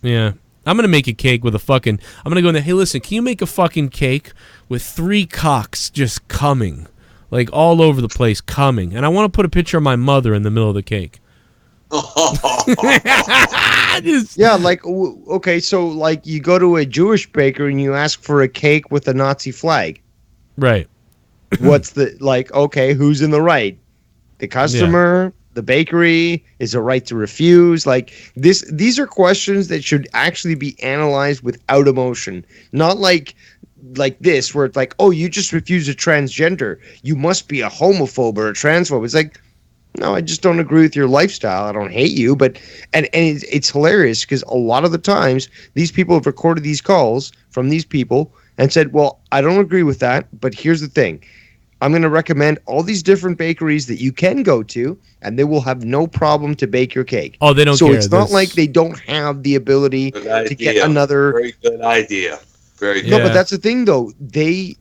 A: Yeah, I'm gonna make a cake with I'm gonna go in there. Hey, listen, can you make a fucking cake with 3 cocks just coming, like all over the place coming? And I want to put a picture of my mother in the middle of the cake.
E: Yeah, okay, so like you go to a Jewish baker and you ask for a cake with a Nazi flag.
A: Right.
E: What's okay, who's in the right? The customer, the bakery, is it right to refuse? These are questions that should actually be analyzed without emotion. Not like this, where it's like, oh, you just refuse a transgender, you must be a homophobe or a transphobe. It's like, no, I just don't agree with your lifestyle. I don't hate you, but and it's hilarious because a lot of the times these people have recorded these calls from these people and said, well, I don't agree with that, but here's the thing. I'm going to recommend all these different bakeries that you can go to, and they will have no problem to bake your cake.
A: Oh, they don't care.
E: So it's not like they don't have the ability to get another...
R: Very good idea. Very good.
E: No, but that's the thing, though. They're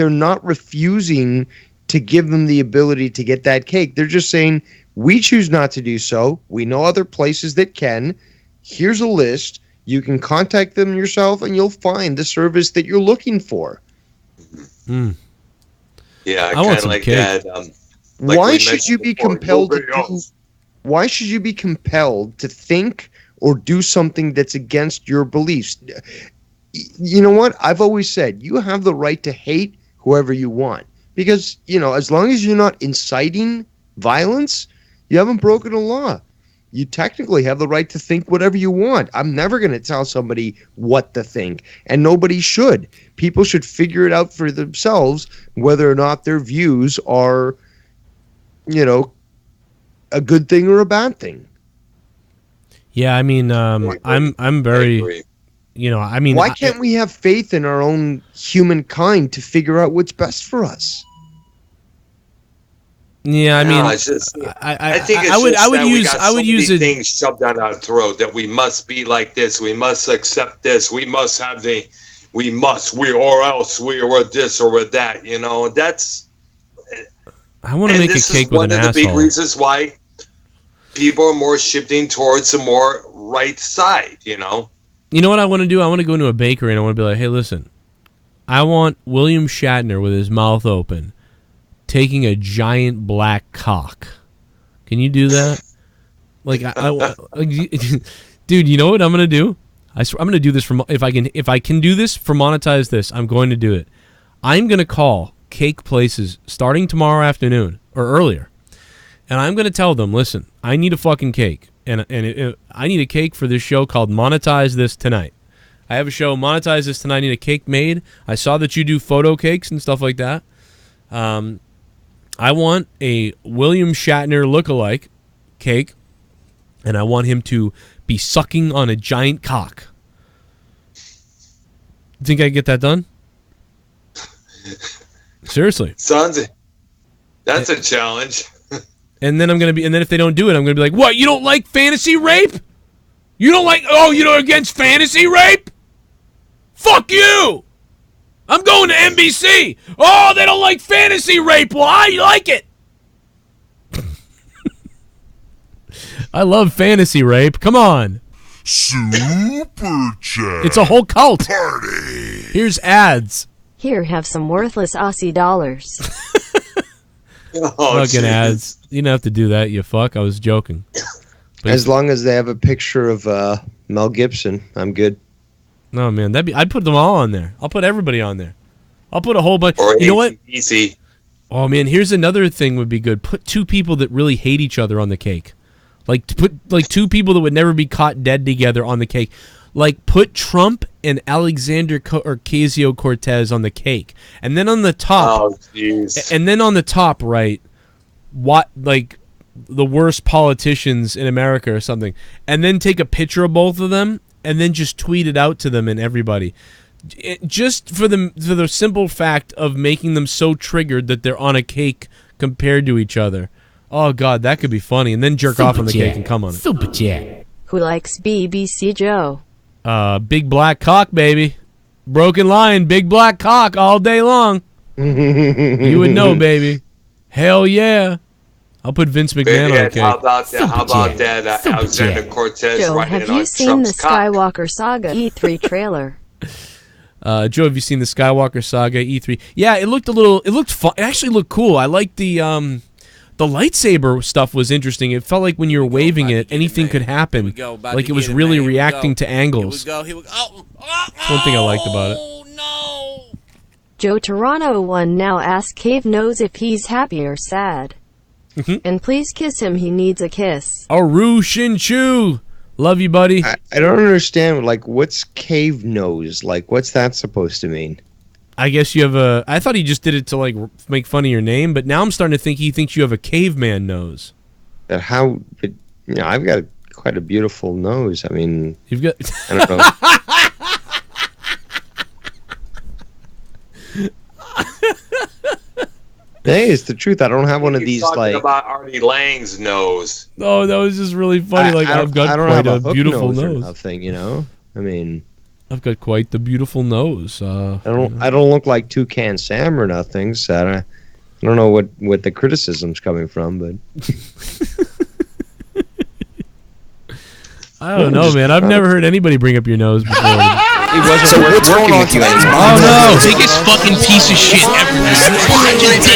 E: not refusing to give them the ability to get that cake. They're just saying, we choose not to do so. We know other places that can. Here's a list. You can contact them yourself, and you'll find the service that you're looking for.
A: Mm.
R: Yeah, I kind of like cake. That.
E: Why should you be compelled to do? Why should you be compelled to think or do something that's against your beliefs? You know what? I've always said you have the right to hate whoever you want. Because, as long as you're not inciting violence, you haven't broken a law. You technically have the right to think whatever you want. I'm never going to tell somebody what to think, and nobody should. People should figure it out for themselves whether or not their views are, a good thing or a bad thing.
A: Yeah, I mean, I'm very,
E: why can't we have faith in our own humankind to figure out what's best for us?
A: Yeah, I mean,
R: I think I would use things shoved down our throat that we must be like this, we must accept this, we must have or else we are this or we're that. That's.
A: I want to make a cake with an asshole.
R: One of the big reasons why. people are more shifting towards the more right side, you know?
A: You know what I want to do? I want to go into a bakery and I want to be like, hey, listen, I want William Shatner with his mouth open taking a giant black cock. Can you do that? Like, dude, you know what I'm gonna do? I swear, I'm gonna do this if I can do this for monetize this. I'm going to do it. I'm gonna call cake places starting tomorrow afternoon or earlier, and I'm gonna tell them, listen, I need a fucking cake, and I need a cake for this show called Monetize This Tonight. I have a show, Monetize This Tonight. I need a cake made. I saw that you do photo cakes and stuff like that. I want a William Shatner lookalike cake, and I want him to be sucking on a giant cock. You think I can get that done? Seriously.
R: That's a challenge.
A: And then and then if they don't do it, I'm gonna be like, what? You don't like fantasy rape? You don't like? Oh, you're against fantasy rape? Fuck you! I'm going to NBC. Oh, they don't like fantasy rape. Well, I like it. I love fantasy rape. Come on.
Q: Super chat.
A: It's a whole cult.
Q: Party.
A: Here's ads.
H: Here, have some worthless Aussie dollars.
A: Fucking ads. You don't have to do that, you fuck. I was joking. But
E: as long as they have a picture of Mel Gibson, I'm good.
A: No, man, I'd put them all on there. I'll put everybody on there. I'll put a whole bunch.
R: Or
A: you know what?
R: Easy.
A: Oh man, here's another thing would be good. Put two people that really hate each other on the cake. Like put two people that would never be caught dead together on the cake. Like put Trump and Alexander Ocasio-Cortez on the cake, and then on the top.
R: Oh jeez.
A: And then on the top right, what like the worst politicians in America or something, and then take a picture of both of them. And then just tweet it out to them and everybody, just for the simple fact of making them so triggered that they're on a cake compared to each other. Oh God, that could be funny. And then jerk off on the cake and come on it.
H: Super chat. Who likes BBC Joe?
A: Big black cock, baby. Broken line, big black cock all day long. You would know, baby. Hell yeah. I'll put Vince McMahon on the cake.
R: How about that Alexander Cortez
H: Joe,
R: riding
H: have
R: on
H: you seen
R: Trump's
H: the
R: cock?
H: Skywalker Saga E3 trailer?
A: Joe, have you seen the Skywalker Saga E3? Yeah, it looked fun. It actually looked cool. I liked the lightsaber stuff was interesting. It felt like when you were waving it, anything could happen. Like it was really reacting to angles. That's one thing I liked about it.
H: Joe Toronto 1 now asks Cave Knows if he's happy or sad. And please kiss him, he needs a kiss.
A: AruShinchu! Love you, buddy.
E: I don't understand, like, what's cave nose? Like, what's that supposed to mean?
A: I guess you have I thought he just did it to, like, make fun of your name, but now I'm starting to think he thinks you have a caveman nose.
E: How, you know, I've got quite a beautiful nose. I mean,
A: you've got.
E: I don't know. Hey, it's the truth. I don't have one of these like.
R: About Artie Lang's nose.
A: Oh, that was just really funny. I've got quite a beautiful nose.
E: Nothing, you know. I mean,
A: I've got quite the beautiful nose.
E: I don't look like Toucan Sam or nothing. So I don't know what the criticism's coming from, but.
A: I don't know, man. I've never heard anybody bring up your nose before.
S: It wasn't worth working with you anymore.
A: Oh no!
S: Biggest fucking piece of shit ever.